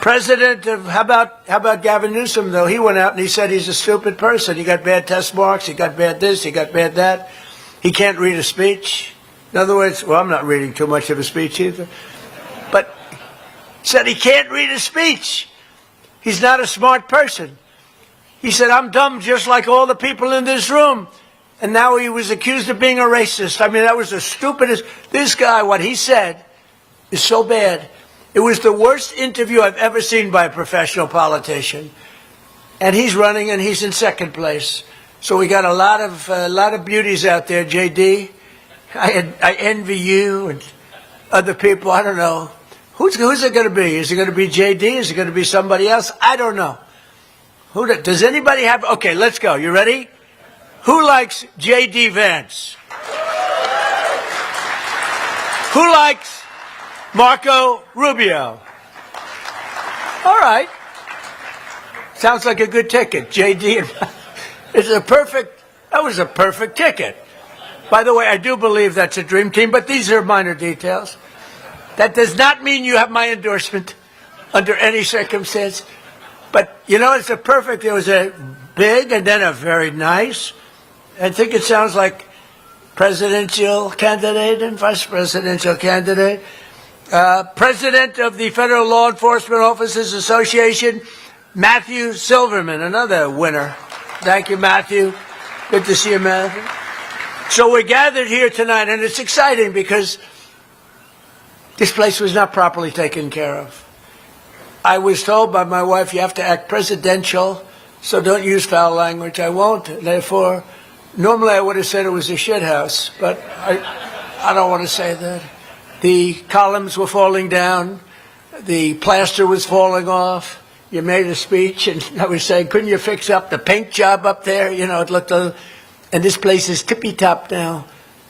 President of, how about Gavin Newsom, though? He went out and he said he's a stupid person. He got bad test marks. He got bad this. He got bad that. He can't read a speech. In other words, well, I'm not reading too much of a speech either. But said he can't read a speech. He's not a smart person. He said, I'm dumb just like all the people in this room. And now he was accused of being a racist. I mean, that was the stupidest. This guy, what he said is so bad. It was the worst interview I've ever seen by a professional politician. And he's running and he's in second place. So we got a lot of beauties out there, JD. I envy you and other people. I don't know. Who's it going to be? Is it going to be JD? Is it going to be somebody else? I don't know. Does anybody have? Okay, let's go. You ready? Who likes JD Vance? Who likes Marco Rubio? All right. Sounds like a good ticket. JD. That was a perfect ticket. By the way, I do believe that's a dream team, but these are minor details. That does not mean you have my endorsement under any circumstance. But, you know, it's there was a big and then a very nice. I think it sounds like presidential candidate and vice presidential candidate. President of the Federal Law Enforcement Officers Association, Matthew Silverman, another winner. Thank you, Matthew. Good to see you, Matthew. So we're gathered here tonight, and it's exciting because this place was not properly taken care of. I was told by my wife, you have to act presidential, so don't use foul language. I won't. Therefore, normally I would have said it was a shit house, but I don't want to say that. The columns were falling down. The plaster was falling off. You made a speech, and I was saying, couldn't you fix up the paint job up there? You know, it looked and this place is tippy-top now,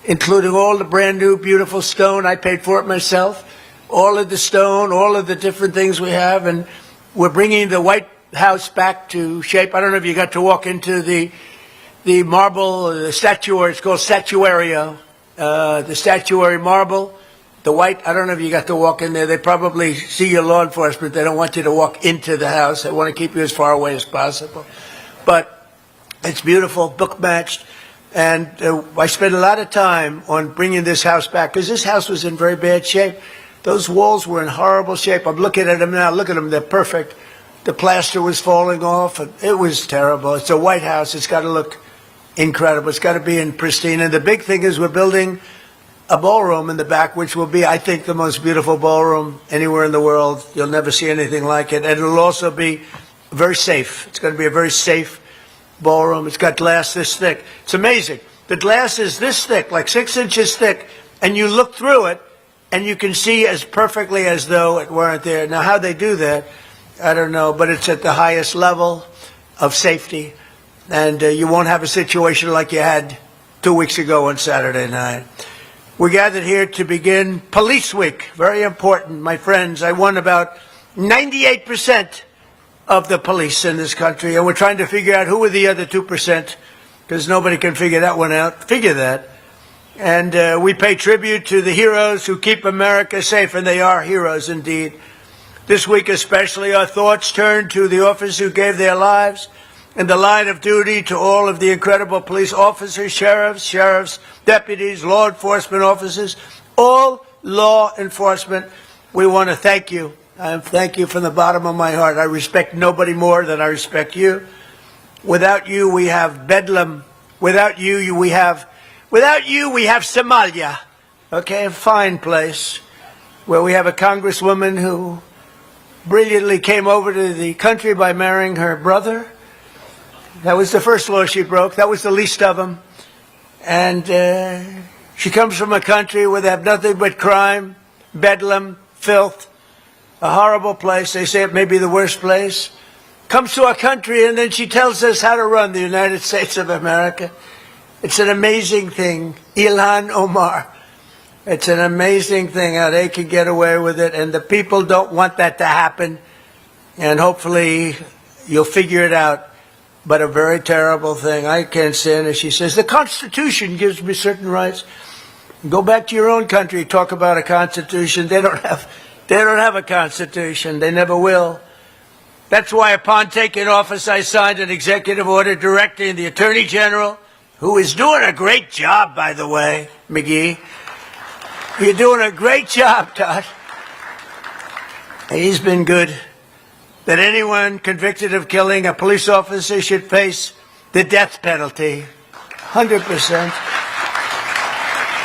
including all the brand new, beautiful stone. I paid for it myself. All of the stone, all of the different things we have, and we're bringing the White House back to shape. I don't know if you got to walk into the marble, the statuary. It's called Statuario, the statuary marble. The white, I don't know if you got to walk in there. They probably see your law enforcement. They don't want you to walk into the house. They want to keep you as far away as possible. But it's beautiful, book matched. And I spent a lot of time on bringing this house back because this house was in very bad shape. Those walls were in horrible shape. I'm looking at them now. Look at them. They're perfect. The plaster was falling off. And it was terrible. It's a White House. It's got to look incredible. It's got to be in pristine. And the big thing is we're building a ballroom in the back, which will be, I think, the most beautiful ballroom anywhere in the world. You'll never see anything like it. And it'll also be very safe. It's going to be a very safe ballroom. It's got glass this thick. It's amazing. The glass is this thick, like 6 inches thick, and you look through it, and you can see as perfectly as though it weren't there. Now, how they do that, I don't know, but it's at the highest level of safety, and you won't have a situation like you had 2 weeks ago on Saturday night. We're gathered here to begin Police Week. Very important, my friends. I won about 98% of the police in this country, and we're trying to figure out who are the other 2%, because nobody can figure that one out. Figure that. And we pay tribute to the heroes who keep America safe, and they are heroes indeed. This week especially, our thoughts turn to the officers who gave their lives in the line of duty, to all of the incredible police officers, sheriffs, deputies, law enforcement officers, all law enforcement. We want to thank you. I thank you from the bottom of my heart. I respect nobody more than I respect you. Without you, we have Bedlam. Without you, we have Somalia. Okay, a fine place where we have a congresswoman who brilliantly came over to the country by marrying her brother. That was the first law she broke. That was the least of them. And she comes from a country where they have nothing but crime, bedlam, filth, a horrible place. They say it may be the worst place. Comes to our country, and then she tells us how to run the United States of America. It's an amazing thing. Ilhan Omar. It's an amazing thing how they can get away with it, and the people don't want that to happen. And hopefully you'll figure it out. But a very terrible thing. I can't stand it. She says, the Constitution gives me certain rights. Go back to your own country, talk about a Constitution. They don't have a Constitution. They never will. That's why upon taking office, I signed an executive order directing the Attorney General, who is doing a great job, by the way, McGee. You're doing a great job, Todd. He's been good. That anyone convicted of killing a police officer should face the death penalty. 100%.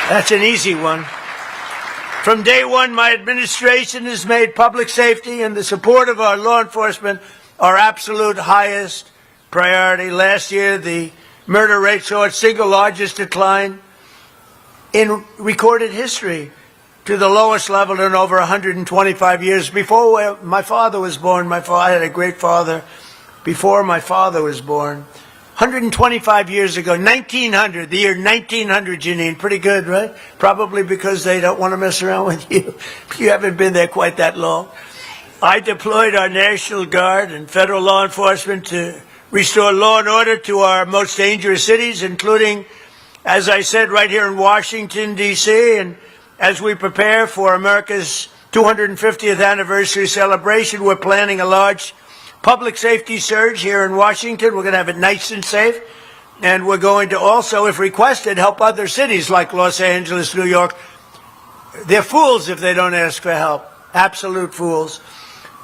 That's an easy one. From day one, my administration has made public safety and the support of our law enforcement our absolute highest priority. Last year, the murder rate saw its single largest decline in recorded history, to the lowest level in over 125 years. Before my father was born, I had a great father before my father was born. 125 years ago, 1900, the year 1900, Janine. Pretty good, right? Probably because they don't want to mess around with you. You haven't been there quite that long. I deployed our National Guard and federal law enforcement to restore law and order to our most dangerous cities, including, as I said, right here in Washington, D.C., and as we prepare for America's 250th anniversary celebration, we're planning a large public safety surge here in Washington. We're going to have it nice and safe. And we're going to also, if requested, help other cities like Los Angeles, New York. They're fools if they don't ask for help. Absolute fools.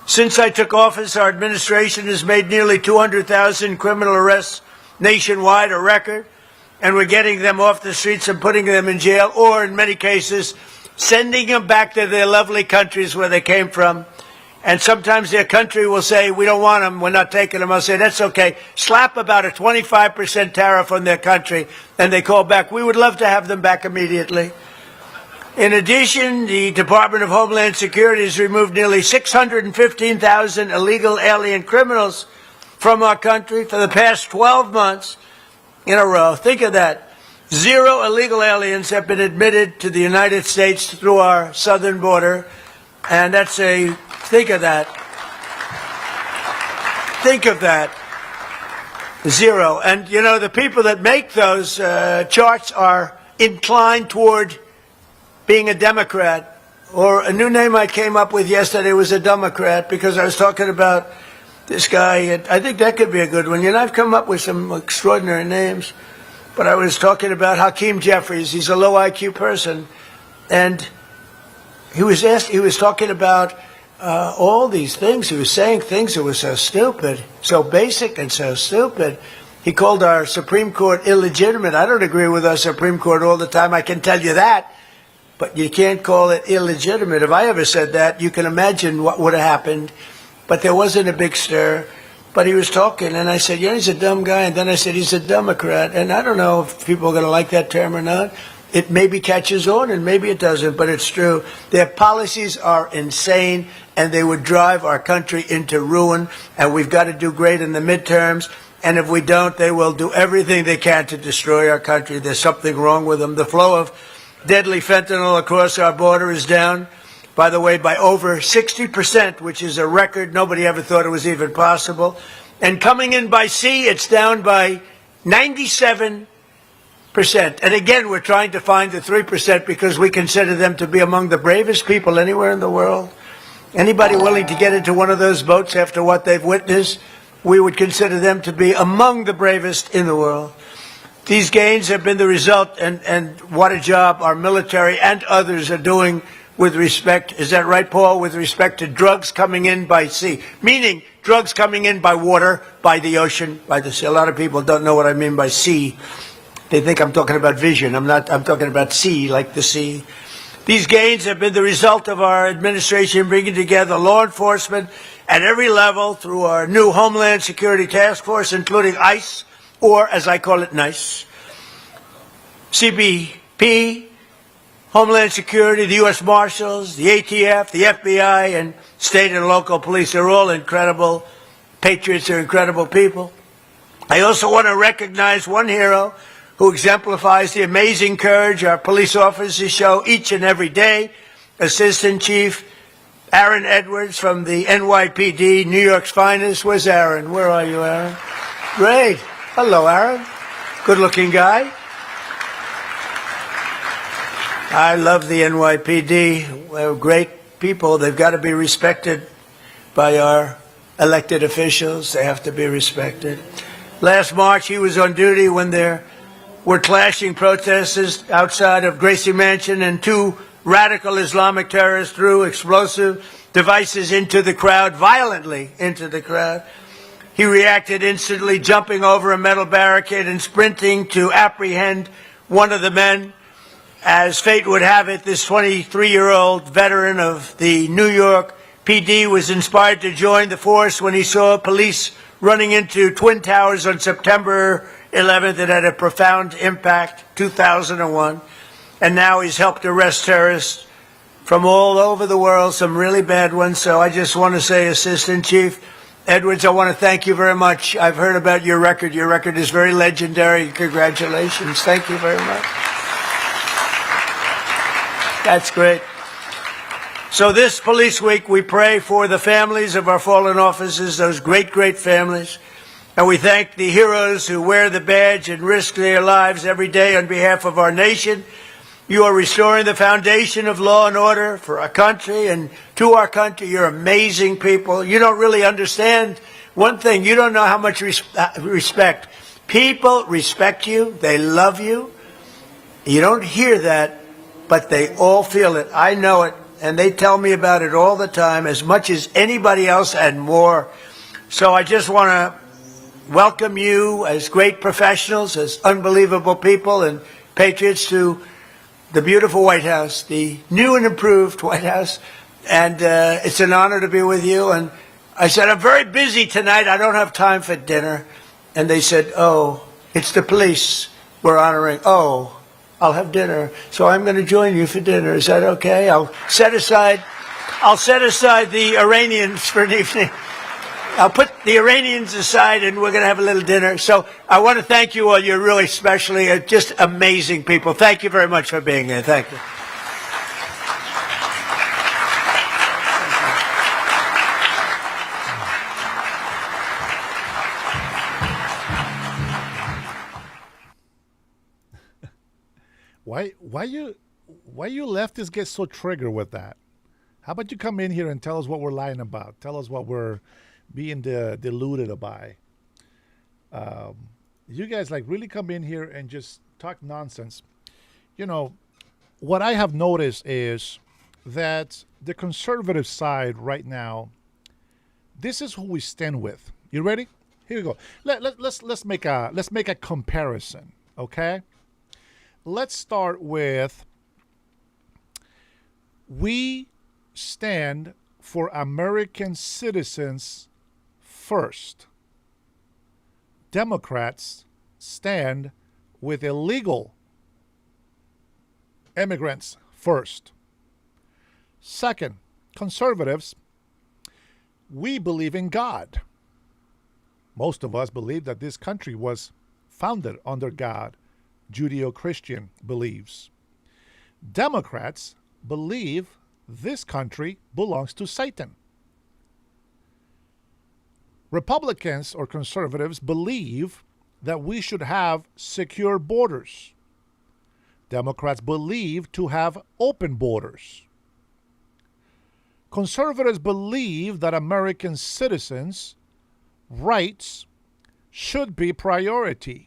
Since I took office, our administration has made nearly 200,000 criminal arrests nationwide, a record. And we're getting them off the streets and putting them in jail, or in many cases, sending them back to their lovely countries where they came from. And sometimes their country will say, we don't want them, we're not taking them. I'll say, that's okay. Slap about a 25% tariff on their country, and they call back. We would love to have them back immediately. In addition, the Department of Homeland Security has removed nearly 615,000 illegal alien criminals from our country for the past 12 months in a row. Think of that. 0 illegal aliens have been admitted to the United States through our southern border. And think of that. Think of that. 0. And, you know, the people that make those charts are inclined toward being a Democrat. Or a new name I came up with yesterday was a Democrat, because I was talking about this guy. And I think that could be a good one. You know, I've come up with some extraordinary names. But I was talking about Hakeem Jeffries. He's a low IQ person. And he was talking about all these things. He was saying things that were so stupid, so basic and so stupid. He called our Supreme Court illegitimate. I don't agree with our Supreme Court all the time, I can tell you that. But you can't call it illegitimate. If I ever said that, you can imagine what would have happened. But there wasn't a big stir. But he was talking, and I said, yeah, he's a dumb guy. And then I said, he's a Democrat. And I don't know if people are going to like that term or not. It maybe catches on, and maybe it doesn't, but it's true. Their policies are insane, and they would drive our country into ruin. And we've got to do great in the midterms. And if we don't, they will do everything they can to destroy our country. There's something wrong with them. The flow of deadly fentanyl across our border is down, by the way, by over 60%, which is a record. Nobody ever thought it was even possible. And coming in by sea, it's down by 97%. And again, we're trying to find the 3% because we consider them to be among the bravest people anywhere in the world. Anybody willing to get into one of those boats after what they've witnessed, we would consider them to be among the bravest in the world. These gains have been the result, and what a job our military and others are doing with respect, is that right, Paul, with respect to drugs coming in by sea, meaning drugs coming in by water, by the ocean, by the sea. A lot of people don't know what I mean by sea. They think I'm talking about vision. I'm talking about sea, like the sea. These gains have been the result of our administration bringing together law enforcement at every level through our new Homeland Security Task Force, including ICE, or as I call it, NICE, CBP, Homeland Security, the U.S. Marshals, the ATF, the FBI, and state and local police are all incredible patriots. They're incredible people. I also want to recognize one hero who exemplifies the amazing courage our police officers show each and every day, Assistant Chief Aaron Edwards from the NYPD, New York's finest. Where's Aaron? Where are you, Aaron? Great. Hello, Aaron. Good-looking guy. I love the NYPD. They're great people. They've got to be respected by our elected officials. They have to be respected. Last March, he was on duty when there were clashing protesters outside of Gracie Mansion, and 2 radical Islamic terrorists threw explosive devices into the crowd, violently into the crowd. He reacted instantly, jumping over a metal barricade and sprinting to apprehend one of the men. As fate would have it, this 23-year-old veteran of the New York PD was inspired to join the force when he saw police running into Twin Towers on September 11th. It had a profound impact, 2001. And now he's helped arrest terrorists from all over the world, some really bad ones. So I just want to say, Assistant Chief Edwards, I want to thank you very much. I've heard about your record. Your record is very legendary. Congratulations. Thank you very much. That's great. So this Police Week, we pray for the families of our fallen officers, those great, great families. And we thank the heroes who wear the badge and risk their lives every day on behalf of our nation. You are restoring the foundation of law and order for our country and to our country. You're amazing people. You don't really understand one thing. You don't know how much respect. People respect you. They love you. You don't hear that, but they all feel it. I know it, and they tell me about it all the time, as much as anybody else and more. So I just want to welcome you as great professionals, as unbelievable people and patriots to the beautiful White House, the new and improved White House. And it's an honor to be with you. And I said, I'm very busy tonight. I don't have time for dinner. And they said, oh, it's the police we're honoring. Oh, I'll have dinner. So I'm going to join you for dinner. Is that okay? I'll set aside the Iranians for an evening. I'll put the Iranians aside and we're going to have a little dinner. So I want to thank you all. You're really specially just amazing people. Thank you very much for being here. Thank you. Why you leftists get so triggered with that? How about you come in here and tell us what we're lying about? Tell us what we're being deluded by. You guys really come in here and just talk nonsense. You know, what I have noticed is that the conservative side right now, this is who we stand with. You ready? Here we go. Let's make a comparison, okay? Let's start with, we stand for American citizens first. Democrats stand with illegal immigrants first. Second, conservatives, we believe in God. Most of us believe that this country was founded under God, Judeo-Christian beliefs. Democrats believe this country belongs to Satan. Republicans or conservatives believe that we should have secure borders. Democrats believe to have open borders. Conservatives believe that American citizens' rights should be priority,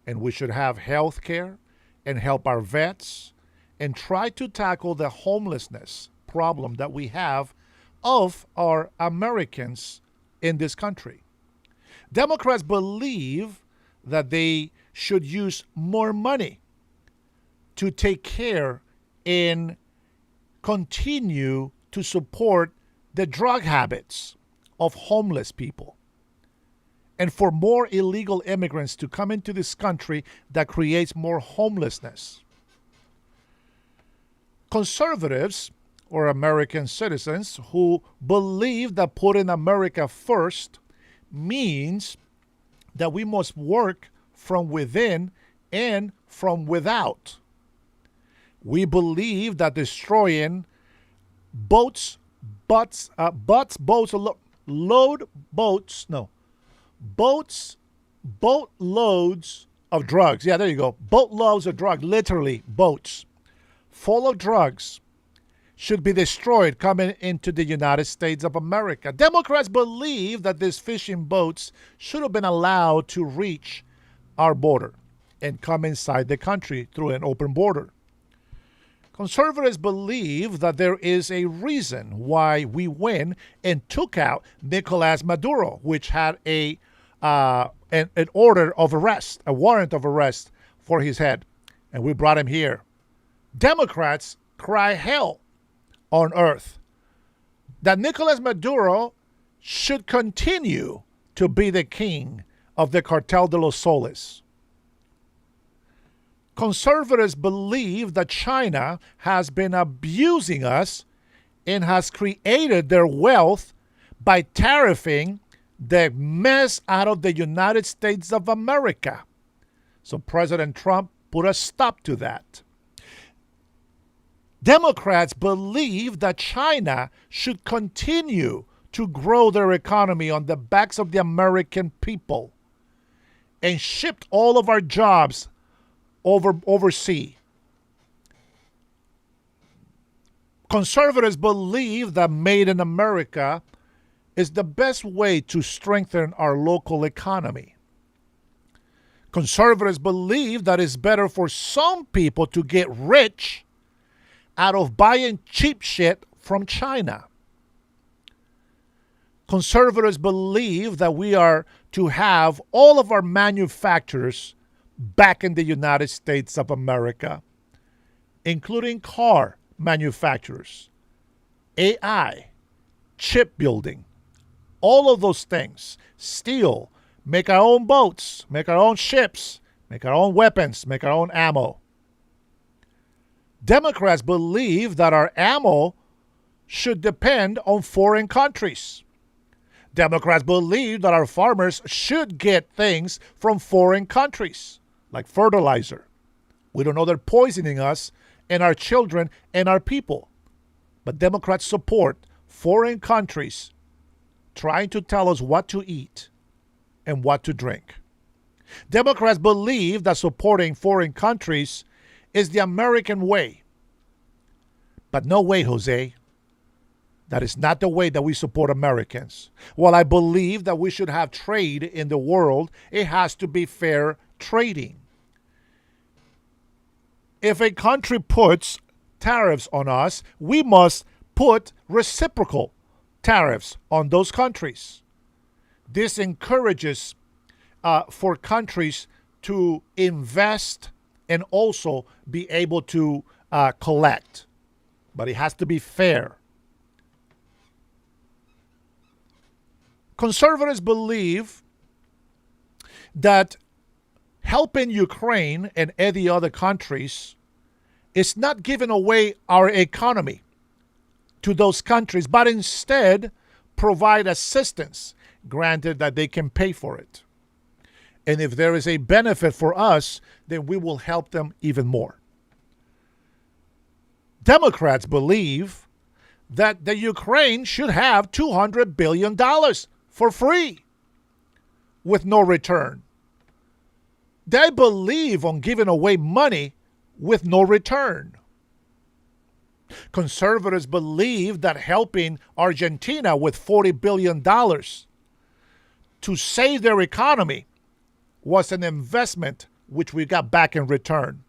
and we should have health care and help our vets and try to tackle the homelessness problem that we have of our Americans in this country. Democrats believe that they should use more money to take care and continue to support the drug habits of homeless people, and for more illegal immigrants to come into this country that creates more homelessness. Conservatives, or American citizens, who believe that putting America first means that we must work from within and from without. We believe that destroying boatloads of drugs. Yeah, there you go. Boatloads of drugs, literally boats full of drugs, should be destroyed coming into the United States of America. Democrats believe that these fishing boats should have been allowed to reach our border and come inside the country through an open border. Conservatives believe that there is a reason why we went and took out Nicolas Maduro, which had an order of arrest, a warrant of arrest for his head, and we brought him here. Democrats cry hell on earth that Nicolas Maduro should continue to be the king of the Cartel de los Soles. Conservatives believe that China has been abusing us and has created their wealth by tariffing the mess out of the United States of America. So President Trump put a stop to that. Democrats believe that China should continue to grow their economy on the backs of the American people and shipped all of our jobs overseas. Conservatives believe that Made in America is the best way to strengthen our local economy. Conservatives believe that it's better for some people to get rich out of buying cheap shit from China. Conservatives believe that we are to have all of our manufacturers back in the United States of America, including car manufacturers, AI, chip building, all of those things, steel, make our own boats, make our own ships, make our own weapons, make our own ammo. Democrats believe that our ammo should depend on foreign countries. Democrats believe that our farmers should get things from foreign countries, like fertilizer. We don't know they're poisoning us and our children and our people. But Democrats support foreign countries trying to tell us what to eat and what to drink. Democrats believe that supporting foreign countries is the American way. But no way, Jose. That is not the way that we support Americans. While I believe that we should have trade in the world, it has to be fair trading. If a country puts tariffs on us, we must put reciprocal tariffs on those countries. This encourages for countries to invest and also be able to collect. But it has to be fair. Conservatives believe that helping Ukraine and any other countries is not giving away our economy to those countries, but instead provide assistance, granted that they can pay for it. And if there is a benefit for us, then we will help them even more. Democrats believe that the Ukraine should have $200 billion for free with no return. They believe on giving away money with no return. Conservatives believe that helping Argentina with $40 billion to save their economy was an investment which we got back in return.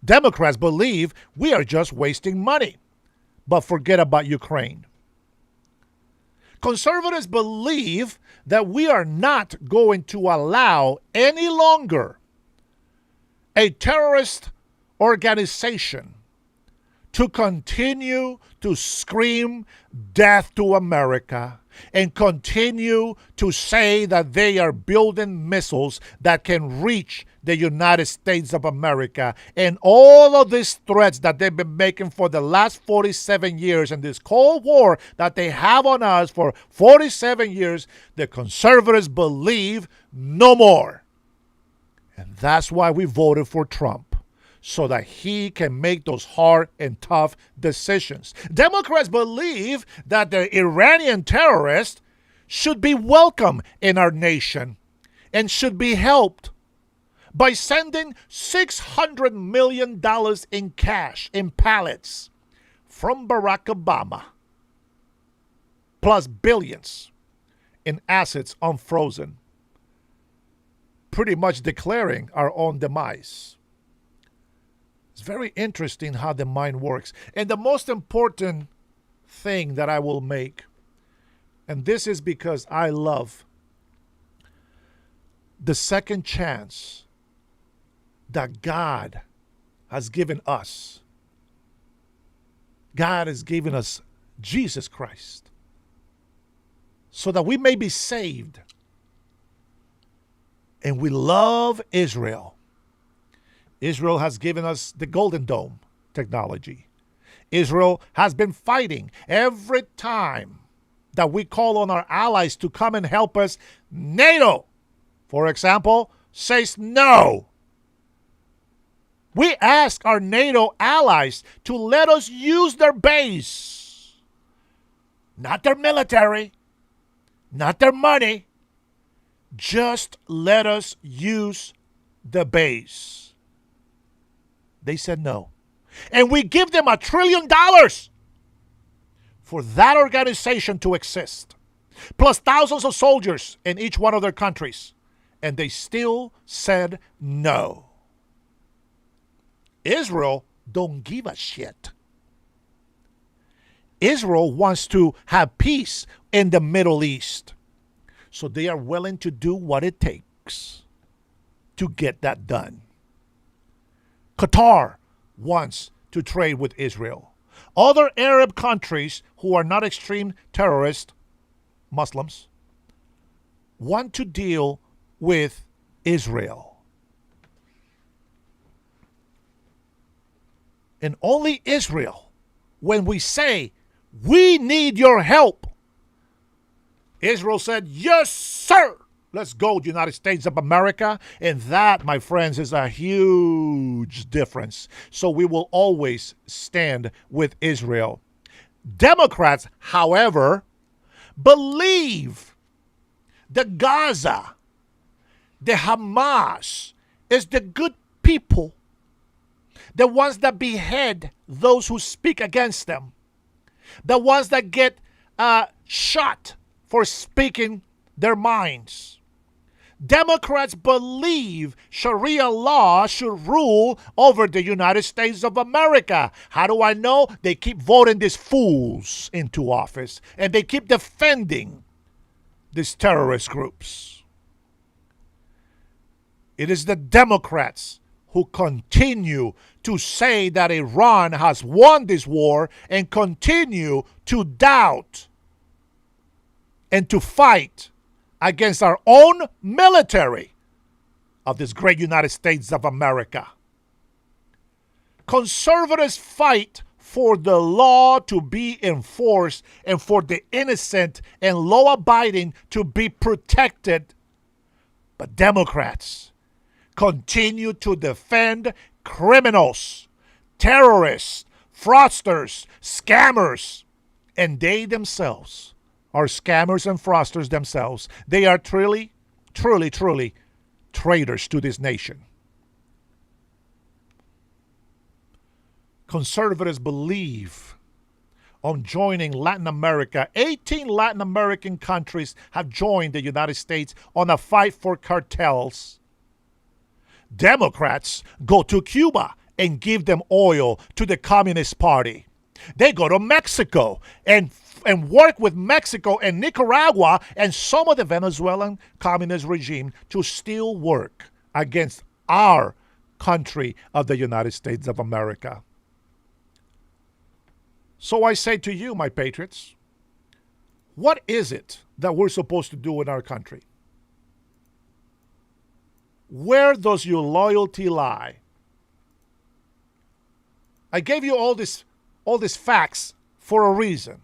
Democrats believe we are just wasting money, but forget about Ukraine. Conservatives believe that we are not going to allow any longer a terrorist organization to continue to scream death to America and continue to say that they are building missiles that can reach the United States of America. And all of these threats that they've been making for the last 47 years and this Cold War that they have on us for 47 years, the conservatives believe no more. And that's why we voted for Trump, so that he can make those hard and tough decisions. Democrats believe that the Iranian terrorists should be welcome in our nation and should be helped by sending $600 million in cash, in pallets, from Barack Obama, plus billions in assets unfrozen, pretty much declaring our own demise. It's very interesting how the mind works. And the most important thing that I will make, and this is because I love the second chance that God has given us. God has given us Jesus Christ so that we may be saved. And we love Israel. Israel has given us the Golden Dome technology. Israel has been fighting every time that we call on our allies to come and help us. NATO, for example, says no. We ask our NATO allies to let us use their base, not their military, not their money. Just let us use the base. They said no. And we give them $1 trillion for that organization to exist, plus thousands of soldiers in each one of their countries. And they still said no. Israel don't give a shit. Israel wants to have peace in the Middle East. So they are willing to do what it takes to get that done. Qatar wants to trade with Israel. Other Arab countries who are not extreme terrorist Muslims want to deal with Israel. and only Israel, when we say, we need your help, Israel said, yes, sir. Let's go, United States of America. And that, my friends, is a huge difference. So we will always stand with Israel. Democrats, however, believe that Gaza, the Hamas, is the good people, the ones that behead those who speak against them, the ones that get shot for speaking their minds. Democrats believe Sharia law should rule over the United States of America. How do I know? They keep voting these fools into office, and they keep defending these terrorist groups. It is the Democrats who continue to say that Iran has won this war and continue to doubt and to fight against our own military of this great United States of America. Conservatives fight for the law to be enforced and for the innocent and law-abiding to be protected. But Democrats continue to defend criminals, terrorists, fraudsters, scammers, and they themselves are scammers and fraudsters themselves. They are truly, truly, truly traitors to this nation. Conservatives believe on joining Latin America. 18 Latin American countries have joined the United States on a fight for cartels. Democrats go to Cuba and give them oil to the Communist Party. They go to Mexico and work with Mexico and Nicaragua and some of the Venezuelan communist regime to still work against our country of the United States of America. So I say to you, my patriots, what is it that we're supposed to do in our country? Where does your loyalty lie? I gave you all these facts for a reason.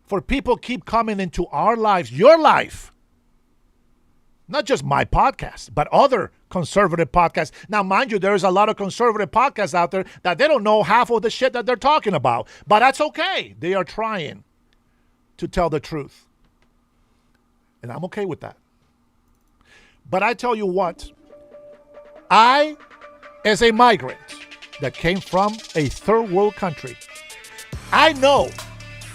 For people keep coming into our lives, your life. Not just my podcast, but other conservative podcasts. Now, mind you, there's a lot of conservative podcasts out there that they don't know half of the shit that they're talking about. But that's okay. They are trying to tell the truth. And I'm okay with that. But I tell you what, I, as a migrant that came from a third world country, I know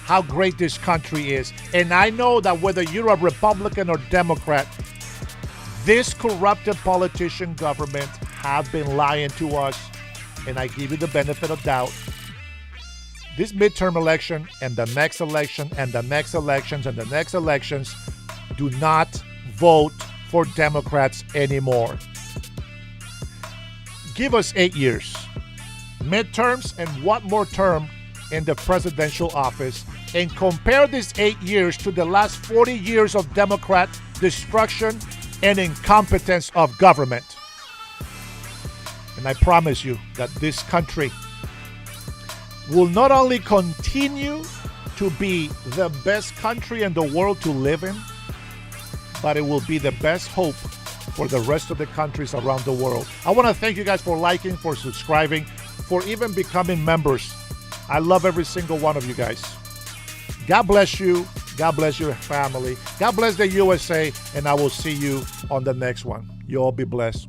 how great this country is. And I know that whether you're a Republican or Democrat, this corrupted politician government have been lying to us. And I give you the benefit of doubt. This midterm election and the next election and the next elections and the next elections, do not vote for Democrats anymore. Give us 8 years. Midterms and one more term in the presidential office, and compare these 8 years to the last 40 years of Democrat destruction and incompetence of government. And I promise you that this country will not only continue to be the best country in the world to live in, but it will be the best hope for the rest of the countries around the world. I want to thank you guys for liking, for subscribing, for even becoming members. I love every single one of you guys. God bless you. God bless your family. God bless the USA, and I will see you on the next one. You all be blessed.